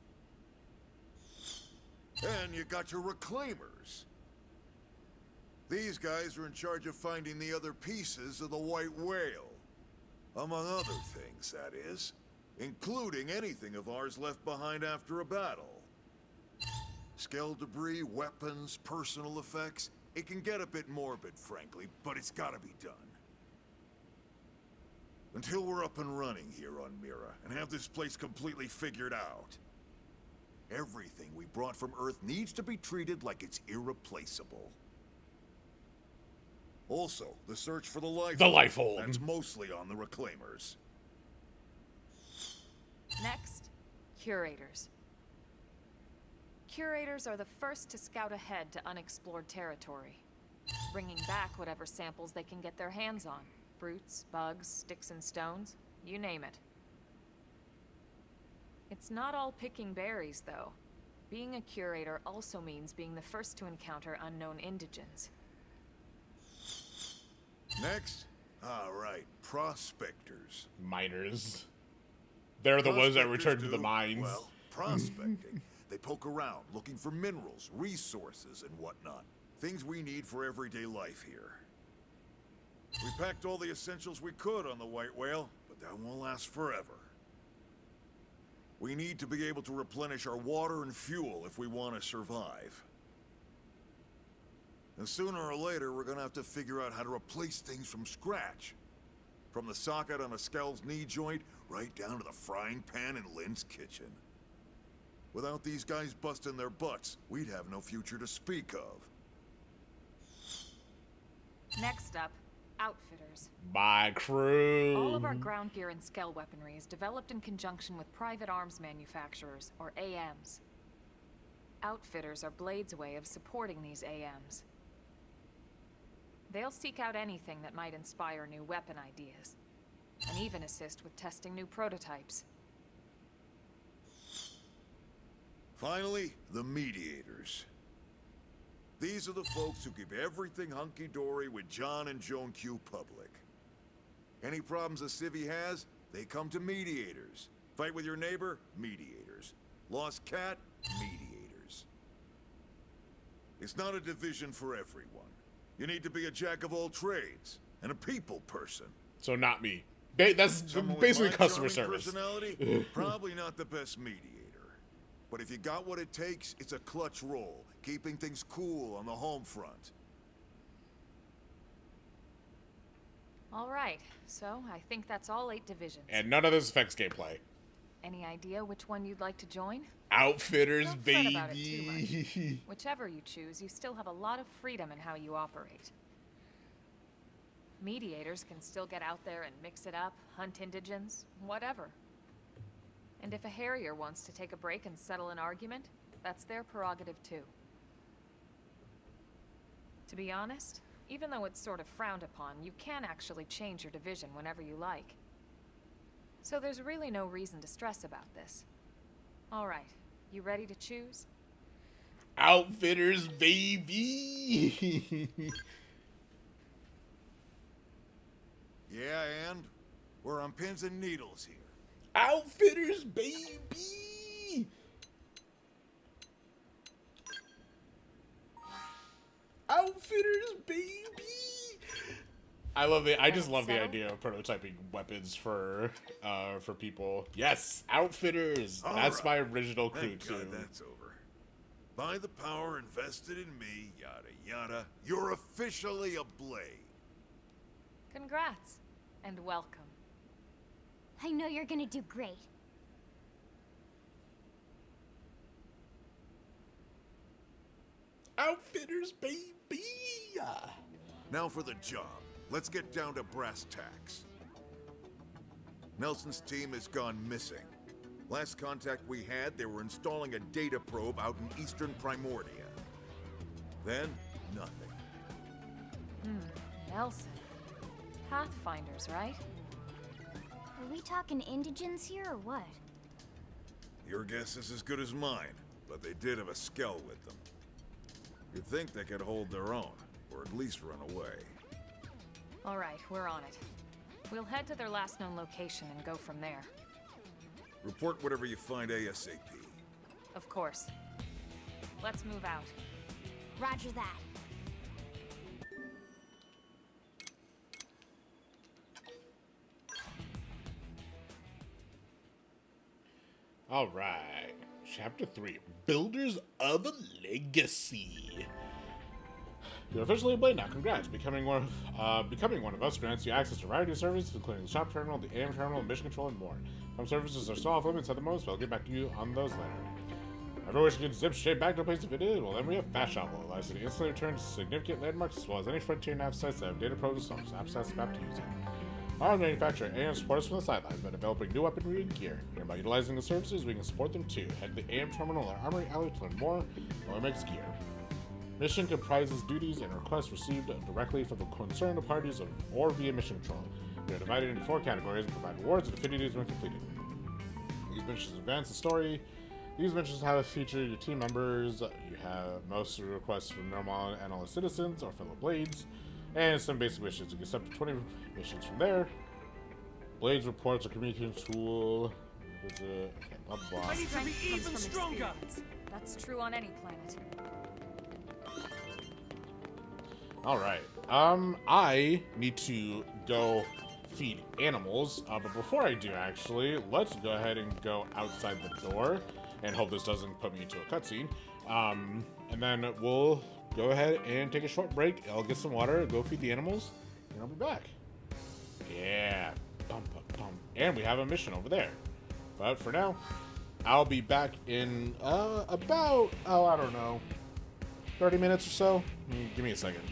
And you got your reclaimers. These guys are in charge of finding the other pieces of the White Whale. Among other things, that is. Including anything of ours left behind after a battle. Skell debris, weapons, personal effects. It can get a bit morbid, frankly, but it's gotta be done. Until we're up and running here on Mira, and have this place completely figured out. Everything we brought from Earth needs to be treated like it's irreplaceable. Also, the search for the life The life hold. That's mostly on the reclaimers. Next, curators. Curators are the first to scout ahead to unexplored territory, bringing back whatever samples they can get their hands on. Fruits, bugs, sticks and stones, you name it. It's not all picking berries, though. Being a curator also means being the first to encounter unknown indigens. Next? Alright, prospectors. Miners. They're the ones that return to the do, mines. Well, prospecting. They poke around, looking for minerals, resources, and whatnot. Things we need for everyday life here. We packed all the essentials we could on the White Whale, but that won't last forever. We need to be able to replenish our water and fuel if we want to survive. And sooner or later, we're gonna have to figure out how to replace things from scratch. From the socket on a Skell's knee joint, right down to the frying pan in Lynn's kitchen. Without these guys busting their butts, we'd have no future to speak of. Next up, outfitters. My crew. All of our ground gear and Skell weaponry is developed in conjunction with private arms manufacturers, or AMs. Outfitters are Blade's way of supporting these AMs. They'll seek out anything that might inspire new weapon ideas, and even assist with testing new prototypes. Finally, the mediators. These are the folks who keep everything hunky-dory with John and Joan Q public. Any problems a civvy has, they come to mediators. Fight with your neighbor? Mediators. Lost cat? Mediators. It's not a division for everyone. You need to be a jack of all trades, and a people person. So not me. That's Someone basically with my customer charming service. personality, probably not the best mediator. But if you got what it takes, it's a clutch role, keeping things cool on the home front. All right, so I think that's all 8 divisions. And none of this affects gameplay. Any idea which one you'd like to join? Outfitters, Don't fret about it baby. too much. Whichever you choose, you still have a lot of freedom in how you operate. Mediators can still get out there and mix it up, hunt indigens, whatever. And if a Harrier wants to take a break and settle an argument, that's their prerogative too. To be honest, even though it's sort of frowned upon, you can actually change your division whenever you like. So there's really no reason to stress about this. All right, you ready to choose? Outfitters, baby. Yeah, and? We're on pins and needles here. Outfitters, baby. Outfitters, baby. I love it. I just love the idea of prototyping weapons for people. Yes, outfitters. All That's right. my original crew Thank too. God that's over. By the power invested in me, yada yada, you're officially a Blade. Congrats, and welcome. I know you're gonna do great. Outfitters, baby. Now for the job. Let's get down to brass tacks. Nelson's team has gone missing. Last contact we had, they were installing a data probe out in eastern Primordia. Then, nothing. Nelson. Pathfinders, right? Are we talking indigens here or what? Your guess is as good as mine, but they did have a skell with them. You'd think they could hold their own, or at least run away. All right, we're on it. We'll head to their last known location and go from there. Report whatever you find ASAP. Of course. Let's move out. Roger that. All right, Chapter 3, Builders of a Legacy. You're officially a Blade now. Congrats. Becoming one of us grants you access to a variety of services, including the shop terminal, the AM terminal, mission control, and more. Some services are still off limits at the most, but I'll get back to you on those later. Everyone should get zipped straight back to a place if it is. Well, then we have Fast Travel. It allows you to instantly return to significant landmarks as well as any frontier nav sites that have data probes and access map to use it. Our manufacturer AM supports us from the sidelines by developing new weaponry and gear. And by utilizing the services, we can support them too. Head to the AM terminal or Armory Alley to learn more while it makes gear. Mission comprises duties and requests received directly from the concerned parties or via mission control. They are divided into 4 categories and provide rewards and affinities when completed. These missions advance the story. These missions have featured your team members. You have most requests from normal analyst citizens or fellow Blades, and some basic missions. You can set up to 20 missions from there. Blades reports a communication tool. Okay, blah, blah, blah. I need to be even stronger! That's true on any planet. Alright, I need to go feed animals, but before I do, actually, let's go ahead and go outside the door, and hope this doesn't put me into a cutscene, and then we'll go ahead and take a short break. I'll get some water, go feed the animals, and I'll be back. Yeah, and we have a mission over there, but for now, I'll be back in, about, I don't know, 30 minutes or so. Give me a second.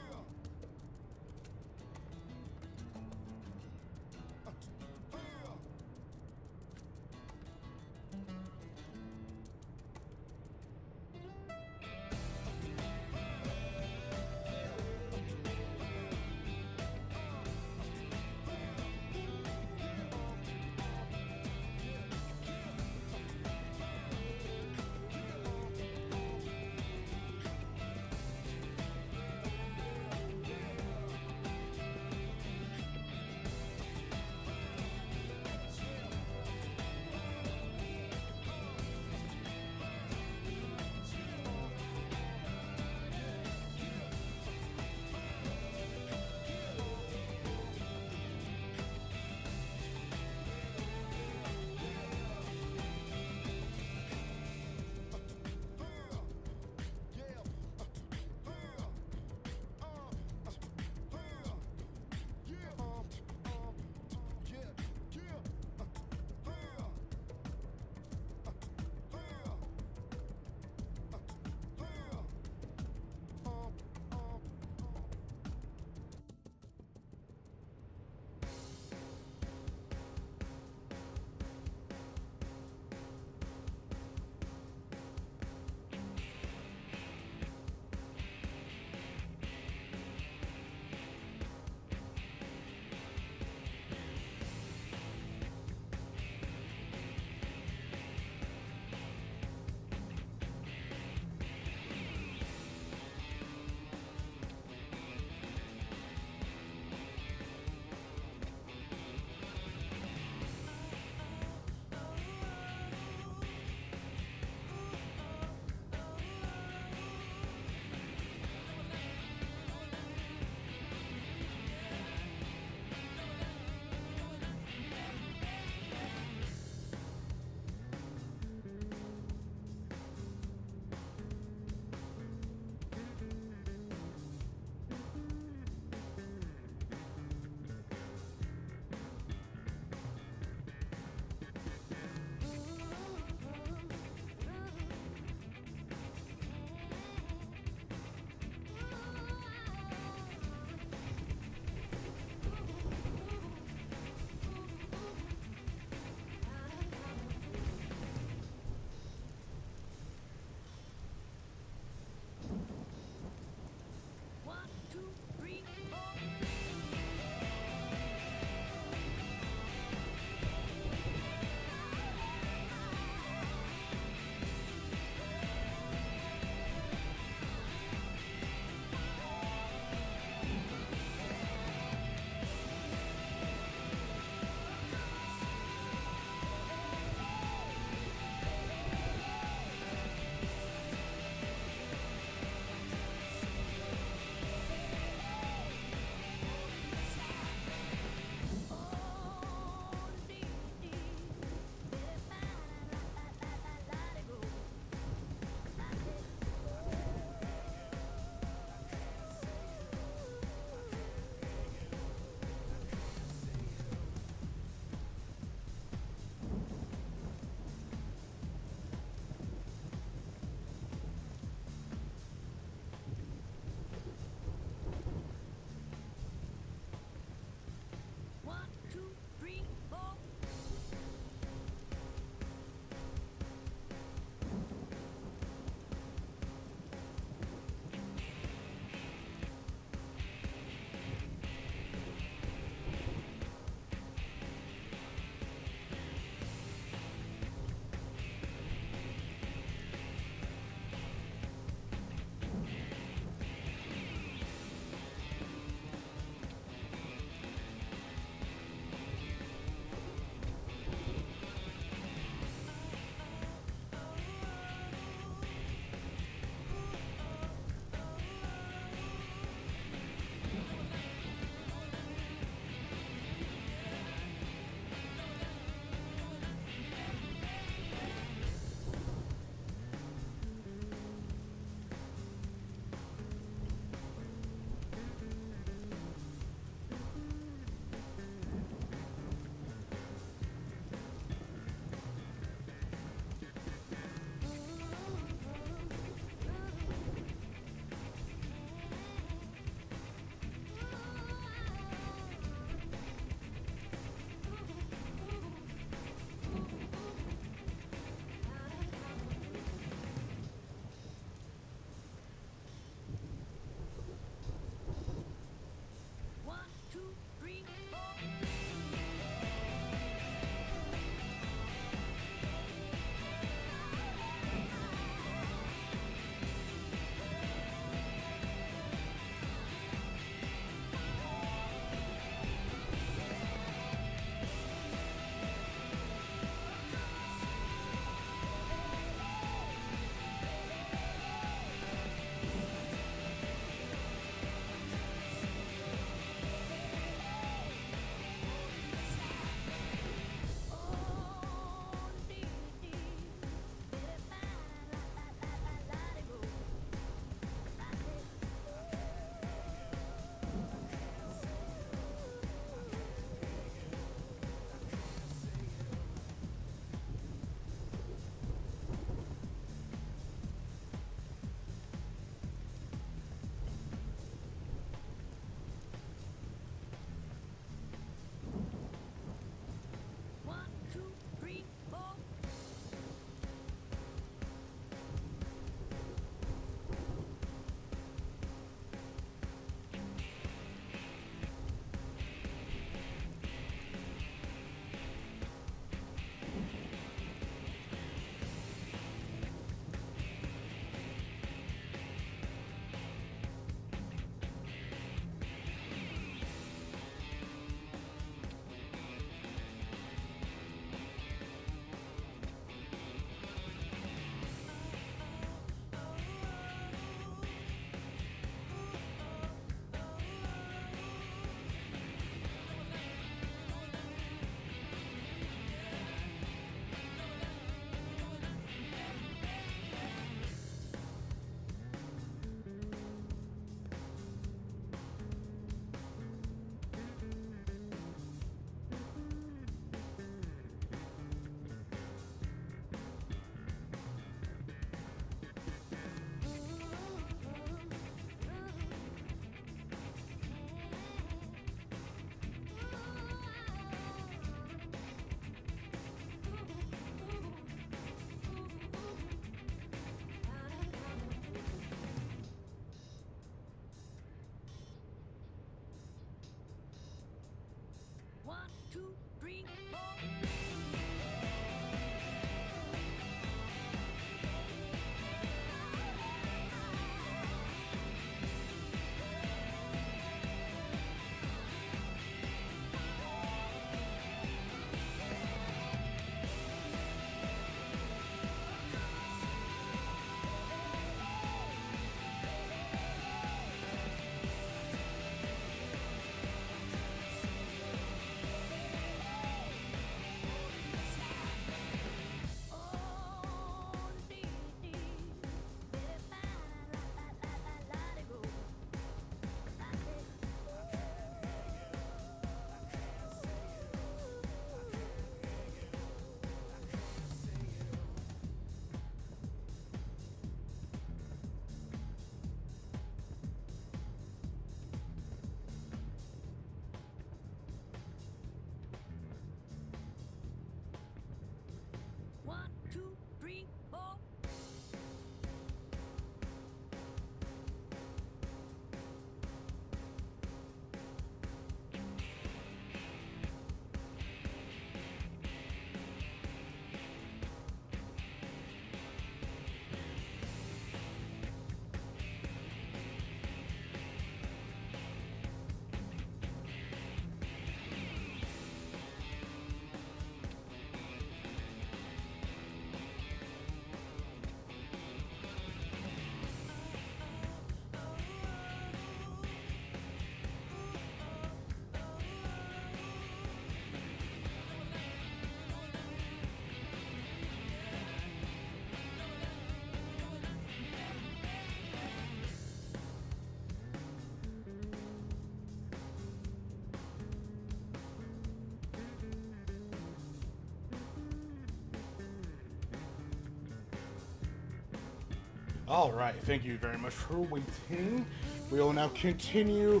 All right, thank you very much for waiting. We will now continue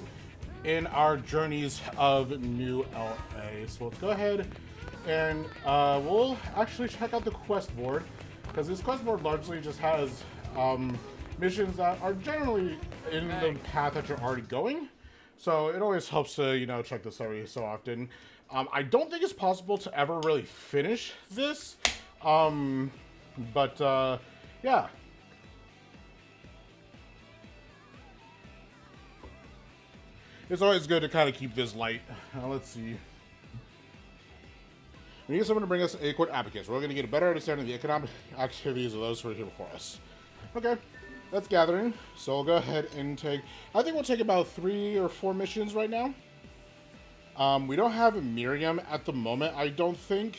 in our journeys of New LA. So let's go ahead and we'll actually check out the quest board, because this quest board largely just has missions that are generally in the path that you're already going. So it always helps to, you know, check this every so often. I don't think it's possible to ever really finish this, but yeah. It's always good to kind of keep this light. Let's see. We need someone to bring us adequate advocates. We're going to get a better understanding of the economic activities of those who are here before us. Okay, that's gathering. So we'll go ahead and take... I think we'll take about 3 or 4 missions right now. We don't have Miriam at the moment, I don't think.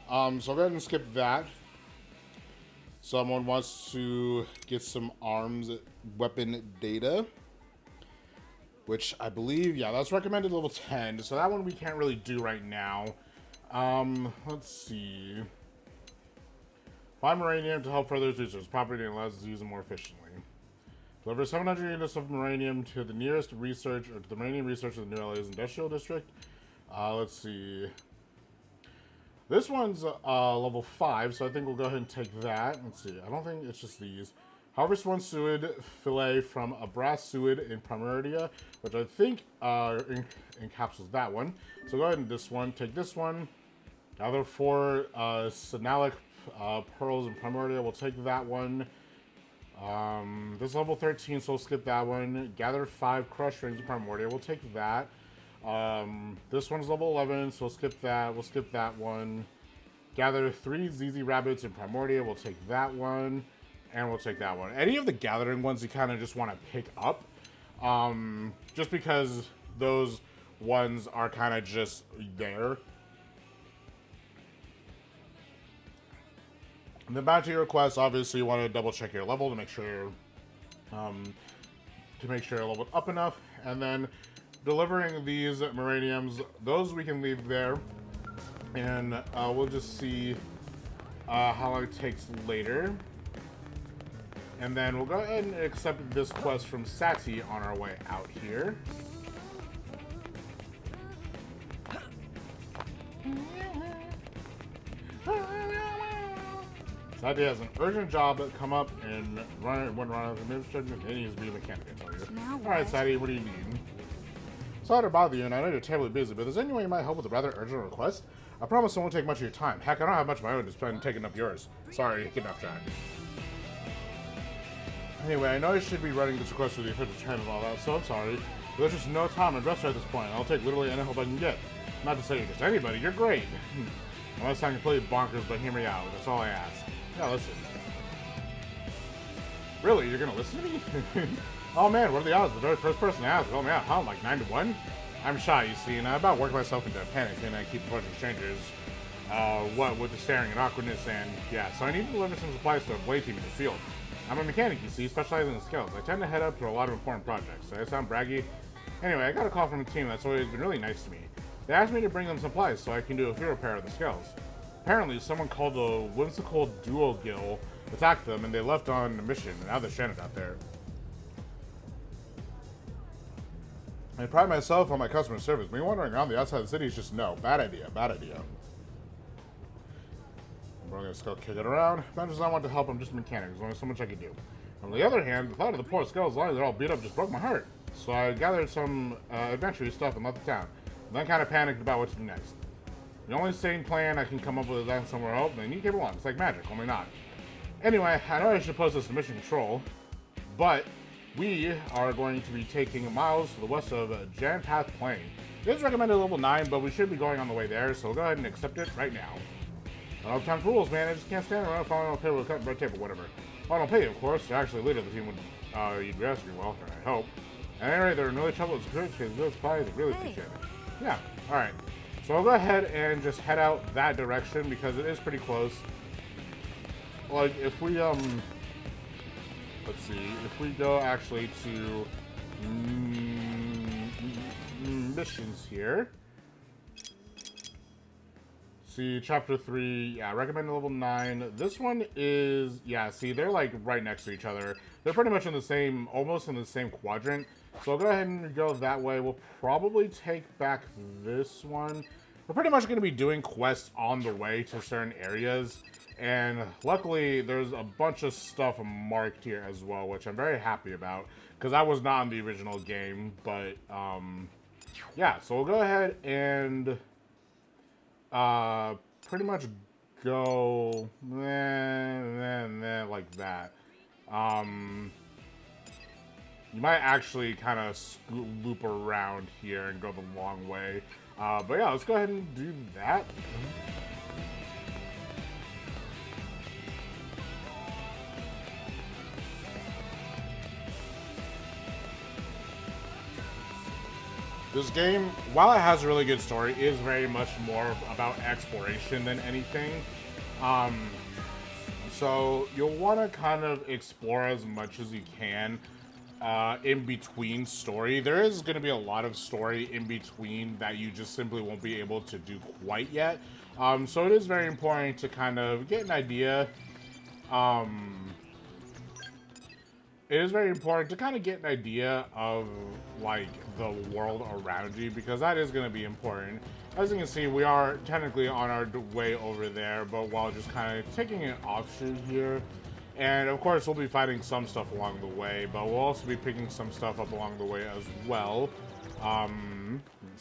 So I'll go ahead and skip that. Someone wants to get some arms weapon data, which I believe, yeah, that's recommended level 10. So that one we can't really do right now. Let's see. 5 Moranium to help further research property and allows us to use them more efficiently. Deliver 700 units of Moranium to the nearest research, or to the Moranium research of the New LA's Industrial District. Let's see. This one's level 5, so I think we'll go ahead and take that. Let's see. I don't think it's just these. Harvest 1 suid fillet from a brass suid in Primordia, which I think encapsulates that one. So go ahead and this one. Take this one. Gather 4 Senalic pearls in Primordia. We'll take that one. This is level 13, so we'll skip that one. Gather 5 crushed rings in Primordia. We'll take that. This one's level 11, so we'll skip that. We'll skip that one. Gather 3 ZZ rabbits in Primordia. We'll take that one. And we'll take that one. Any of the gathering ones you kind of just want to pick up. Just because those ones are kind of just there. The bounty requests, obviously you want to double check your level to make sure you're leveled up enough. And then delivering these Moraniums, those we can leave there. And we'll just see how long it takes later. And then we'll go ahead and accept this quest from Sati on our way out here. Sati has an urgent job come up and run out of administration. He needs to be a mechanic, I tell you. Alright, Sati, what do you need? Sorry to bother you, and I know you're terribly busy, but is there any way you might help with a rather urgent request? I promise it won't take much of your time. Heck, I don't have much of my own to spend taking up yours. Sorry, getting off track. Anyway, I know I should be writing this request with the official channel and all that, so I'm sorry. But there's just no time to address her at this point. I'll take literally any help I can get. Not to say you're just anybody, you're great. Unless I'm completely bonkers, but hear me out. That's all I ask. Yeah, listen. Really? You're gonna listen to me? Oh man, what are the odds? The very first person to ask help me out, huh? Like 9 to 1? I'm shy, you see, and I about worked myself into a panic, and I keep a bunch of strangers. What with the staring and awkwardness, and yeah, so I need to deliver some supplies to a blade team in the field. I'm a mechanic, you see, specializing in skills. I tend to head up to a lot of important projects. So I sound braggy? Anyway, I got a call from a team that's always been really nice to me. They asked me to bring them supplies so I can do a few repair of the skills. Apparently, someone called the whimsical Duo Gill attacked them and they left on a mission, and now they're stranded out there. I pride myself on my customer service. Me wandering around the outside of the city is just no. Bad idea, bad idea. We're going to go kick it around. As much as I want to help, I'm just a mechanic. There's only so much I can do. On the other hand, the thought of the poor skulls, as long as they're all beat up, just broke my heart. So I gathered some adventure stuff and left the town. And then kind of panicked about what to do next. The only sane plan I can come up with is land somewhere else, and then you came along. It's like magic, only not. Anyway, I know I should post this to Mission Control, but we are going to be taking miles to the west of Janpath Plain. It is recommended level 9, but we should be going on the way there, so we'll go ahead and accept it right now. I don't have time for rules, man. I just can't stand around following a paper with cut red tape or whatever. Well, I don't pay you, of course. You're actually leader of the team would you'd be asking well, I hope. At any rate, there are no trouble with security because those supplies really appreciate it. Yeah, alright. So I'll go ahead and just head out that direction because it is pretty close. Like, if we, let's see, if we go actually to missions here. See, chapter 3, yeah, recommended level 9. This one is, yeah, see, they're like right next to each other. They're pretty much in the same, almost in the same quadrant. So I'll go ahead and go that way. We'll probably take back this one. We're pretty much going to be doing quests on the way to certain areas. And luckily, there's a bunch of stuff marked here as well, which I'm very happy about. Because I was not in the original game, but, yeah, so we'll go ahead and pretty much go like that. You might actually kind of loop around here and go the long way. But yeah, let's go ahead and do that. This game, while it has a really good story, is very much more about exploration than anything. So you'll want to kind of explore as much as you can in between story. There is going to be a lot of story in between that you just simply won't be able to do quite yet. So it is very important to kind of get an idea. It is very important to kind of get an idea of, like, the world around you, because that is going to be important. As you can see, we are technically on our way over there, but while just kind of taking an option here. And, of course, we'll be fighting some stuff along the way, but we'll also be picking some stuff up along the way as well. Let's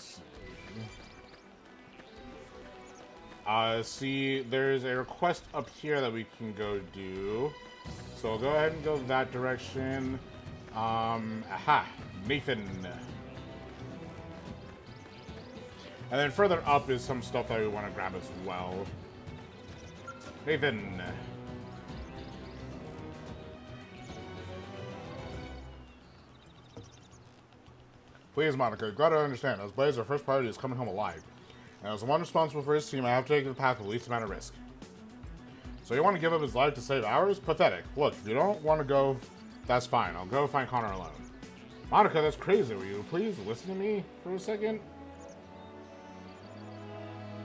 see. See, there's a request up here that we can go do. So we'll go ahead and go that direction. Aha, Nathan. And then further up is some stuff that we want to grab as well. Nathan. Please, Monica, glad I understand. As Blaze, our first priority is coming home alive. And as the one responsible for his team, I have to take the path with the least amount of risk. So you want to give up his life to save ours? Pathetic. Look, if you don't want to go, that's fine. I'll go find Connor alone. Monica, that's crazy. Will you please listen to me for a second?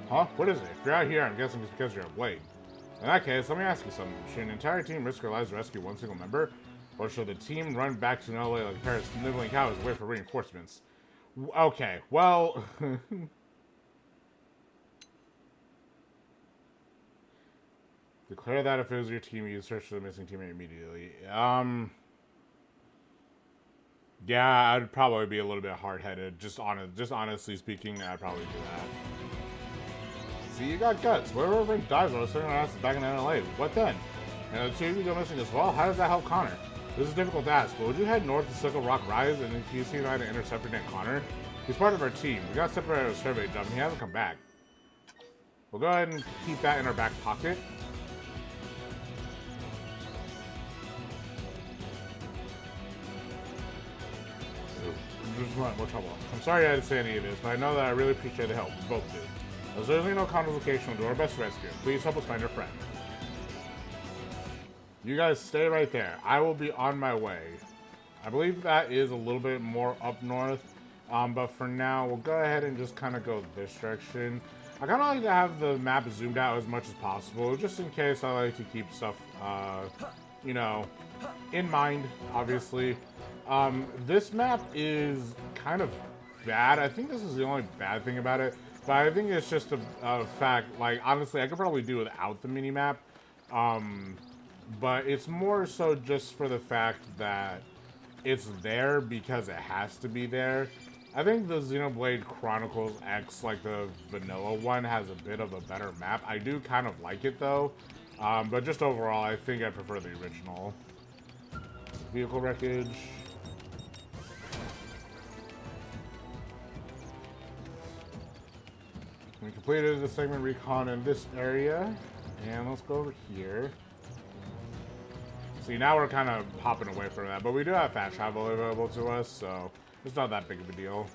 Huh? What is it? If you're out here, I'm guessing it's because you're a Blade. In that case, let me ask you something. Should an entire team risk their lives to rescue one single member? Or should the team run back to Xenoblade like a pair of sniveling cows and wait for reinforcements? Okay, well... Declare that if it was your team, you'd search for the missing teammate immediately. Yeah, I'd probably be a little bit hard-headed. Just honestly speaking, I'd probably do that. See, you got guts. Wherever Frank dies, I was sitting around back in NLA. What then? And the two of you go missing as well? How does that help Connor? This is difficult to ask, but would you head north to Sickle Rock Rise and if you see an intercept your Nick Connor? He's part of our team. We got separated out of a survey job and he hasn't come back. We'll go ahead and keep that in our back pocket. Just want more trouble. I'm sorry I had to say any of this, but I know that I really appreciate the help. We both do. As there is no Connor's location, we'll do our best to rescue him. Please help us find our friend. You guys stay right there. I will be on my way. I believe that is a little bit more up north, but for now, we'll go ahead and just kind of go this direction. I kind of like to have the map zoomed out as much as possible, just in case I like to keep stuff, you know, in mind, obviously. This map is kind of bad. I think this is the only bad thing about it, but I think it's just a fact, like, honestly, I could probably do without the mini-map, but it's more so just for the fact that it's there because it has to be there. I think the Xenoblade Chronicles X, like the vanilla one, has a bit of a better map. I do kind of like it, though, but just overall, I think I prefer the original. Vehicle wreckage. We completed the segment recon in this area, and let's go over here. See, now we're kind of hopping away from that, but we do have fast travel available to us, so it's not that big of a deal.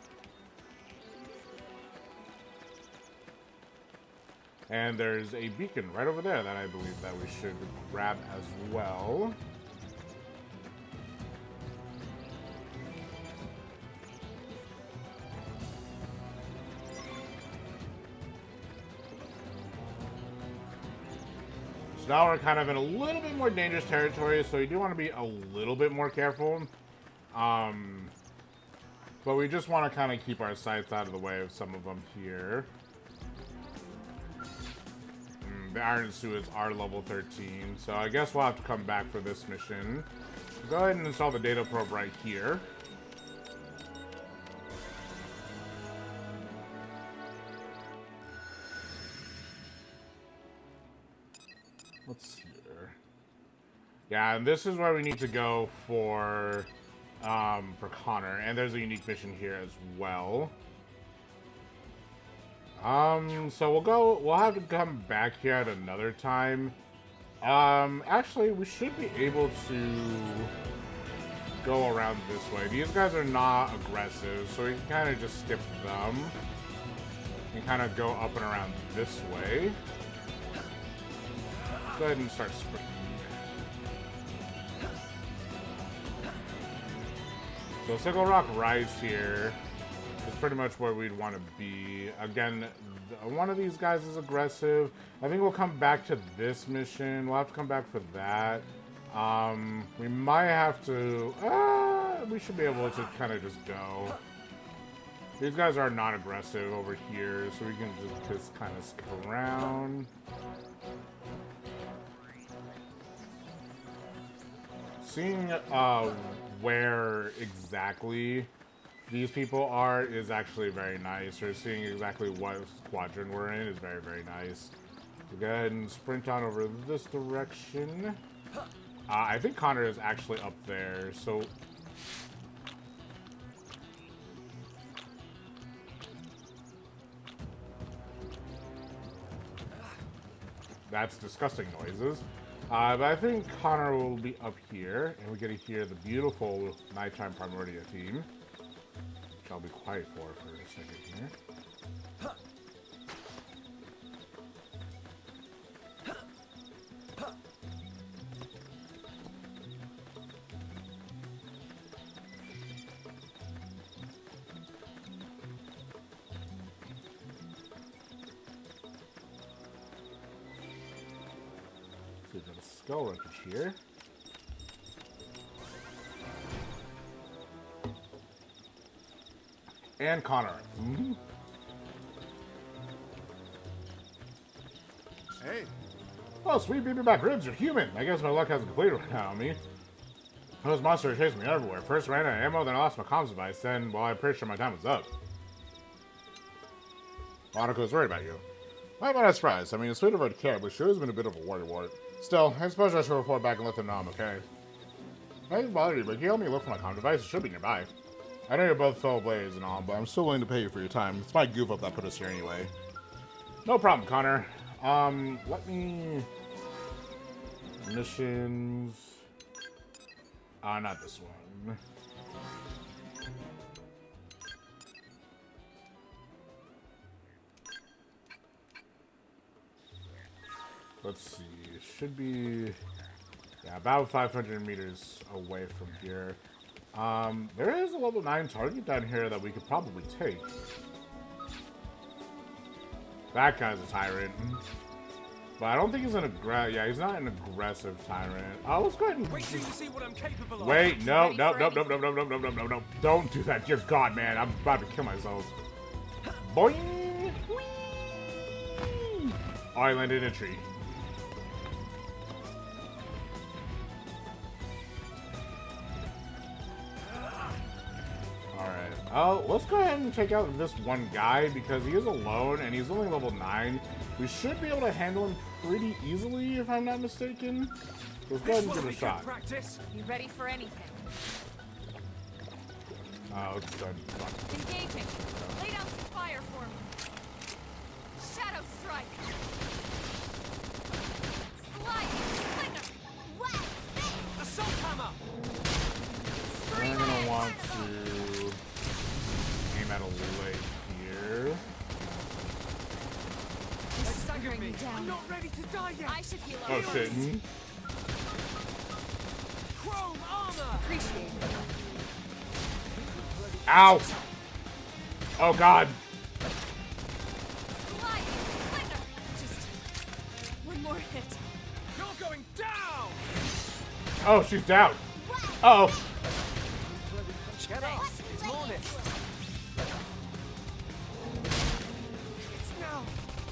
And there's a beacon right over there that I believe that we should grab as well. So now we're kind of in a little bit more dangerous territory, so you do want to be a little bit more careful. But we just want to kind of keep our sights out of the way of some of them here. The Iron Suits are level 13, so I guess we'll have to come back for this mission. Go ahead and install the data probe right here. Let's see here. Yeah, and this is where we need to go for Connor, and there's a unique mission here as well. So we'll have to come back here at another time. Actually, we should be able to go around this way. These guys are not aggressive, so we can kind of just skip them and kind of go up and around this way. Let's go ahead and start sprinting. So Sickle Rock Rise here is pretty much where we'd want to be. Again, one of these guys is aggressive. I think we'll come back to this mission. We'll have to come back for that. We might have to... we should be able to kind of just go. These guys are not aggressive over here, so we can just kind of skip around. Seeing where exactly these people are is actually very nice, or seeing exactly what squadron we're in is very, very nice. So go ahead and sprint on over this direction. I think Connor is actually up there, so... That's disgusting noises. But I think Connor will be up here, and we get to hear the beautiful Nighttime Primordia theme, which I'll be quiet for a second here. So we've got a skull wreckage here. And Connor. Mm-hmm. Hey. Oh, sweet baby back ribs, you're human. I guess my luck hasn't completed right now on me. Those monsters are chasing me everywhere. First ran out of ammo, then I lost my comms device. Then, well, I'm pretty sure my time was up. Monaco was worried about you. Why am I not surprised? I mean, it's sweet of her to care, but she has been a bit of a worrywart. Still, I suppose I should report back and let them know I'm okay. I didn't bother you, but can you help me look for my comm device? It should be nearby. I know you're both fellow blades and all, but I'm still willing to pay you for your time. It's my goof up that put us here anyway. No problem, Connor. Let me... Missions... not this one. Let's see. It should be... Yeah, about 500 meters away from here. There is a level 9 target down here that we could probably take. That guy's a tyrant. But I don't think he's an aggressive... Yeah, he's not an aggressive tyrant. Let's go ahead and... Wait till you see what I'm capable of. Wait, no. Don't do that. Dear God, man. I'm about to kill myself. Boing! Whee! Oh, I landed in a tree. Alright. Let's go ahead and take out this one guy because he is alone and he's only level 9. We should be able to handle him pretty easily, if I'm not mistaken. So let's go ahead and give it a shot. Practice. You ready for anything? Let's go ahead and engaging. Lay down some fire for me. Shadow strike. Sliding slinger. West. Assault hammer. We're gonna want to aim at a leg here. I'm not ready to die yet. I should heal up. Oh shit. Chrome armor. Appreciate it. Ow! Oh god. Sliding slinger. Just one more hit. Go Oh, she's down. Uh-oh. Get up. It's morning. It's now.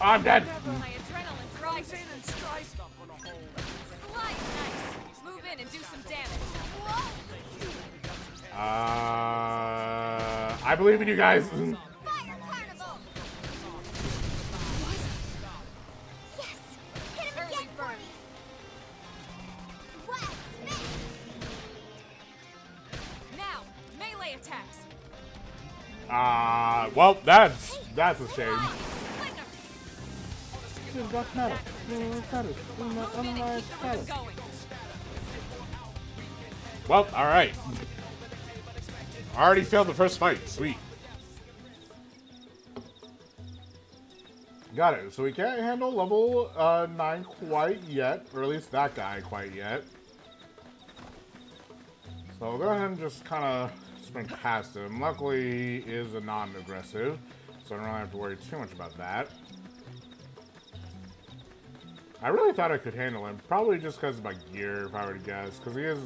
I'm dead. My adrenaline's rising. In and strike. Slide nice. Move in and do some damage. I believe in you guys. Fire Carnival! Yes! Hit him again for me! Wild Smith! Now, melee attacks. Well, that's a shame. Move in and keep the rhythm going. Well, alright. Already failed the first fight. Sweet. Got it. So we can't handle level 9 quite yet. Or at least that guy quite yet. So we'll go ahead and just kind of sprint past him. Luckily, he is a non-aggressive. So I don't really have to worry too much about that. I really thought I could handle him. Probably just because of my gear, if I were to guess. Because he is...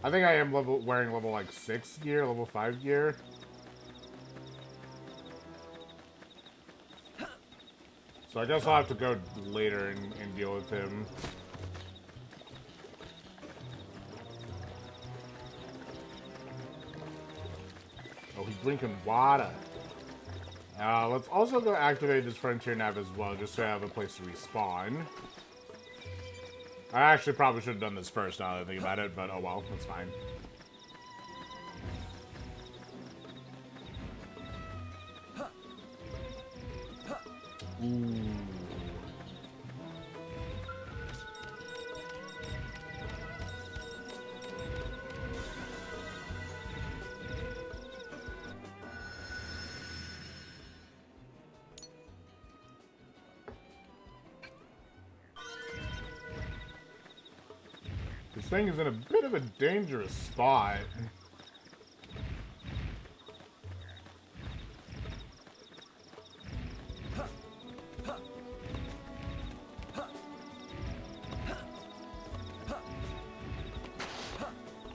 I think I am wearing level like 6 gear, level 5 gear. So I guess I'll have to go later and deal with him. Oh, he's drinking water. Let's also go activate this frontier nav as well, just so I have a place to respawn. I actually probably should have done this first now that I think about it, but oh well, that's fine. Ooh. This thing is in a bit of a dangerous spot.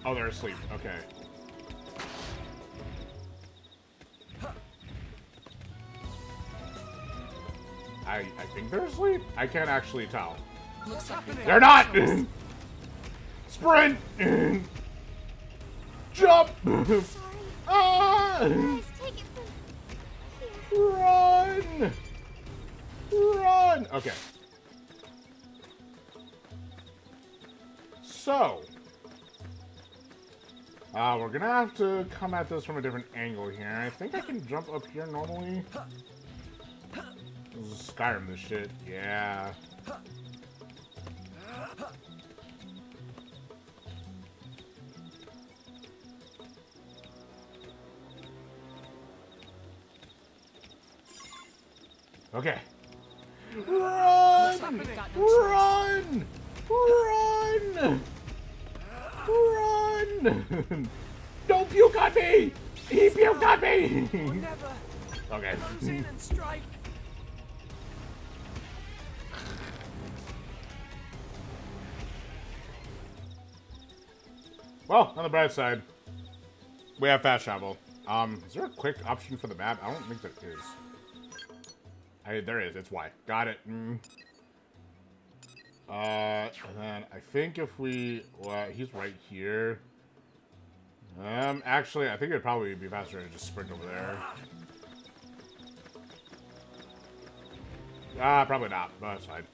Oh, they're asleep. Okay. I think they're asleep. I can't actually tell. What's happening? They're not! Sprint! Jump! Sorry. Ah! Guys, take it from here. Run! Run! Okay. So. We're gonna have to come at this from a different angle here. I think I can jump up here normally. This is Skyrim, this shit. Yeah. Okay. Run! Run! Run! Run! Don't puke on me! He puked on me! Okay. Close in and strike. Well, on the bright side, we have fast travel. Is there a quick option for the map? I don't think there is. There is. It's Y. Got it. And then I think if we... Well, he's right here. Actually, I think it'd probably be faster to just sprint over there. Probably not, but that's fine.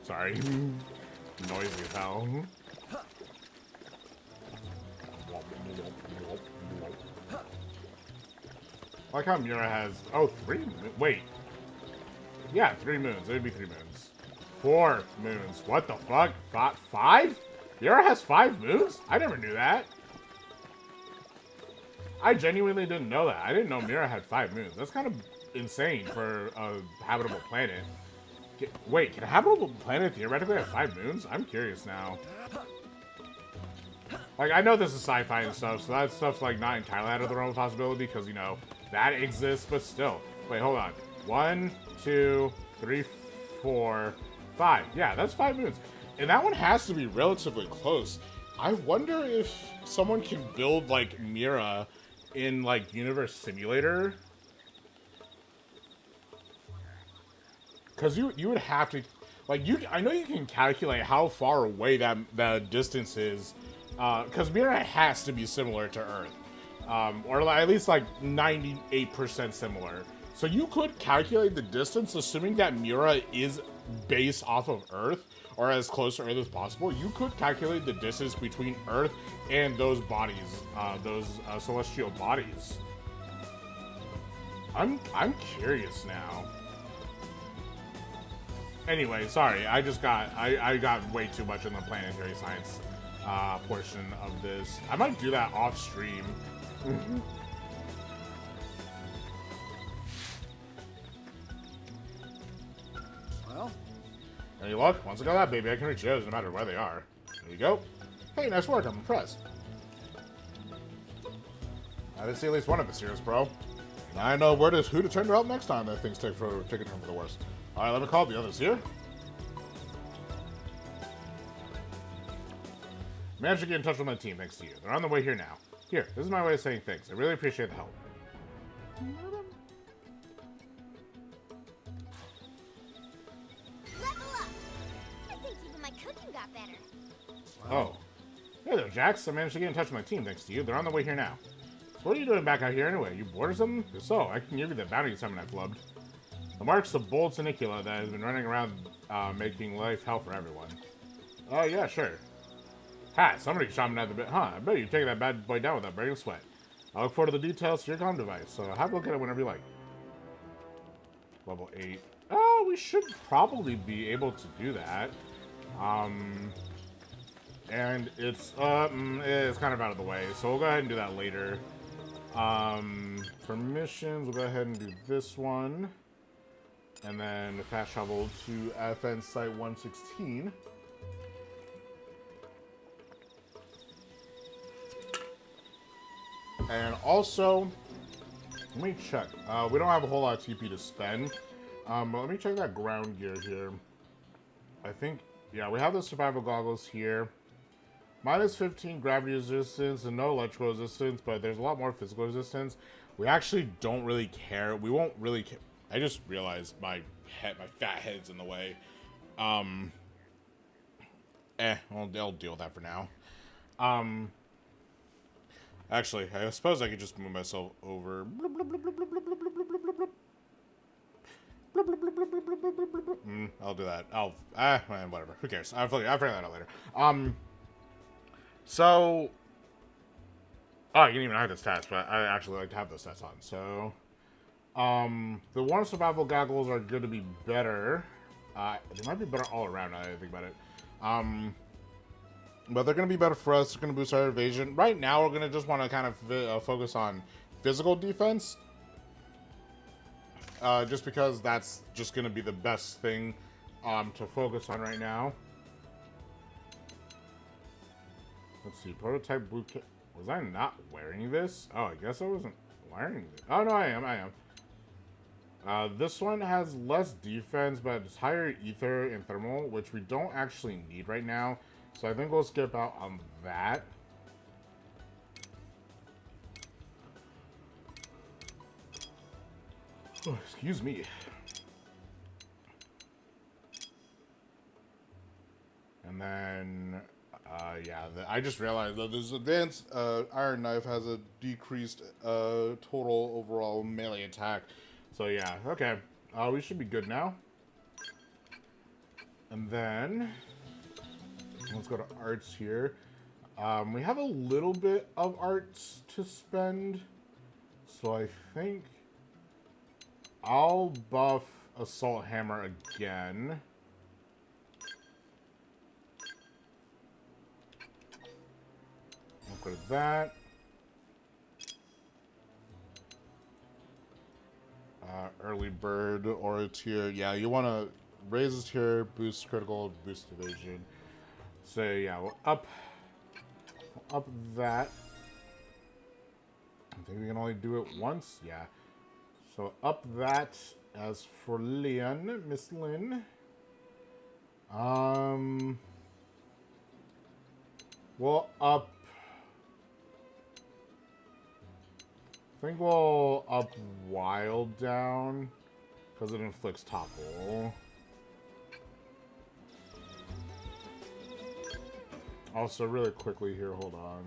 Sorry. Noisy as hell. I like how Mira has... Oh, 3... Wait. Yeah, 3 moons. It would be 3 moons. 4 moons. What the fuck? 5? Mira has 5 moons? I never knew that. I genuinely didn't know that. I didn't know Mira had 5 moons. That's kind of insane for a habitable planet. Wait, can a habitable planet theoretically have 5 moons? I'm curious now. Like, I know this is sci-fi and stuff, so that stuff's, like, not entirely out of the realm of possibility, because, you know, that exists, but still. Wait, hold on. 1, 2, 3, 4, 5. Yeah, that's 5 moons. And that one has to be relatively close. I wonder if someone can build, like, Mira in, like, Universe Simulator. Because you would have to... Like, I know you can calculate how far away that distance is. Because Mira has to be similar to Earth. Or at least, like, 98% similar. So you could calculate the distance, assuming that Mira is based off of Earth, or as close to Earth as possible. You could calculate the distance between Earth and those bodies, those celestial bodies. I'm curious now. Anyway, sorry, I got way too much in the planetary science portion of this. I might do that off stream. Well, any luck? Once I got that baby, I can reach those no matter where they are. There you go. Hey, nice work. I'm impressed. I did see at least one of the series, bro. Now I know who to turn to help next time that things take a turn for the worst. All right, let me call the others here. Managed to get in touch with my team thanks to you. They're on the way here now. Here, this is my way of saying thanks. I really appreciate the help. Level up! I think even my cooking got better. Oh. Hey there, Jax. I managed to get in touch with my team thanks to you. They're on the way here now. So what are you doing back out here anyway? You bored or something? If so, I can give you the bounty assignment I flubbed. The mark's a bold Senicula that has been running around making life hell for everyone. Oh, yeah, sure. Ha, somebody shot me at the bit. Huh, I bet you've taken that bad boy down without breaking a sweat. I look forward to the details to your comm device, so have a look at it whenever you like. Level 8. Oh, we should probably be able to do that. And it's kind of out of the way, so we'll go ahead and do that later. For missions, we'll go ahead and do this one. And then fast travel to FN Site 116. And also, let me check. We don't have a whole lot of TP to spend. But let me check that ground gear here. I think, yeah, we have the survival goggles here. Minus 15 gravity resistance and no electrical resistance, but there's a lot more physical resistance. We actually don't really care. We won't really care. I just realized my fat head's in the way. I'll deal with that for now. Actually, I suppose I could just move myself over. I'll do that. Whatever. Who cares? I'll figure that out later. So, you can even hide the stats, but I actually like to have those stats on. So, the one survival goggles are going to be better. They might be better all around now that I think about it. But they're going to be better for us. They're going to boost our evasion. Right now, we're going to just want to kind of focus on physical defense. Just because that's just going to be the best thing to focus on right now. Let's see. Prototype boot kit. Was I not wearing this? Oh, I guess I wasn't wearing this. Oh, no, I am. This one has less defense, but it's higher ether and thermal, which we don't actually need right now. So I think we'll skip out on that. Oh, excuse me. And then, yeah, I just realized that this advanced iron knife has a decreased total overall melee attack. So yeah, okay. We should be good now. And then, let's go to arts here. We have a little bit of arts to spend. So I think I'll buff Assault Hammer again. I'll go to that. Early Bird or a tier. Yeah, you want to raise his tier, boost critical, boost evasion. So yeah, we'll up that. I think we can only do it once. Yeah. So up that. As for Lynn, Miss Lynn, We'll up. I think we'll up Wild down because it inflicts topple. Also, really quickly here, hold on.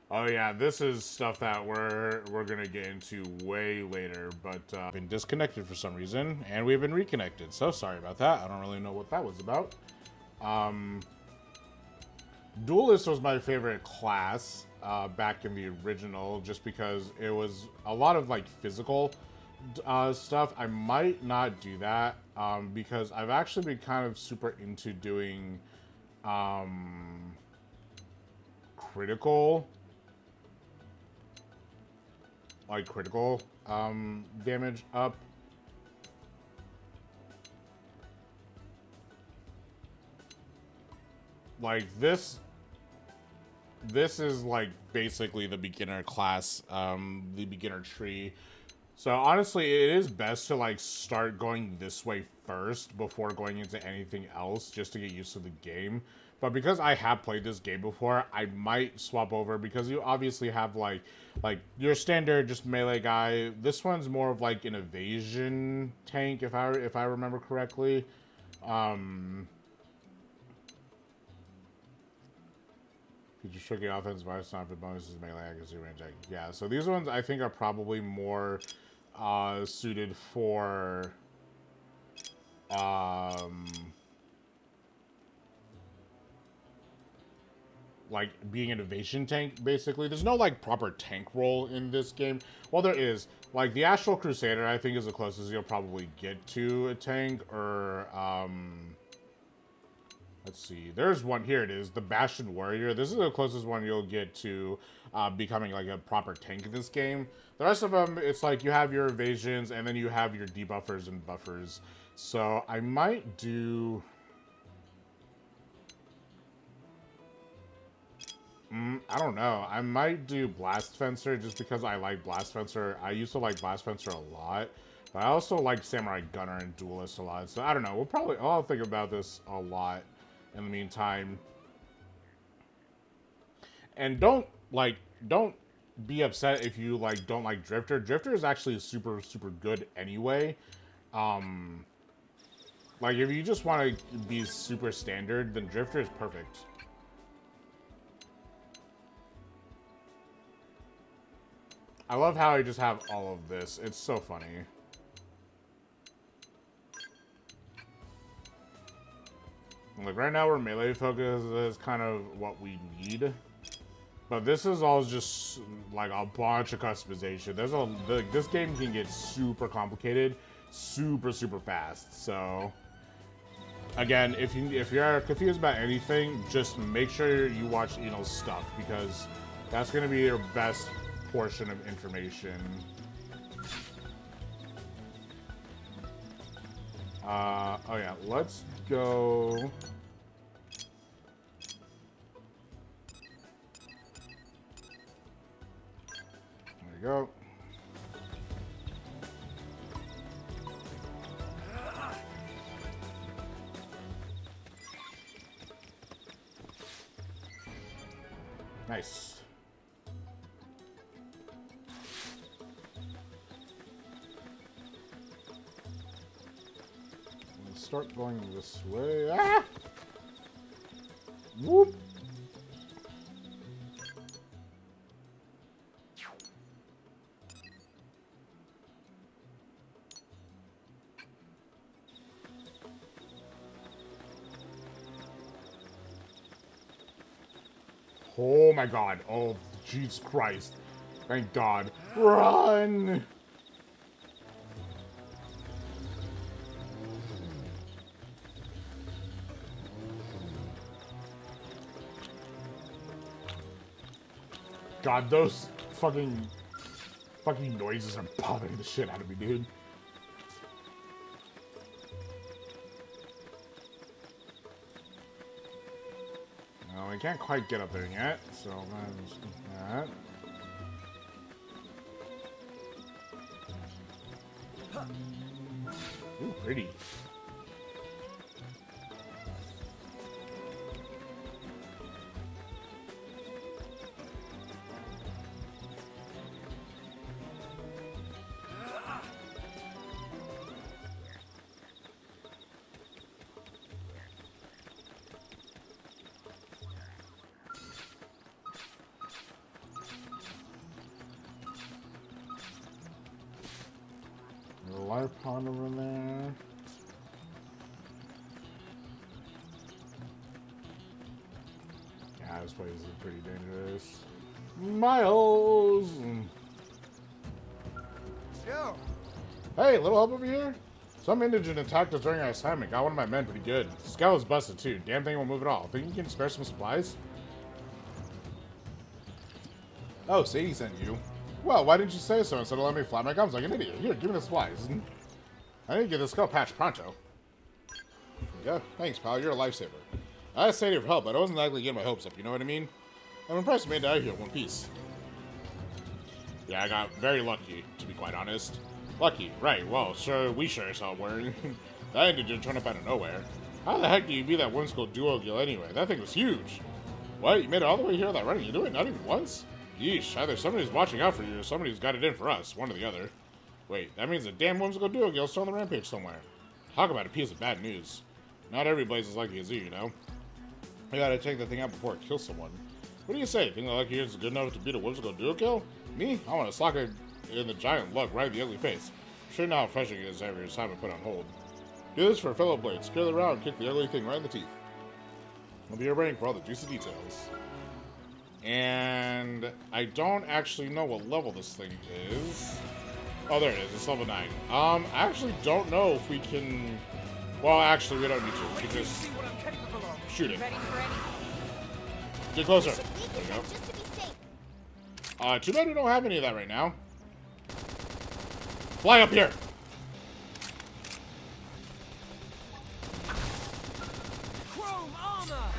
Oh yeah, this is stuff that we're gonna get into way later, but been disconnected for some reason, and we've been reconnected. So sorry about that. I don't really know what that was about. Duelist was my favorite class back in the original, just because it was a lot of like physical stuff. I might not do that because I've actually been kind of super into doing critical damage up. Like this is like basically the beginner class, the beginner tree. So honestly, it is best to like start going this way first before going into anything else, just to get used to the game. But because I have played this game before, I might swap over, because you obviously have like your standard just melee guy. This one's more of like an evasion tank, if I remember correctly. Feature tricky offense, vice not for bonuses, melee accuracy, range. Yeah, so these ones I think are probably more suited for like being an evasion tank, basically. There's no like proper tank role in this game. Well, there is. Like the Astral Crusader, I think, is the closest you'll probably get to a tank, or let's see. There's one. Here it is. The Bastion Warrior. This is the closest one you'll get to becoming like a proper tank in this game. The rest of them, it's like you have your evasions and then you have your debuffers and buffers. So I might do... I don't know. I might do Blast Fencer just because I like Blast Fencer. I used to like Blast Fencer a lot. But I also like Samurai Gunner and Duelist a lot. So I don't know. I'll think about this a lot in the meantime. And don't be upset if you like don't like Drifter. Drifter is actually super good anyway. Like if you just want to be super standard, then Drifter is perfect. I love how I just have all of this. It's so funny. Like right now we're melee focus is kind of what we need. But this is all just like a bunch of customization. This game can get super complicated, super fast. So again, if you're confused about anything, just make sure you watch Eno's stuff, because that's gonna be your best portion of information. Oh yeah, let's go. There we go. Nice. Start going this way. Ah! Whoop! Oh my god. Oh, Jesus Christ. Thank God. Run! God, those fucking noises are bothering the shit out of me, dude. No, we can't quite get up there yet, so I'm gonna just do that. Ooh, pretty. A life pond over there. Yeah, this place is pretty dangerous. Miles! Yo! Hey, little help over here? Some indigent attacked us during our assignment. Got one of my men pretty good. Scout is busted too. Damn thing won't move at all. Think you can spare some supplies? Oh, Sadie sent you. Well, why didn't you say so instead of letting me fly my gums like an idiot? Here, give me the supplies. I need to get this skull patched pronto. Yeah, thanks, pal. You're a lifesaver. I asked Sadie for help, but I wasn't likely getting my hopes up, you know what I mean? I'm impressed you made it out of here in one piece. Yeah, I got very lucky, to be quite honest. Lucky, right, well, sure, we sure as hell weren't. That indigent turned up out of nowhere. How the heck do you beat that whimsical duo gill anyway? That thing was huge. What, you made it all the way here without running into it? Not even once? Yeesh, either somebody's watching out for you or somebody's got it in for us, one or the other. Wait, that means the damn whimsical duo gill's still on the rampage somewhere. Talk about a piece of bad news. Not every blaze is lucky as you know. I gotta take the thing out before it kills someone. What do you say? Think the lucky is good enough to beat a whimsical duo kill? Me? I want to sock it in the giant lug right in the ugly face. I'm sure now how refreshing it is every time I put on hold. Do this for a fellow blade. Secure the round and kick the ugly thing right in the teeth. I'll be here waiting for all the juicy details. And I don't actually know what level this thing is. Oh, there it is. It's level 9. I actually don't know if we can... Well, actually, we don't need to. We can just shoot it. Get closer. There we go. Too bad we don't have any of that right now. Fly up here. Chrome armor.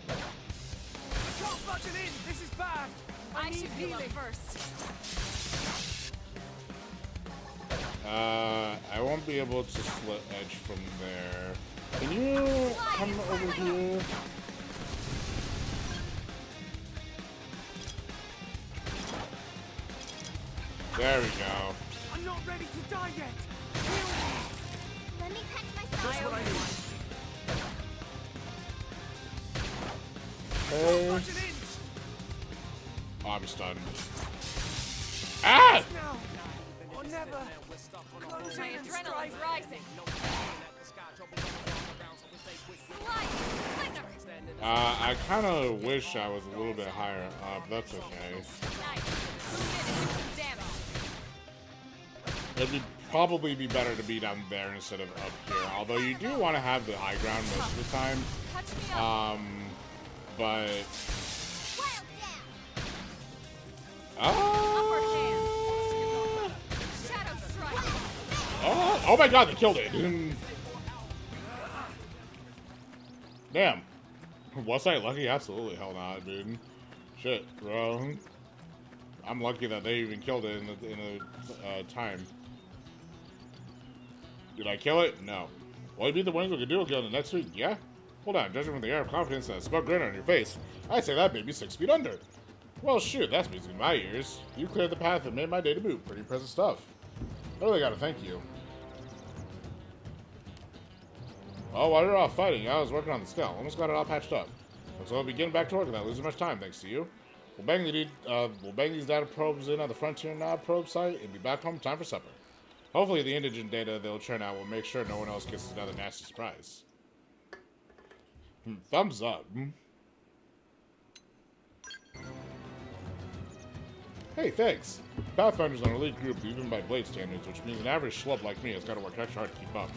I can't budge it in. This is bad. I need should heal healing first. I won't be able to split edge from there. Can you come over here? There we go. I'm not ready to die yet. Heal me. Let me patch myself. That's what I need. Hey. Budge it in. Oh, I'm stunned. Ah! Now or never. Close My in and adrenaline's strike. rising. I kind of wish I was a little bit higher up. That's okay. It'd probably be better to be down there instead of up here. Although you do want to have the high ground most of the time. But... Oh my god, they killed it! Damn. Was I lucky? Absolutely hell not, dude. Shit, bro. I'm lucky that they even killed it in the time. Did I kill it? No. Will you beat the wings we could do again the next week? Yeah? Hold on, judging from the air of confidence and that smug grin on your face, I'd say that baby's 6 feet under. Well, shoot, that's music in my ears. You cleared the path and made my day to boot. Pretty impressive stuff. I really gotta thank you. Well, while you're off fighting, I was working on the skull. Almost got it all patched up. So I'll be getting back to work without losing much time, thanks to you. We'll bang these data probes in at the Frontier Knob probe site and be back home in time for supper. Hopefully the indigent data they'll churn out will make sure no one else gets another nasty surprise. Thumbs up. Hey, thanks. Pathfinder's an elite group even by Blade standards, which means an average schlub like me has got to work extra hard to keep up.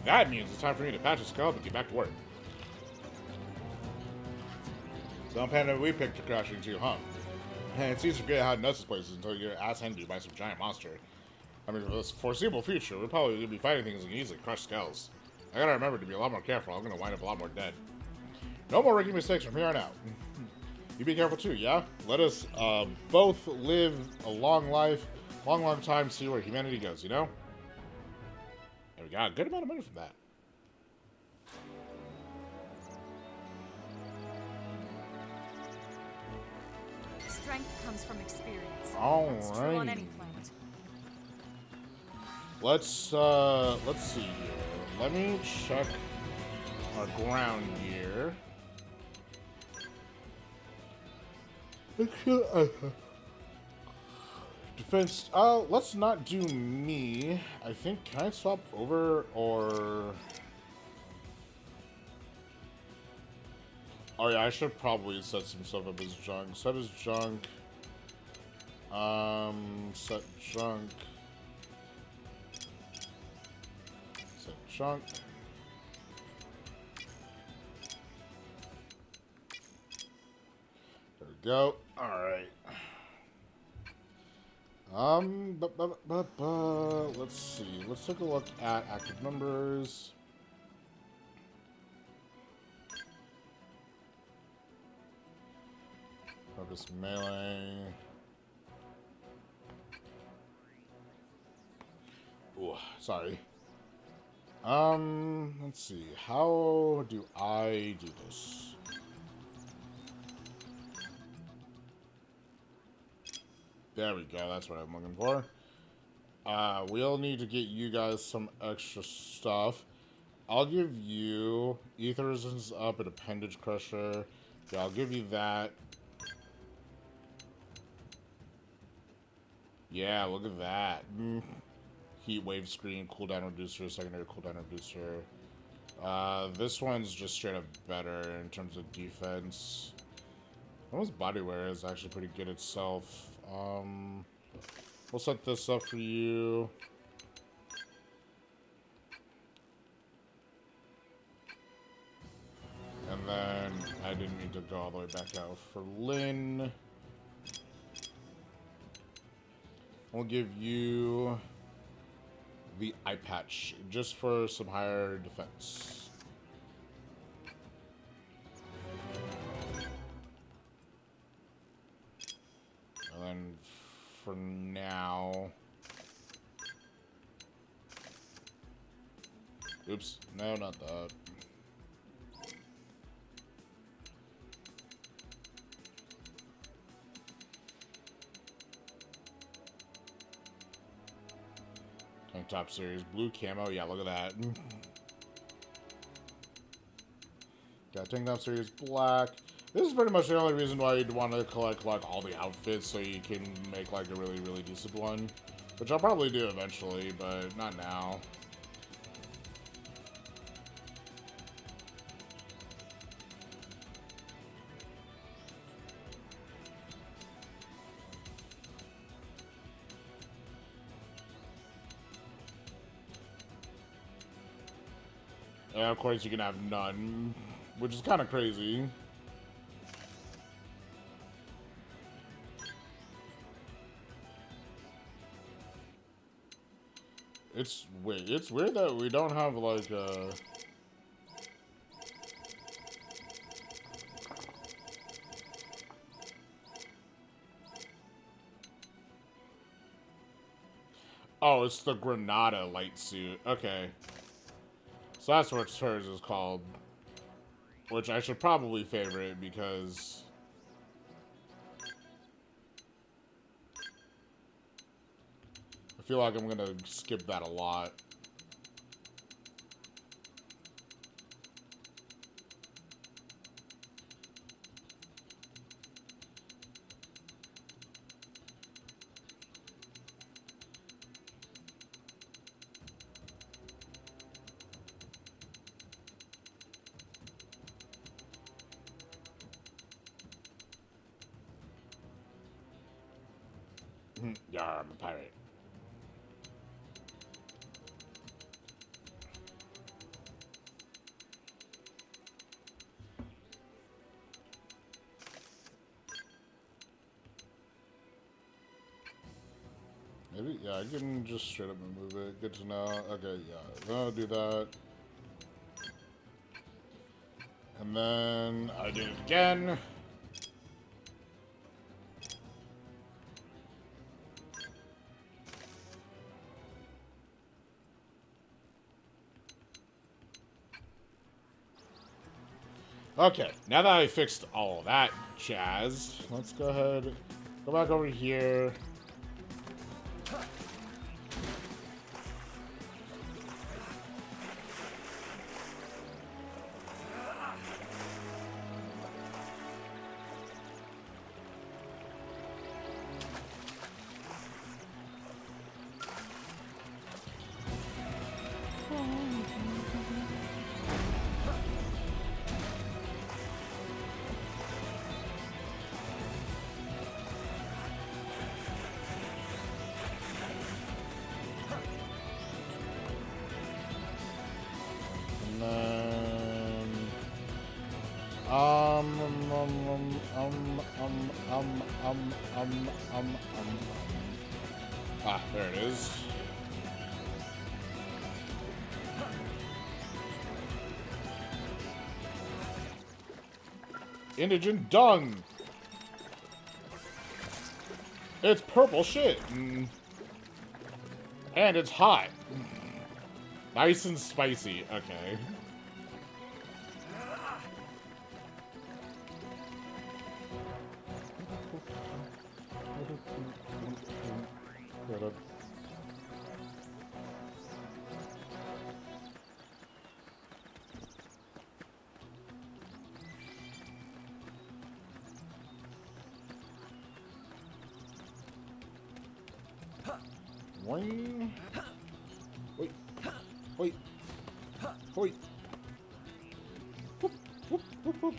That means it's time for me to patch the skull up and get back to work. Some panda we picked to crash into, huh? And it's easy to forget how nuts this place is until you get your ass handed by some giant monster. I mean, for this foreseeable future, we're probably going to be fighting things that can easily crush skulls. I gotta remember to be a lot more careful. I'm gonna wind up a lot more dead. No more rookie mistakes from here on out. You be careful too, yeah? Let us both live a long life, long time, see where humanity goes, you know? got a good amount of money from that. Strength comes from experience. Alright. That's true on any planet. Let's see here. Let me check our ground gear. Defense, let's not do me. I think, can I swap over, or... Oh yeah, I should probably set some stuff up as junk. Set as junk. Set junk. Set junk. There we go. Alright. Let's see. Let's take a look at active members. Focus melee. Ooh, sorry. Let's see. How do I do this? There we go. That's what I'm looking for. We'll need to get you guys some extra stuff. I'll give you Ether Resistance up and Appendage Crusher. Yeah, I'll give you that. Yeah, look at that. Heat wave screen, cooldown reducer, secondary cooldown reducer. This one's just straight up better in terms of defense. Almost bodyware is actually pretty good itself. We'll set this up for you. And then I didn't mean to go all the way back out for Lynn. We'll give you the eye patch just for some higher defense. And then for now, oops, no, not that. Tank top series, blue camo, yeah, look at that. Got tank top series, black. This is pretty much the only reason why you'd want to collect like all the outfits so you can make like a really, really decent one. Which I'll probably do eventually, but not now. And of course you can have none, which is kind of crazy. It's weird. It's weird that we don't have like a... Oh, it's the Granada light suit. Okay. So that's what hers is called. Which I should probably favorite because... I feel like I'm gonna skip that a lot. Yeah, I'm a pirate. Maybe, yeah, I can just straight up remove it. Good to know. Okay, yeah, I'll do that. And then I did it again. Okay, now that I fixed all that jazz, let's go ahead, go back over here. There it is. Indigent dung. It's purple shit. And it's hot. Nice and spicy. Okay. Wait. Wait. Wait. Whoop, whoop, whoop, whoop.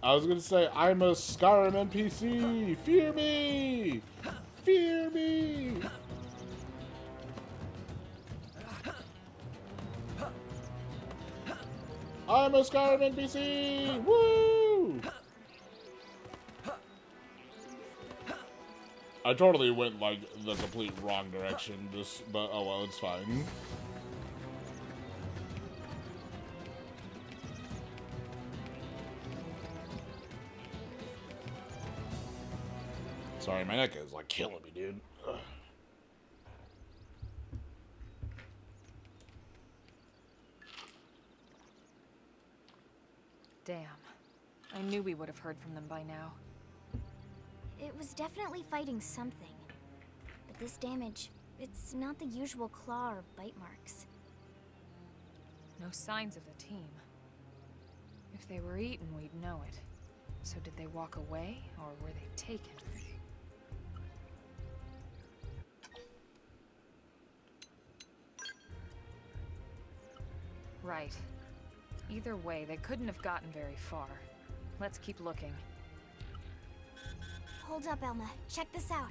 I was gonna say, I'm a Skyrim NPC! Fear me! Fear me! I'm a Skyrim NPC! Woo! I totally went, like, the complete wrong direction, but oh well, it's fine. Sorry, my neck is, like, killing me, dude. Ugh. Damn. I knew we would have heard from them by now. It was definitely fighting something. But this damage, it's not the usual claw or bite marks. No signs of the team. If they were eaten, we'd know it. So did they walk away, or were they taken? Right. Either way, they couldn't have gotten very far. Let's keep looking. Hold up, Elma. Check this out.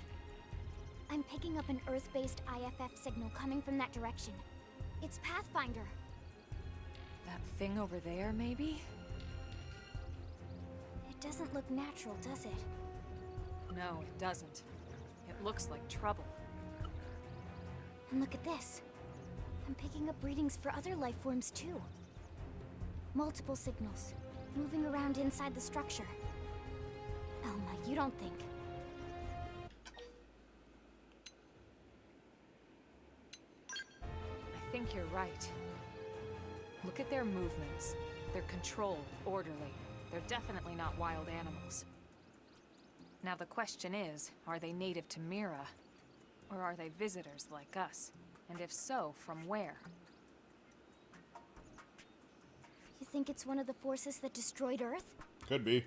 I'm picking up an Earth-based IFF signal coming from that direction. It's Pathfinder. That thing over there, maybe? It doesn't look natural, does it? No, it doesn't. It looks like trouble. And look at this. I'm picking up readings for other life forms, too. Multiple signals, moving around inside the structure. Elma, you don't think... I think you're right. Look at their movements. They're controlled, orderly. They're definitely not wild animals. Now the question is, are they native to Mira? Or are they visitors like us? And if so, from where? You think it's one of the forces that destroyed Earth? Could be.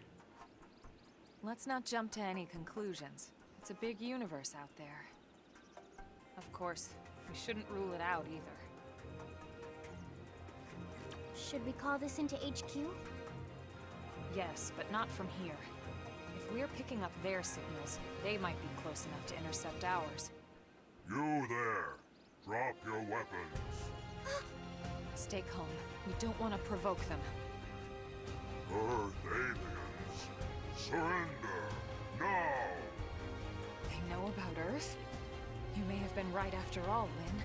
Let's not jump to any conclusions. It's a big universe out there. Of course, we shouldn't rule it out either. Should we call this into HQ? Yes, but not from here. If we're picking up their signals, they might be close enough to intercept ours. You there! Drop your weapons. Stay calm. We don't want to provoke them. Earth aliens, surrender now! They know about Earth? You may have been right after all, Lynn.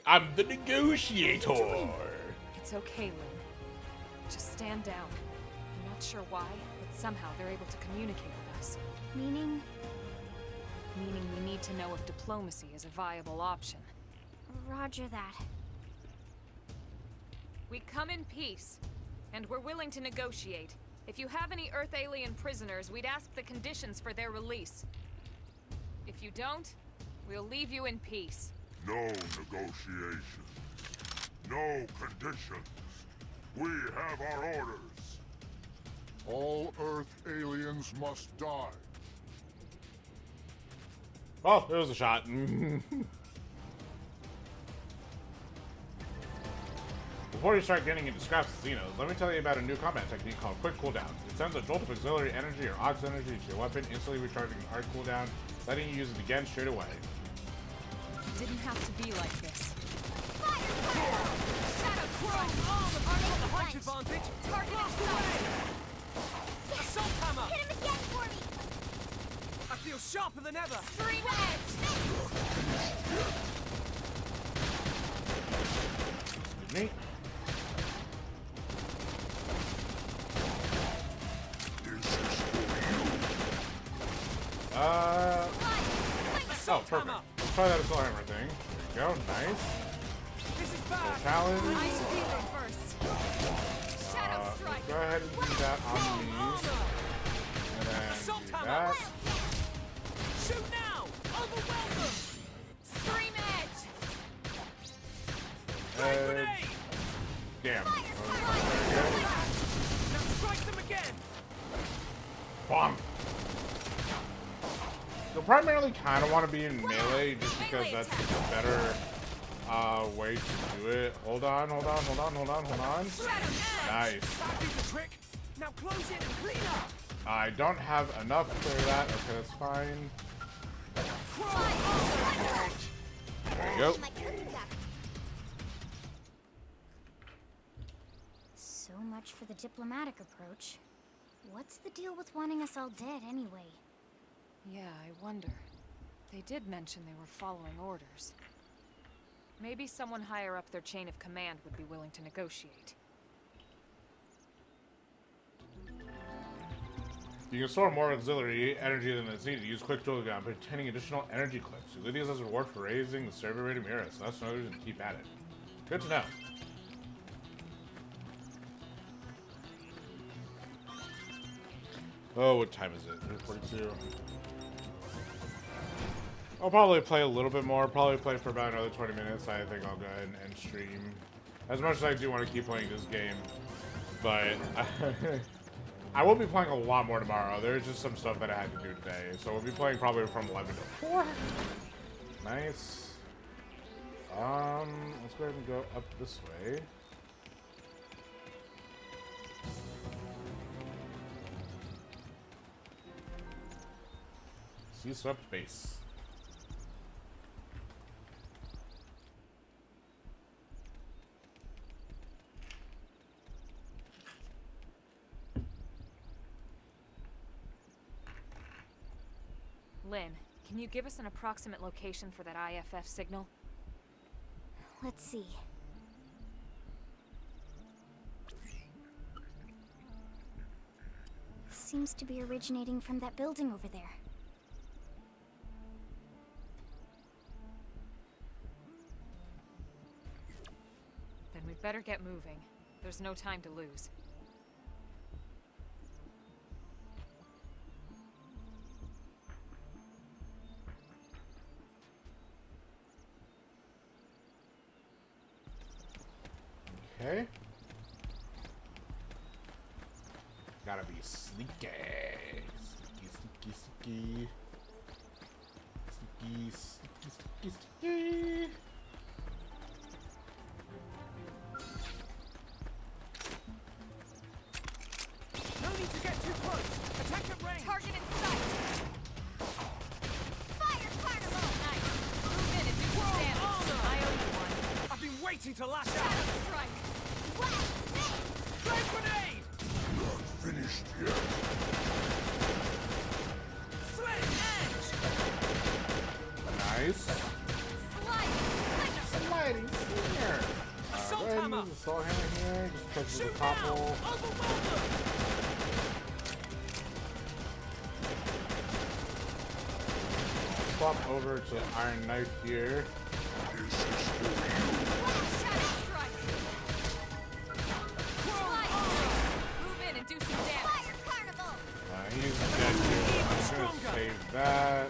I'm the negotiator. It's okay, Lynn. Just stand down. I'm not sure why, but somehow they're able to communicate with us. Meaning? meaning we need to know if diplomacy is a viable option. Roger that. We come in peace, and we're willing to negotiate. If you have any Earth alien prisoners, we'd ask the conditions for their release. If you don't, we'll leave you in peace. No negotiations. No conditions. We have our orders. All Earth aliens must die. Oh, it was a shot. Before you start getting into scraps and Xenos, let me tell you about a new combat technique called Quick Cooldown. It sends a jolt of auxiliary energy or aux energy to your weapon, instantly recharging the hard cooldown, letting you use it again straight away. It didn't have to be like this. Shadow Chrome! Arm of the hunch advantage! Target away! Assault hammer! Hit him again for me! I feel sharper than ever! Stream edge! Excuse me. Oh, perfect. Let's try that assault hammer thing. There we go. Nice. This is bad. Challenge. I should be there first. Shadow strike. Go ahead and do that on me. And then do that. Shoot now! Overwhelm them! Stream edge! Edge. Damn. Now strike them again! Bomb. You'll primarily kind of want to be in melee just because that's the better way to do it. Hold on. Nice. That did the trick! Now close in and clean up! I don't have enough for that. Okay, that's fine. There you go. So much for the diplomatic approach. What's the deal with wanting us all dead anyway? Yeah, I wonder. They did mention they were following orders. Maybe someone higher up their chain of command would be willing to negotiate. You can store more auxiliary energy than is needed. Use quick dual gun, obtaining additional energy clips. You leave these as a reward for raising the survey rate of Mira, so that's another reason to keep at it. Good to know. Oh, what time is it? 42. I'll probably play a little bit more. Probably play for about another 20 minutes. I think I'll go ahead and stream. As much as I do want to keep playing this game. But I will be playing a lot more tomorrow. There's just some stuff that I had to do today. So we'll be playing probably from 11 to 4. Nice. Let's go ahead and go up this way. Sea swept base. Lynn, can you give us an approximate location for that IFF signal? Let's see. Seems to be originating from that building over there. Then we'd better get moving. There's no time to lose. Okay. Gotta be sneaky. Sneaky. No need to get too close! Attack at range! Target in sight! Fire carnival! Nice! Move in and do some damage. I owe you one. I've been waiting to lash Shadow out! strike! Flame grenade! Not finished yet. Slit edge! Nice. Sliding here. Assault Go ahead and hammer! use the assault hammer here. Just touch the Shoot top now! hole. Overwhelm them! swap over to Iron Knife here. Move in and do some damage. He's dead here. I'm gonna save that.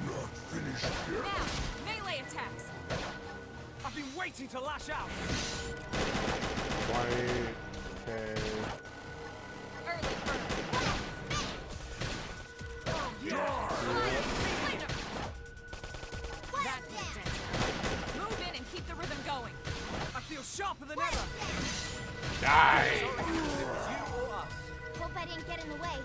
Not finished yet. Now, melee attacks. I've been waiting to lash out. White. Okay. Early bird. Move in and keep the rhythm going. I feel sharper than ever. Die! You or us. Hope I didn't get in the way.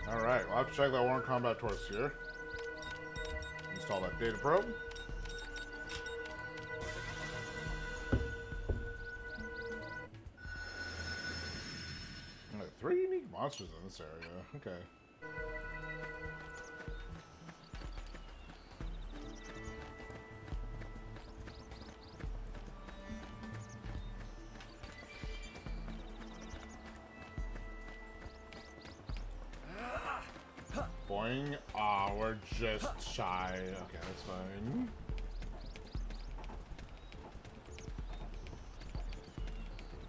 Alright, well, I'll have to check that Warren Combat Torch here. Install that data probe. Like 3 unique monsters in this area. Okay. Boing. Ah, we're just shy. Okay, that's fine.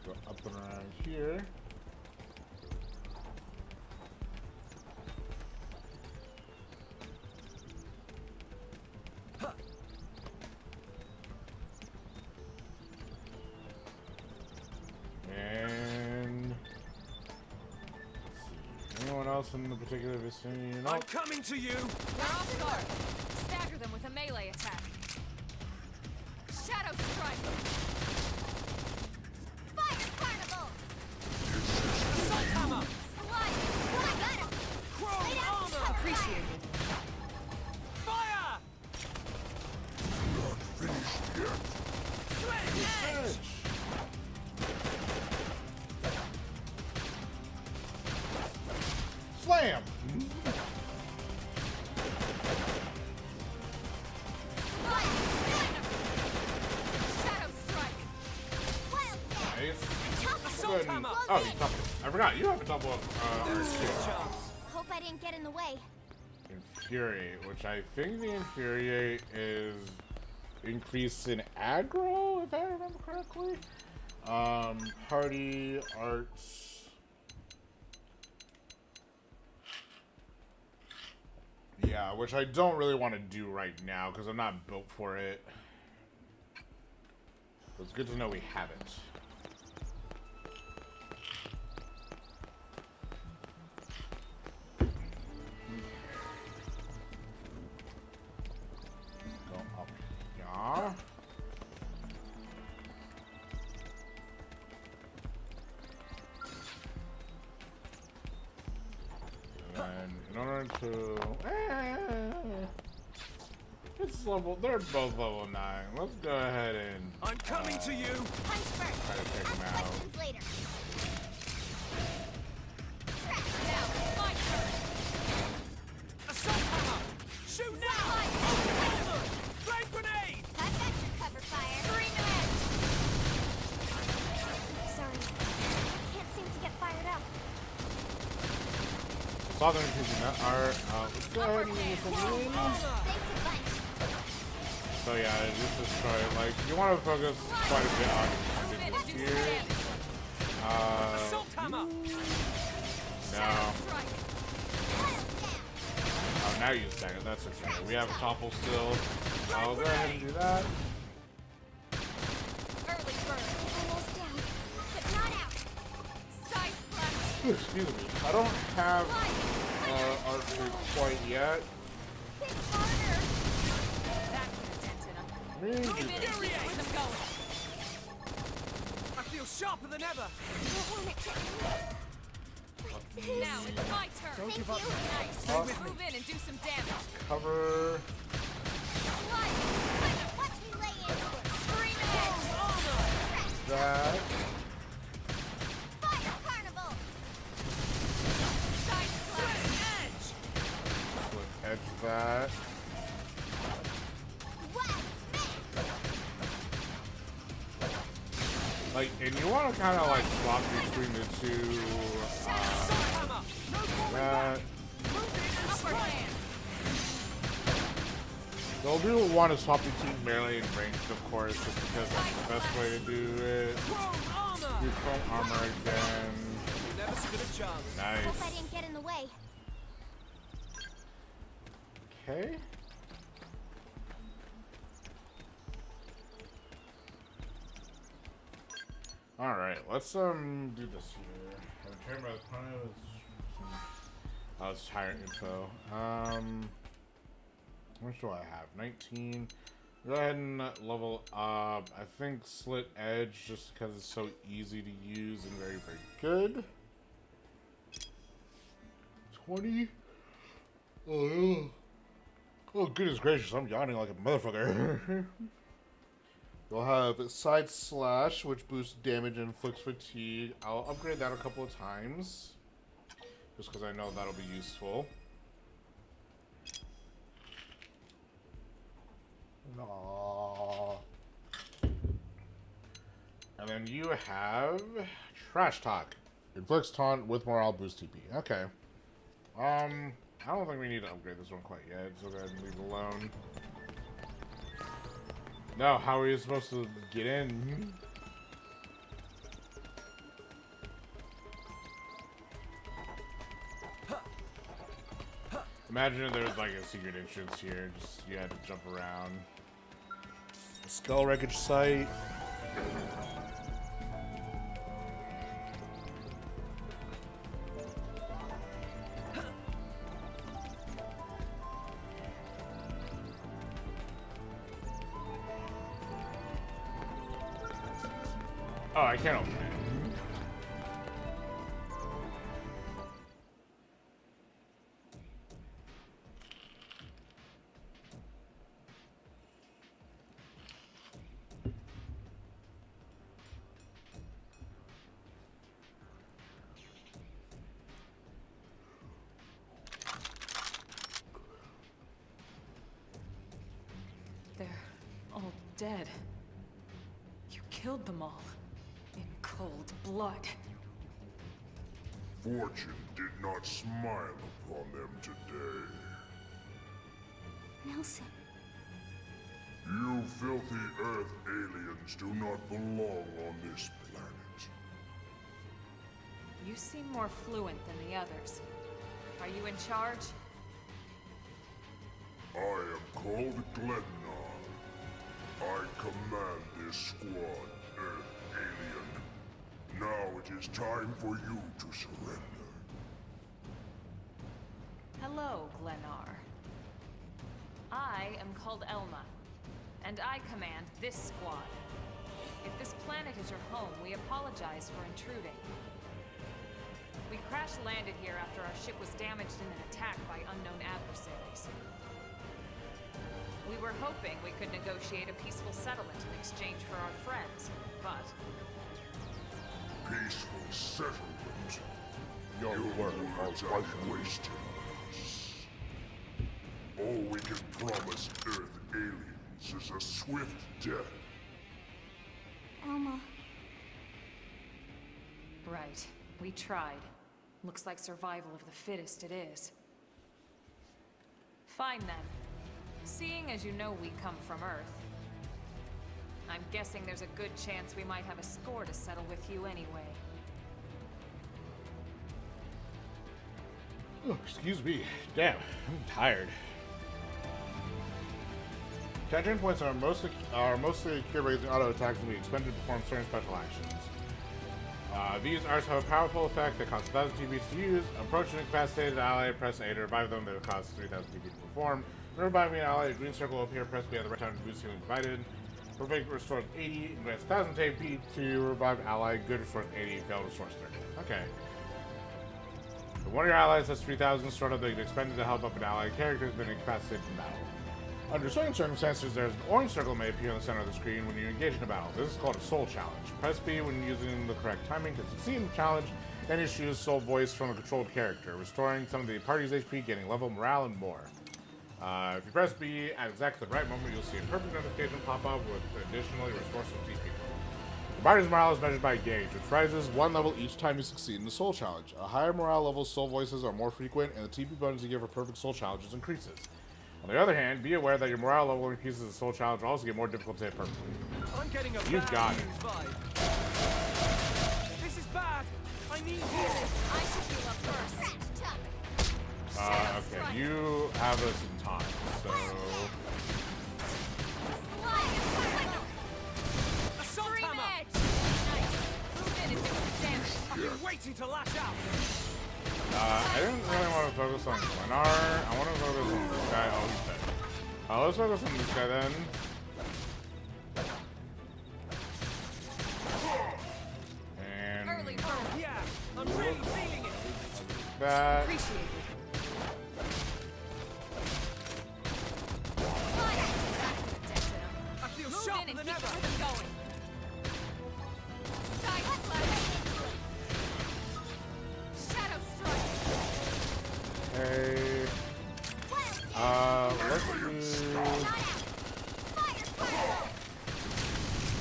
Go up and around here. And let's see. Anyone else in the particular vicinity? I'm coming to you. We're off guard. Stagger them with a melee attack. Shadow strike. Fire Carnival! Assault hammer. Slide! I got him! Chrome armor. Appreciated. Fire. Not finished yet. Sledge edge. Slam! Shadow strike. Nice. Assault Good. hammer. Oh, you double. I forgot. You have a double up. Hope I didn't get in the way. Infuriate, which I think the Infuriate is increase in aggro, if I remember correctly. Party, arts. Yeah, which I don't really want to do right now because I'm not built for it. But it's good to know we have it. Go up here. And in order to... it's level... They're both level 9. Let's go ahead and... I'm coming to you. Punch first. try to take them Ask out. questions later. Now, my turn. Assault hammer. Shoot now. Flame grenade. I've got your cover fire. Three minutes. Sorry. Can't seem to get fired up. Saw them increasing that art. Let's go ahead and use some Thanks a bunch. So yeah, just destroy it. Like, you want to focus quite a bit on individuals here. Assault hammer. No. Oh, now you stack it. That's okay. We have a topple still. I'll go ahead and do that. Early bird. Almost down, but not out. Side slash. Excuse me. I don't have archery quite yet. Hit harder. That could have dented him. Maybe. Move in and keep the rhythm going. I feel sharper than ever. Don't want it to end. Like this. Now it's my turn. Thank you. Nice. Move in and do some damage. Cover. Watch me lay into it. 3 minutes. That. Fire Carnival. Side slash. Edge. Split edge that. Like, and you want to kind of like swap between the two. They'll do want to swap between melee and ranged, of course, just because that's the best way to do it. Do chrome armor again. Nice. Hope I didn't get in the way. Okay. All right, let's do this here. Return by the opponent. Oh, it's tyrant info. How much do I have? 19. Go ahead and level up. I think Slit Edge, just because it's so easy to use and very, very good. 20. Oh, goodness gracious! I'm yawning like a motherfucker. You'll have Side Slash, which boosts damage and inflicts fatigue. I'll upgrade that a couple of times, just because I know that'll be useful. Aww. And then you have Trash Talk. Inflicts taunt with morale boost TP. Okay. I don't think we need to upgrade this one quite yet, so go ahead and leave it alone. No, how are you supposed to get in? Imagine if there was like a secret entrance here, just you had to jump around. Skull wreckage site. Oh, I can't open it. They're all dead. You killed them all. In cold blood. Fortune did not smile upon them today. Nelson. You filthy Earth aliens do not belong on this planet. You seem more fluent than the others. Are you in charge? I am called Glennar. I command this squad, Earth alien. Now it is time for you to surrender. Hello, Glennar. I am called Elma, and I command this squad. If this planet is your home, we apologize for intruding. We crash-landed here after our ship was damaged in an attack by unknown adversaries. We were hoping we could negotiate a peaceful settlement in exchange for our friends, but... Peaceful settlement? Your words are wasted on us. All we can promise Earth aliens is a swift death. Elma. Right. We tried. Looks like survival of the fittest it is. Fine then. Seeing as you know we come from Earth, I'm guessing there's a good chance we might have a score to settle with you anyway. Oh, excuse me. Damn, I'm tired. Tangent points are mostly cure rates and auto attacks will be expended to perform certain special actions. These arts have a powerful effect that costs 1,000 TPs to use. Approach an incapacitated ally, press A to revive them. They will cost 3,000 TP to perform. When reviving an ally, a green circle will appear. Press B at the right time to boost healing provided. Perfect restores 80. Grants 1,000 TP to revive ally. Good restores 80. Failed restores 30. Okay. If one of your allies has 3,000 stored up, they can expend it to help up an ally character has been incapacitated in battle. Under certain circumstances, there's an orange circle may appear in the center of the screen when you engage in a battle. This is called a soul challenge. Press B when using the correct timing to succeed in the challenge, and issues soul voice from a controlled character, restoring some of the party's HP, getting level, morale, and more. If you press B at exactly the right moment, you'll see a perfect notification pop up with additionally restore some TP. The body's morale is measured by gauge, which rises 1 level each time you succeed in the soul challenge. A higher morale level, soul voices are more frequent, and the TP bonus you give for perfect soul challenges increases. On the other hand, be aware that your morale level increases as the soul challenge will also get more difficult to hit perfectly. I'm getting a You bad got it. news vibe. This is bad. I need healing. I should heal up first. Okay, you have us in time, so... Assault hammer. Nice. Move in and do some damage. I've been waiting to lash out. I didn't really want to focus on Glenar. I want to focus on this guy. Oh, he's dead. Let's focus on this guy then. And Early bird. Yeah, I'm really feeling it. that. Appreciate it. I feel sharper than ever. Going. Shadow strike. Hey.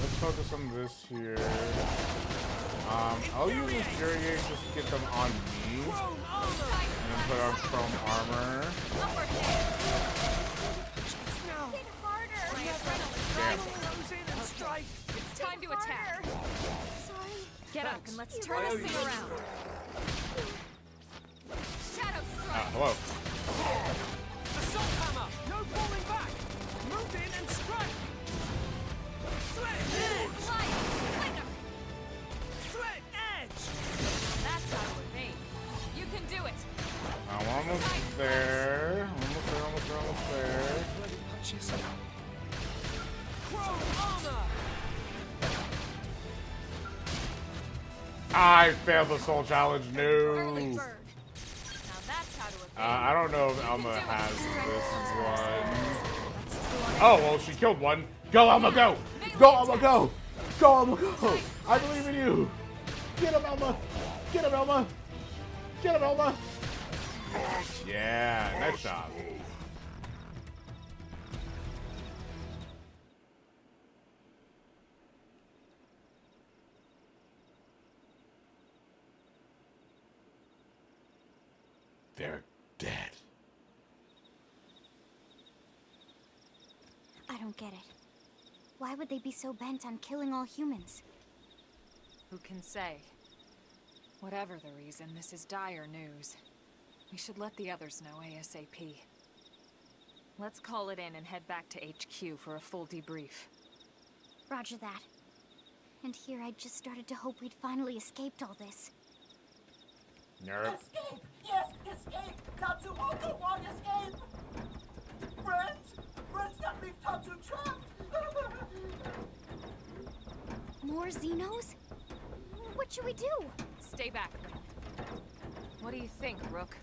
Let's focus on this here. I'll use Infuriate just to get them on me. And then put on Chrome Armor. Damn. It's time to attack. Sorry. Get up and let's turn this thing around. Shadow strike. Hello. Assault hammer. No falling back. Move in and strike. Slit edge. Slit edge. That's how it would be. You can do it. I'm almost there. Almost there. Chrome armor. I failed the soul challenge. No. Early bird. Now that's how to evade. I don't know if Elma has this one. Oh, well, she killed one. Go, Elma, go! Go, Elma, go! Go, Elma, go! I believe in you! Get him, Elma! Get him, Elma! Get him, Elma! Yeah, nice job. They're dead. I don't get it. Why would they be so bent on killing all humans? Who can say? Whatever the reason, this is dire news. We should let the others know ASAP. Let's call it in and head back to HQ for a full debrief. Roger that. And here I just started to hope we'd finally escaped all this. Nerd. Escape! Yes, escape! Tatsu also want escape! Friends! Friends that leave Tatsu trapped! More Xenos? What should we do? Stay back, Link. What do you think, Rook?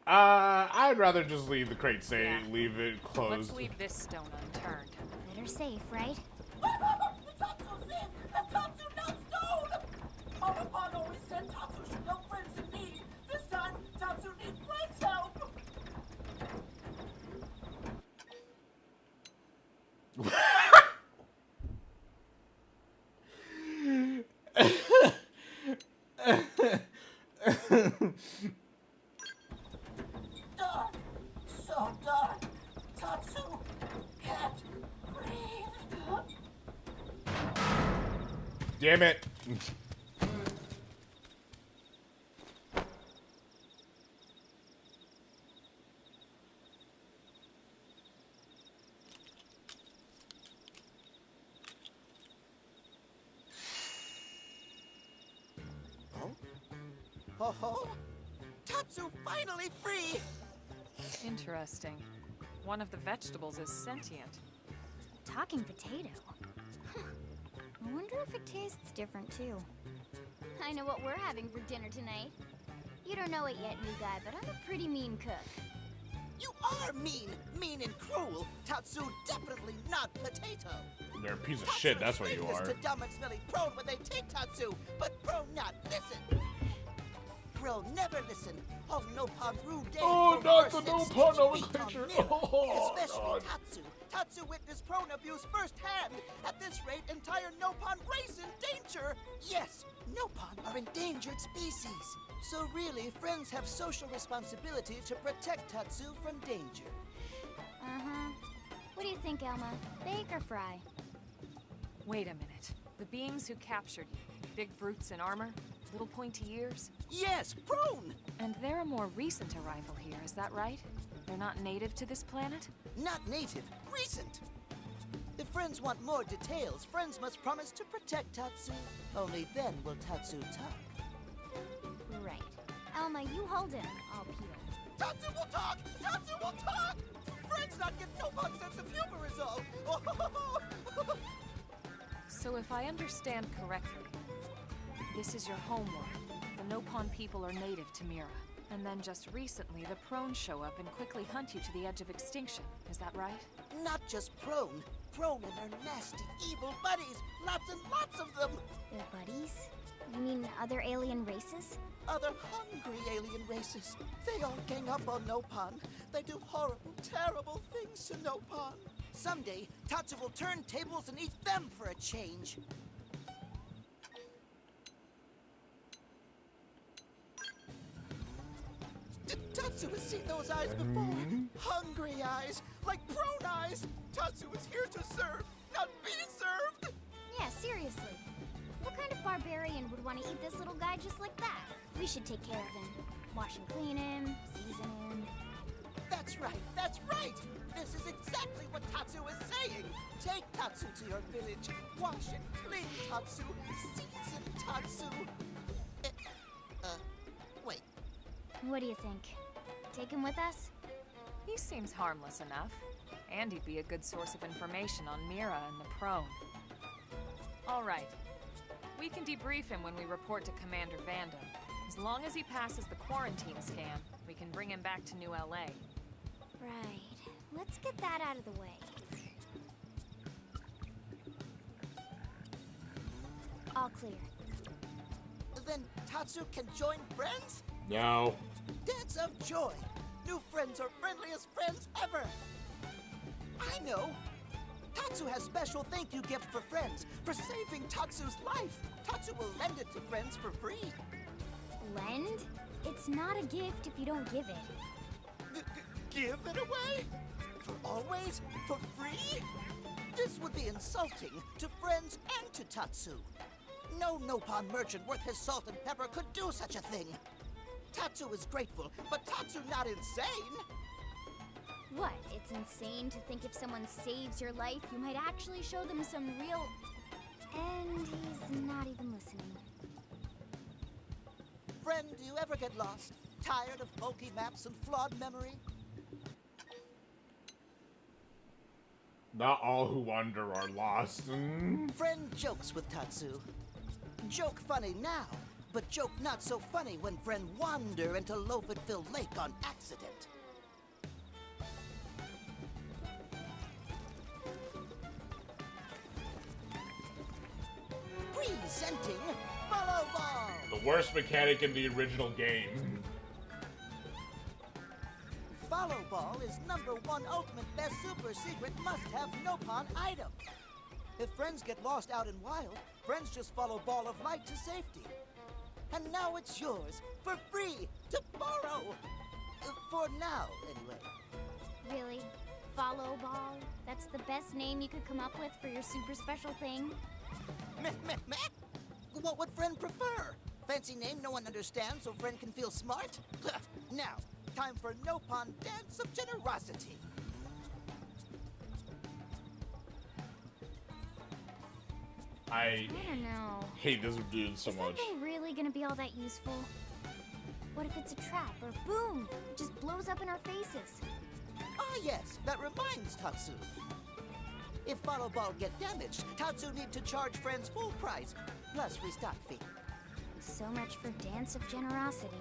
I'd rather just leave the crate safe, leave it closed. Let's leave this stone unturned. Better safe, right? Tatsu's in! And Tatsu not stone! Mama Pan always said Tatsu should help friends in need. This time, Tatsu needs friends' help! Dark! So dark! Tatsu can't breathe! Damn it. Oh, Tatsu finally free! Interesting. One of the vegetables is sentient. Talking potato. Huh. I wonder if it tastes different too. I know what we're having for dinner tonight. You don't know it yet, new guy, but I'm a pretty mean cook. You are mean! Mean and cruel! Tatsu definitely not potato! They're a piece of shit, that's what you are. To dumb and smelly prone when they take Tatsu, but prone not listen! Crow never listen. All Nopon rude days Oh, will not reverse the and Nopon sticky feet nomenclature. on Mira, Oh, especially God. Tatsu. Tatsu witnessed prone abuse firsthand. At this rate, entire Nopon race in danger. Yes, Nopon are endangered species. So really, friends have social responsibility to protect Tatsu from danger. Uh-huh. What do you think, Elma? Bake or fry? Wait a minute. The beings who captured you, big brutes in armor, little pointy ears? Yes, prone! And they're a more recent arrival here, is that right? They're not native to this planet? Not native, recent. If friends want more details, friends must promise to protect Tatsu. Only then will Tatsu talk. Right. Elma, you hold him. I'll peel. Tatsu will talk! Tatsu will talk! Friends not get Nopon sense of humor is all. So if I understand correctly, this is your homeworld. The Nopon people are native to Mira. And then just recently, the Prone show up and quickly hunt you to the edge of extinction. Is that right? Not just Prone. Prone and their nasty, evil buddies. Lots and lots of them. Their buddies? You mean other alien races? Other hungry alien races. They all gang up on Nopon. They do horrible, terrible things to Nopon. Someday, Tatsu will turn tables and eat them for a change. Tatsu has seen those eyes before. Hungry eyes, like prone eyes. Tatsu is here to serve, not be served. Yeah, seriously. What kind of barbarian would want to eat this little guy just like that? We should take care of him. Wash and clean him, season him. That's right, that's right! This is exactly what Tatsu is saying! Take Tatsu to your village, wash and clean Tatsu, season Tatsu. Wait. What do you think? Take him with us? He seems harmless enough. And he'd be a good source of information on Mira and the Prone. All right. We can debrief him when we report to Commander Vando. As long as he passes the quarantine scan, we can bring him back to New LA. Right. Let's get that out of the way. All clear. Then Tatsu can join friends? No. Dance of joy! New friends are friendliest friends ever! I know! Tatsu has special thank you gift for friends, for saving Tatsu's life! Tatsu will lend it to friends for free! Lend? It's not a gift if you don't give it. Give it away? For always? For free? This would be insulting to friends and to Tatsu. No Nopon merchant worth his salt and pepper could do such a thing. Tatsu is grateful, but Tatsu not insane. What? It's insane to think if someone saves your life, you might actually show them some real... And he's not even listening. Friend, do you ever get lost? Tired of bulky maps and flawed memory? Not all who wander are lost. Friend jokes with Tatsu. Joke funny now, but joke not so funny when friend wander into Lovettville Lake on accident. Presenting Follow Ball! The worst mechanic in the original game. Follow Ball is #1 ultimate best super secret must-have Nopon item. If friends get lost out in wild, friends just follow Ball of Light to safety. And now it's yours, for free, to borrow! For now, anyway. Really? Follow Ball? That's the best name you could come up with for your super special thing? Meh, meh, meh? What would friend prefer? Fancy name no one understands so friend can feel smart? Now, time for Nopon Dance of Generosity. I don't know. hate this dude so Is much. that thing really gonna be all that useful? What if it's a trap, or boom, it just blows up in our faces? Ah yes, that reminds Tatsu. If Follow Ball get damaged, Tatsu need to charge friends full price, plus restock fee. So much for Dance of Generosity.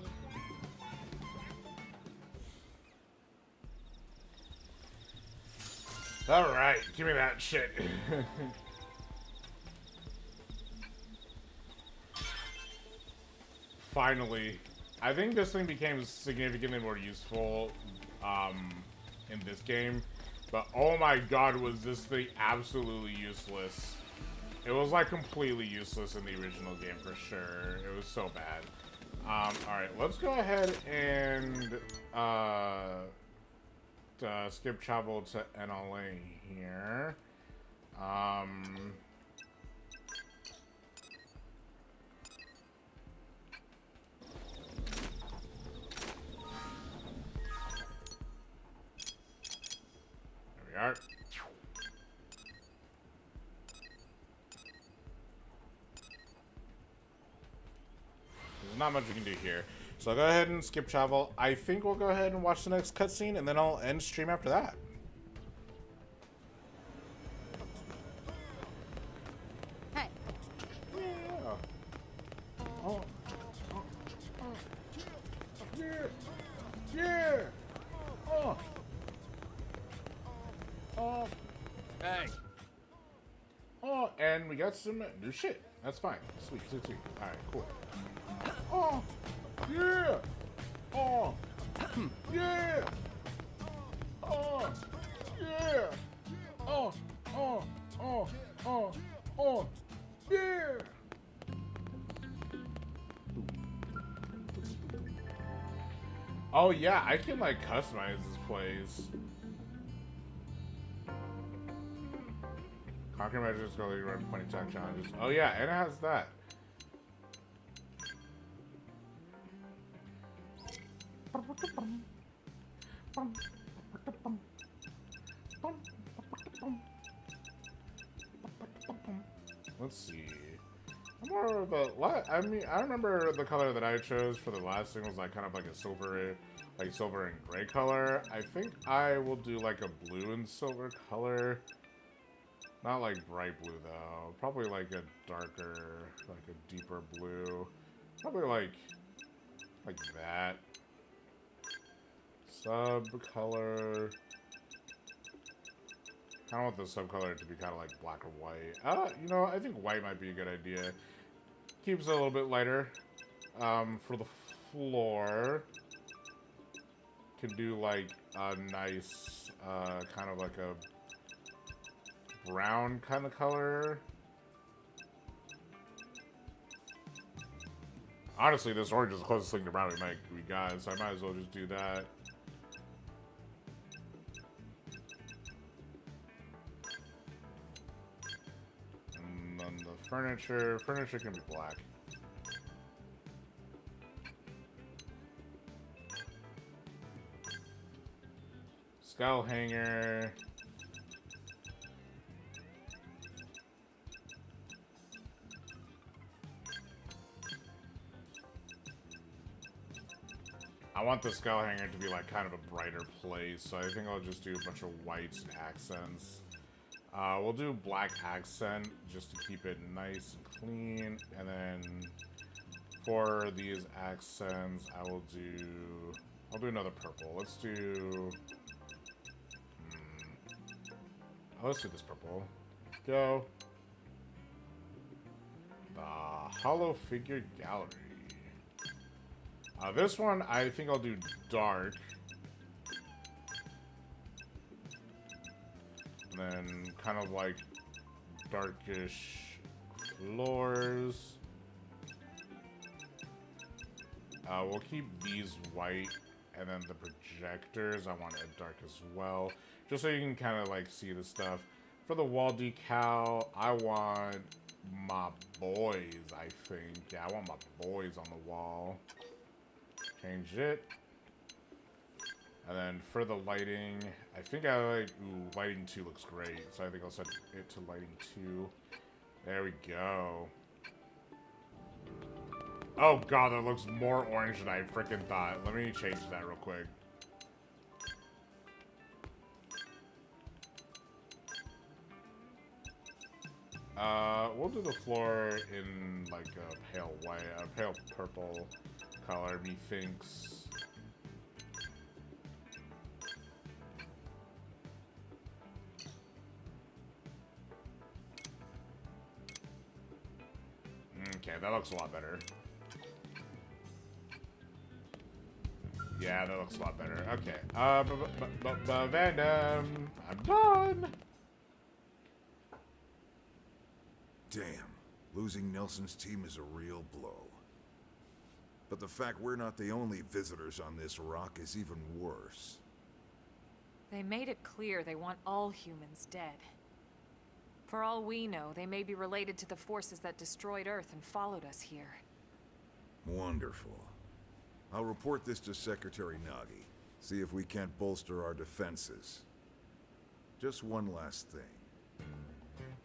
Alright, give me that shit. Finally, I think this thing became significantly more useful in this game. But oh my god, was this thing absolutely useless. It was like completely useless in the original game for sure. It was so bad. Alright, let's go ahead and skip travel to NLA here. There we are. There's not much we can do here. So I'll go ahead and skip travel. I think we'll go ahead and watch the next cutscene, and then I'll end stream after that. Hey. Yeah. Oh. Yeah. Yeah. Oh. Oh. Hey. Oh, and we got some new shit. That's fine. Sweet, sweet, sweet. Alright, cool. Oh. Yeah. Oh. Yeah. Oh. Yeah. Oh. Oh. Oh. Oh. Oh. Yeah. Oh yeah, I can like customize this place. Conquer measures go run 20 attack challenges. Oh yeah, and it has that. Let's see. I'm more of a, I mean, I remember the color that I chose for the last thing was like kind of like a silver and gray color. I think I will do like a blue and silver color. Not like bright blue though. Probably like a darker, like a deeper blue. Probably like that. Sub-color. I want the sub-color to be kind of like black or white. You know, I think white might be a good idea. Keeps it a little bit lighter. For the floor, could do like a nice, kind of like a brown kind of color. Honestly, this orange is the closest thing to brown we got, so I might as well just do that. And then the furniture can be black. Skull hanger. I want the skull hanger to be like kind of a brighter place, so I think I'll just do a bunch of whites and accents. We'll do black accent just to keep it nice and clean, and then for these accents, I'll do another purple. Let's do, let's do this purple. Go. The Hollow Figure Gallery. This one, I think I'll do dark. And then kind of like darkish floors. We'll keep these white, and then the projectors, I want it dark as well. Just so you can kind of like see the stuff. For the wall decal, I want my boys, I think. Yeah, I want my boys on the wall. Change it. And then for the lighting, I think I like, ooh, lighting 2 looks great. So I think I'll set it to lighting 2. There we go. Oh god, that looks more orange than I freaking thought. Let me change that real quick. We'll do the floor in like a pale white, a pale purple color, methinks. Okay, that looks a lot better. Yeah, that looks a lot better. Okay. Vandam, I'm done. Damn. Losing Nelson's team is a real blow. But the fact we're not the only visitors on this rock is even worse. They made it clear they want all humans dead. For all we know, they may be related to the forces that destroyed Earth and followed us here. Wonderful. I'll report this to Secretary Nagi. See if we can't bolster our defenses. Just one last thing.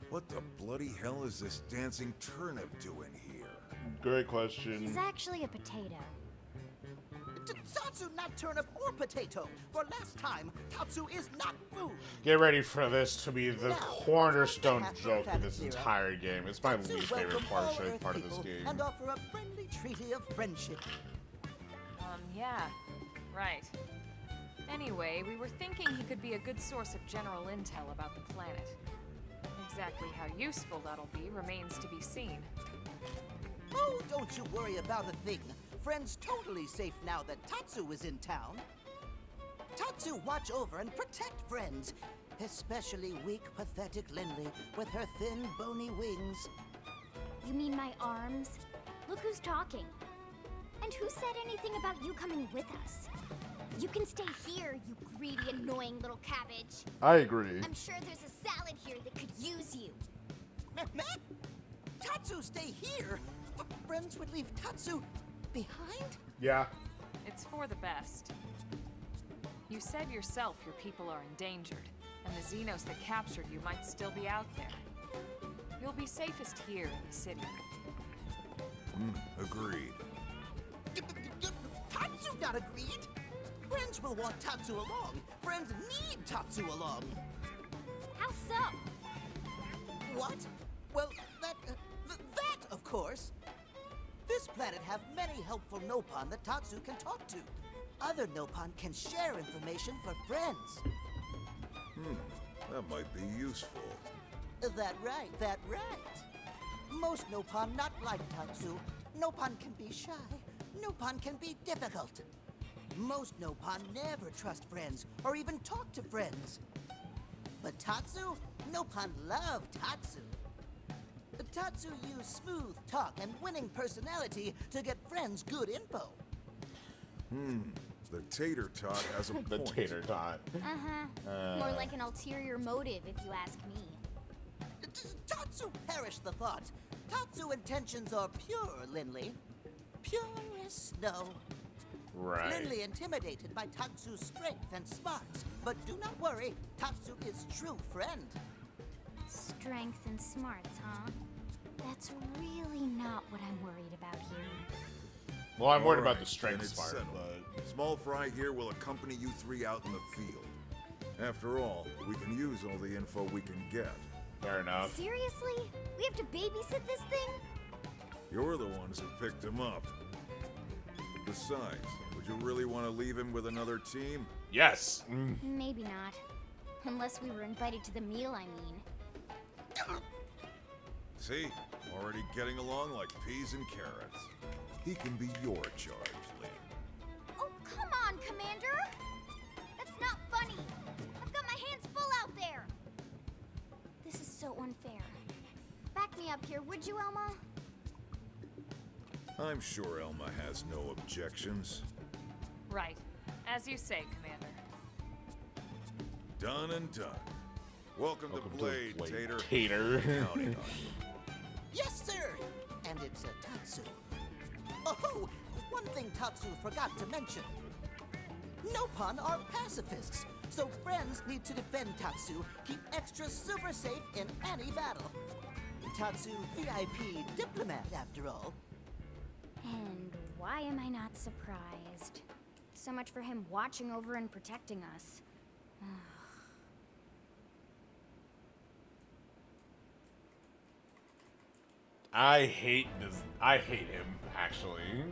What the bloody hell is this dancing turnip doing here? Great question. He's actually a potato. Tatsu, not turnip or potato. For last time, Tatsu is not food. Get ready for this to be the cornerstone joke of this entire game. It's my least favorite part of this game. And offer a friendly treaty of friendship. Yeah. Right. Anyway, we were thinking he could be a good source of general intel about the planet. Exactly how useful that'll be remains to be seen. Oh, don't you worry about a thing. Friend's totally safe now that Tatsu is in town. Tatsu watch over and protect friends. Especially weak, pathetic Lindley with her thin, bony wings. You mean my arms? Look who's talking. And who said anything about you coming with us? You can stay here, you greedy, annoying little cabbage. I agree. I'm sure there's a salad here that could use you. Tatsu stay here? Friends would leave Tatsu behind? Yeah. It's for the best. You said yourself your people are endangered, and the Xenos that captured you might still be out there. You'll be safest here in the city. Agreed. Tatsu not agreed. Friends will want Tatsu along. Friends need Tatsu along. How so? What? Well, that, of course. This planet have many helpful Nopon that Tatsu can talk to. Other Nopon can share information for friends. That might be useful. That right. Most Nopon not like Tatsu. Nopon can be shy. Nopon can be difficult. Most Nopon never trust friends or even talk to friends. But Tatsu? Nopon love Tatsu. Tatsu use smooth talk and winning personality to get friends good info. The tater tot has a point. The tater tot. More like an ulterior motive, if you ask me. Tatsu perish the thought. Tatsu intentions are pure, Lindley. Pure as snow. Right. Lindley intimidated by Tatsu's strength and smarts. But do not worry, Tatsu is true friend. Strength and smarts, huh? That's really not what I'm worried about here. Well, I'm worried about Alright, the strength then it's part, settled. but... Small Fry here will accompany you three out in the field. After all, we can use all the info we can get. Fair enough. Seriously? We have to babysit this thing? You're the ones who picked him up. Besides, would you really want to leave him with another team? Yes. Maybe not. Unless we were invited to the meal, I mean. See? Already getting along like peas and carrots. He can be your charge, Lynn. Oh, come on, Commander! That's not funny! I've got my hands full out there! This is so unfair. Back me up here, would you, Elma? I'm sure Elma has no objections. Right. As you say, Commander. Done and done. Welcome to Blade, Tater. Tater. Counting on you. Yes, sir! And it's a Tatsu. Oh, one thing Tatsu forgot to mention. Nopon are pacifists, so friends need to defend Tatsu, keep extra super safe in any battle. Tatsu VIP diplomat, after all. And why am I not surprised? So much for him watching over and protecting us. I hate this. I hate him, actually.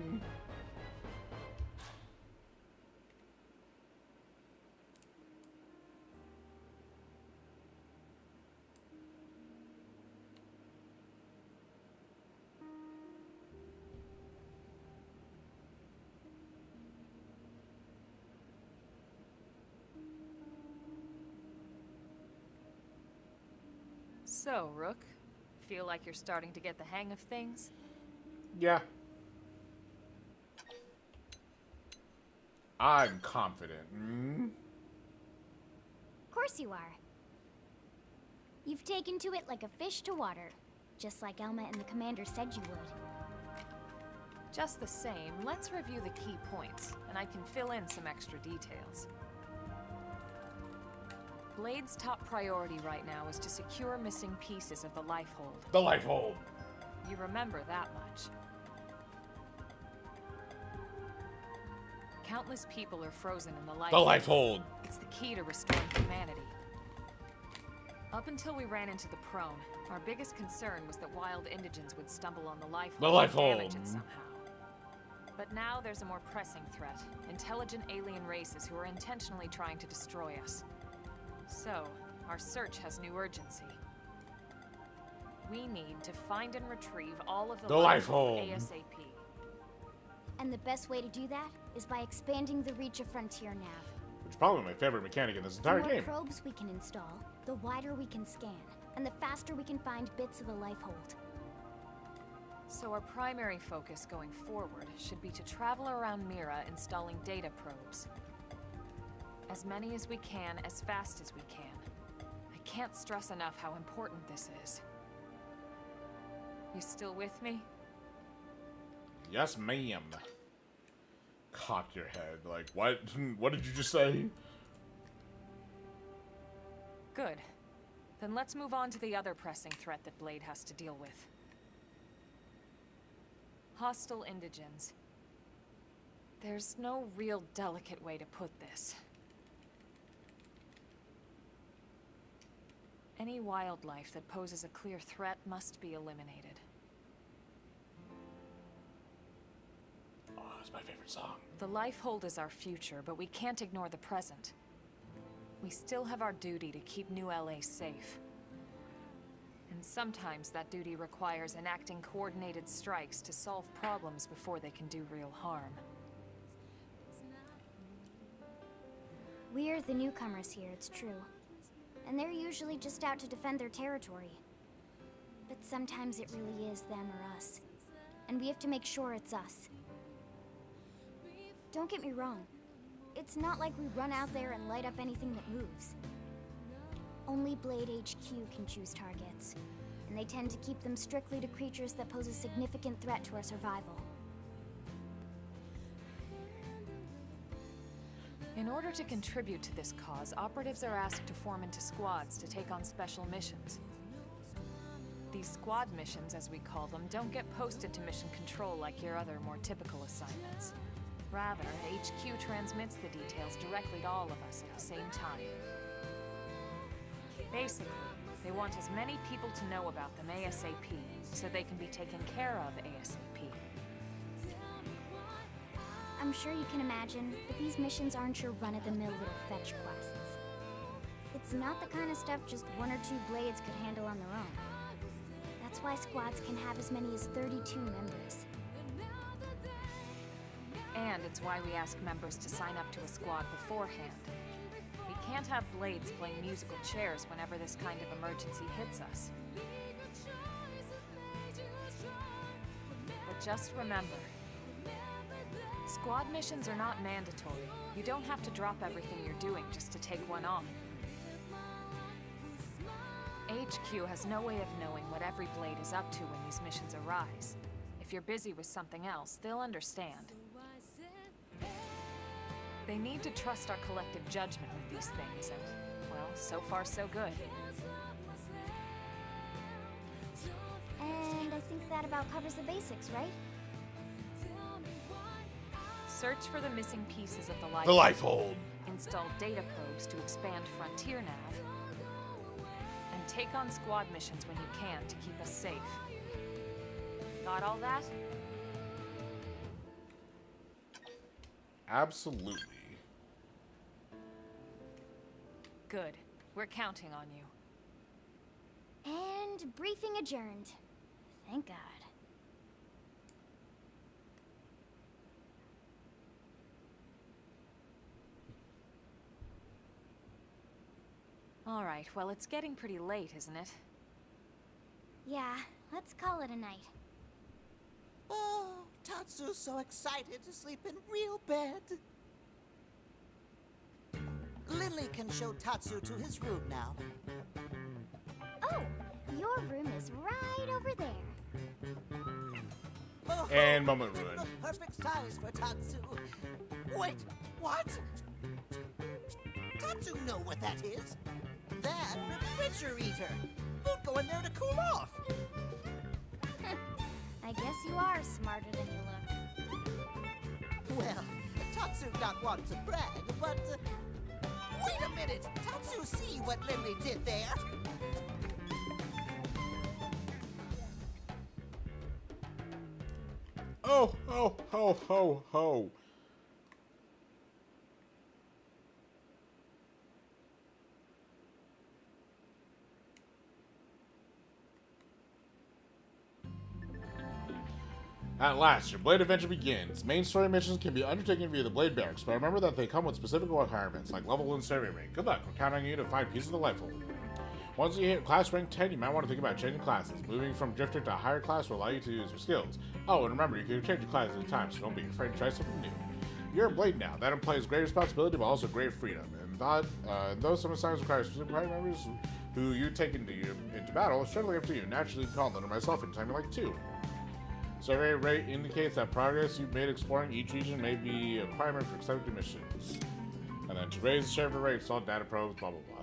So, Rook, feel like you're starting to get the hang of things? Yeah. I'm confident. Of course you are. You've taken to it like a fish to water, just like Elma and the commander said you would. Just the same, let's review the key points, and I can fill in some extra details. Blade's top priority right now is to secure missing pieces of the Lifehold. The Lifehold! You remember that much. Countless people are frozen in the Lifehold. The Lifehold! It's the key to restoring humanity. Up until we ran into the Prone, our biggest concern was that wild indigents would stumble on the Lifehold and damage it somehow. But now there's a more pressing threat. Intelligent alien races who are intentionally trying to destroy us. So, our search has new urgency. We need to find and retrieve all of the Lifehold ASAP. And the best way to do that is by expanding the reach of Frontier Nav. Which is probably my favorite mechanic in this entire The game. more probes we can install, the wider we can scan, and the faster we can find bits of the Lifehold. So our primary focus going forward should be to travel around Mira installing data probes. As many as we can, as fast as we can. I can't stress enough how important this is. You still with me? Yes, ma'am. Cock your head. Like, what? What did you just say? Good. Then let's move on to the other pressing threat that Blade has to deal with. Hostile indigens. There's no real delicate way to put this. Any wildlife that poses a clear threat must be eliminated. Oh, that's my favorite song. The Lifehold is our future, but we can't ignore the present. We still have our duty to keep New LA safe. And sometimes that duty requires enacting coordinated strikes to solve problems before they can do real harm. We're the newcomers here, it's true. And they're usually just out to defend their territory. But sometimes it really is them or us. And we have to make sure it's us. Don't get me wrong. It's not like we run out there and light up anything that moves. Only Blade HQ can choose targets. And they tend to keep them strictly to creatures that pose a significant threat to our survival. In order to contribute to this cause, operatives are asked to form into squads to take on special missions. These squad missions, as we call them, don't get posted to mission control like your other, more typical assignments. Rather, HQ transmits the details directly to all of us at the same time. Basically, they want as many people to know about them ASAP, so they can be taken care of ASAP. I'm sure you can imagine, but these missions aren't your run-of-the-mill little fetch quests. It's not the kind of stuff just one or two Blades could handle on their own. That's why squads can have as many as 32 members. And it's why we ask members to sign up to a squad beforehand. We can't have Blades playing musical chairs whenever this kind of emergency hits us. But just remember, squad missions are not mandatory. You don't have to drop everything you're doing just to take one on. HQ has no way of knowing what every Blade is up to when these missions arise. If you're busy with something else, they'll understand. They need to trust our collective judgment with these things, and, well, so far so good. And I think that about covers the basics, right? Search for the missing pieces of the Lifehold. Install data probes to expand Frontier Nav. And take on squad missions when you can to keep us safe. Got all that? Absolutely. Good. We're counting on you. And briefing adjourned. Thank God. All right, well, it's getting pretty late, isn't it? Yeah, let's call it a night. Oh, Tatsu's so excited to sleep in real bed. Lily can show Tatsu to his room now. Oh, your room is right over there. Oh, And moment ruined. The perfect size for Tatsu. Wait, what? Tatsu know what that is. That refrigerator. Don't go in there to cool off. I guess you are smarter than you look. Well, Tatsu not want to brag, but... wait a minute! Tatsu see what Lily did there? Oh, ho, ho, ho, ho. At last, your Blade adventure begins. Main story missions can be undertaken via the Blade Barracks, but remember that they come with specific requirements, like level and survey rank. Good luck, we're counting on you to find pieces of the life hole. Once you hit class rank 10, you might want to think about changing classes. Moving from Drifter to a higher class will allow you to use your skills. Oh, and remember, you can change your class at any time, so don't be afraid to try something new. You're a Blade now. That implies great responsibility, but also great freedom. And though some assignments require specific party members who you take into battle, it's generally up to you. Naturally, you can call them to myself anytime you like to. Survey rate indicates that progress you've made exploring each region may be a requirement for accepting missions. And then to raise the survey rate, install data probes, blah blah blah.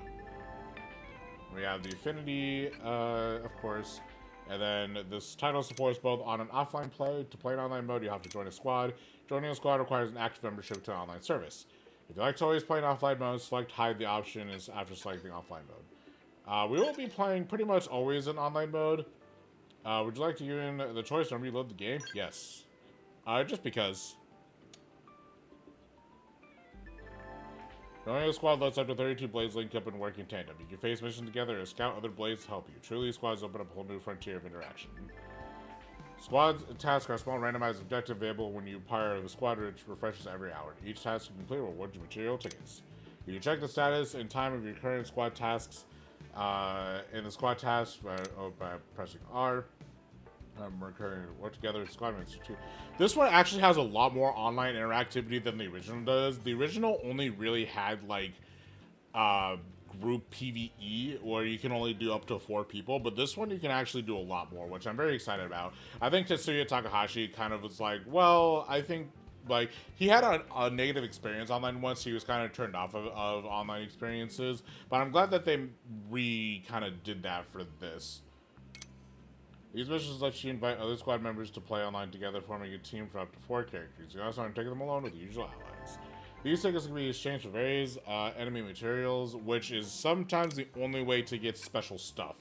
We have the affinity, of course, and then this title supports both on and offline play. To play in online mode, you have to join a squad. Joining a squad requires an active membership to an online service. If you like to always play in offline mode, select hide the option is after selecting offline mode. We will be playing pretty much always in online mode. Would you like to give in the choice to reload the game? Yes. Just because. Joining a squad lets up to 32 blades link up and work in tandem. You can face missions together or scout other blades to help you. Truly, squads open up a whole new frontier of interaction. Squads tasks are small randomized objective available when you fire the squad, which refreshes every hour. Each task you complete will reward you material tickets. You can check the status and time of your current squad tasks in the squad tasks by pressing R. Recurring work together squad mates too. This one actually has a lot more online interactivity than the original does. The original only really had like group PvE where you can only do up to 4 people, but this one you can actually do a lot more, which I'm very excited about. I think Tetsuya Takahashi kind of was like, well, I think like he had a negative experience online once. He was kind of turned off of online experiences, but I'm glad that they kind of did that for this. These missions let you invite other squad members to play online together, forming a team for up to 4 characters. You can also take them alone with the usual allies. These tickets can be exchanged for various enemy materials, which is sometimes the only way to get special stuff.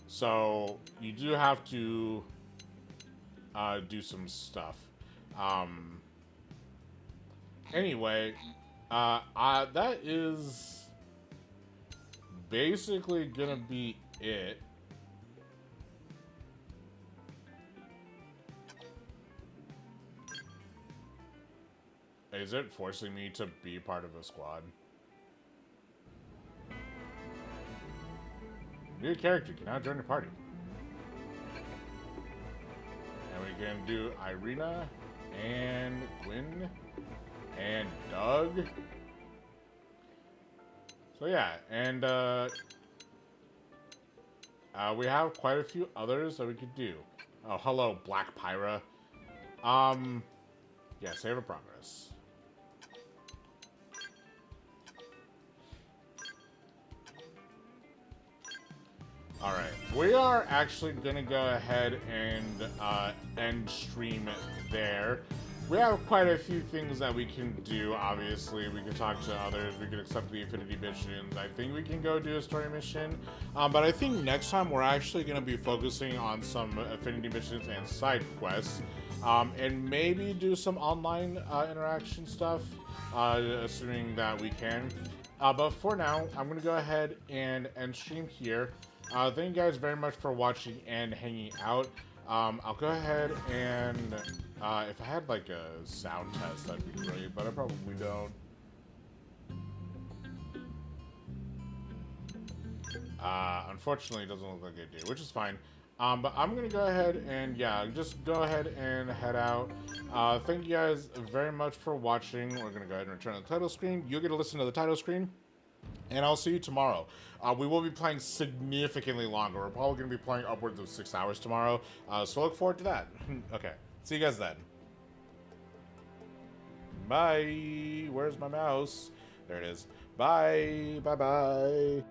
So you do have to do some stuff. Anyway, that is basically gonna be it. Is it forcing me to be part of a squad? New character can now join the party. And we can do Irina and Gwyn and Doug. So yeah, and we have quite a few others that we could do. Oh, hello, Black Pyra. Yeah, save a progress. Alright, we are actually going to go ahead and end stream there. We have quite a few things that we can do, obviously. We can talk to others, we can accept the Affinity missions. I think we can go do a story mission. But I think next time we're actually going to be focusing on some Affinity missions and side quests. And maybe do some online interaction stuff, assuming that we can. But for now, I'm going to go ahead and end stream here. Thank you guys very much for watching and hanging out. I'll go ahead and, if I had like a sound test, that'd be great, but I probably don't. Unfortunately, it doesn't look like they do, which is fine. But I'm gonna go ahead and, yeah, just go ahead and head out. Thank you guys very much for watching. We're gonna go ahead and return to the title screen. You'll get to listen to the title screen. And I'll see you tomorrow. We will be playing significantly longer. We're probably going to be playing upwards of 6 hours tomorrow. So look forward to that. Okay. See you guys then. Bye. Where's my mouse? There it is. Bye. Bye-bye.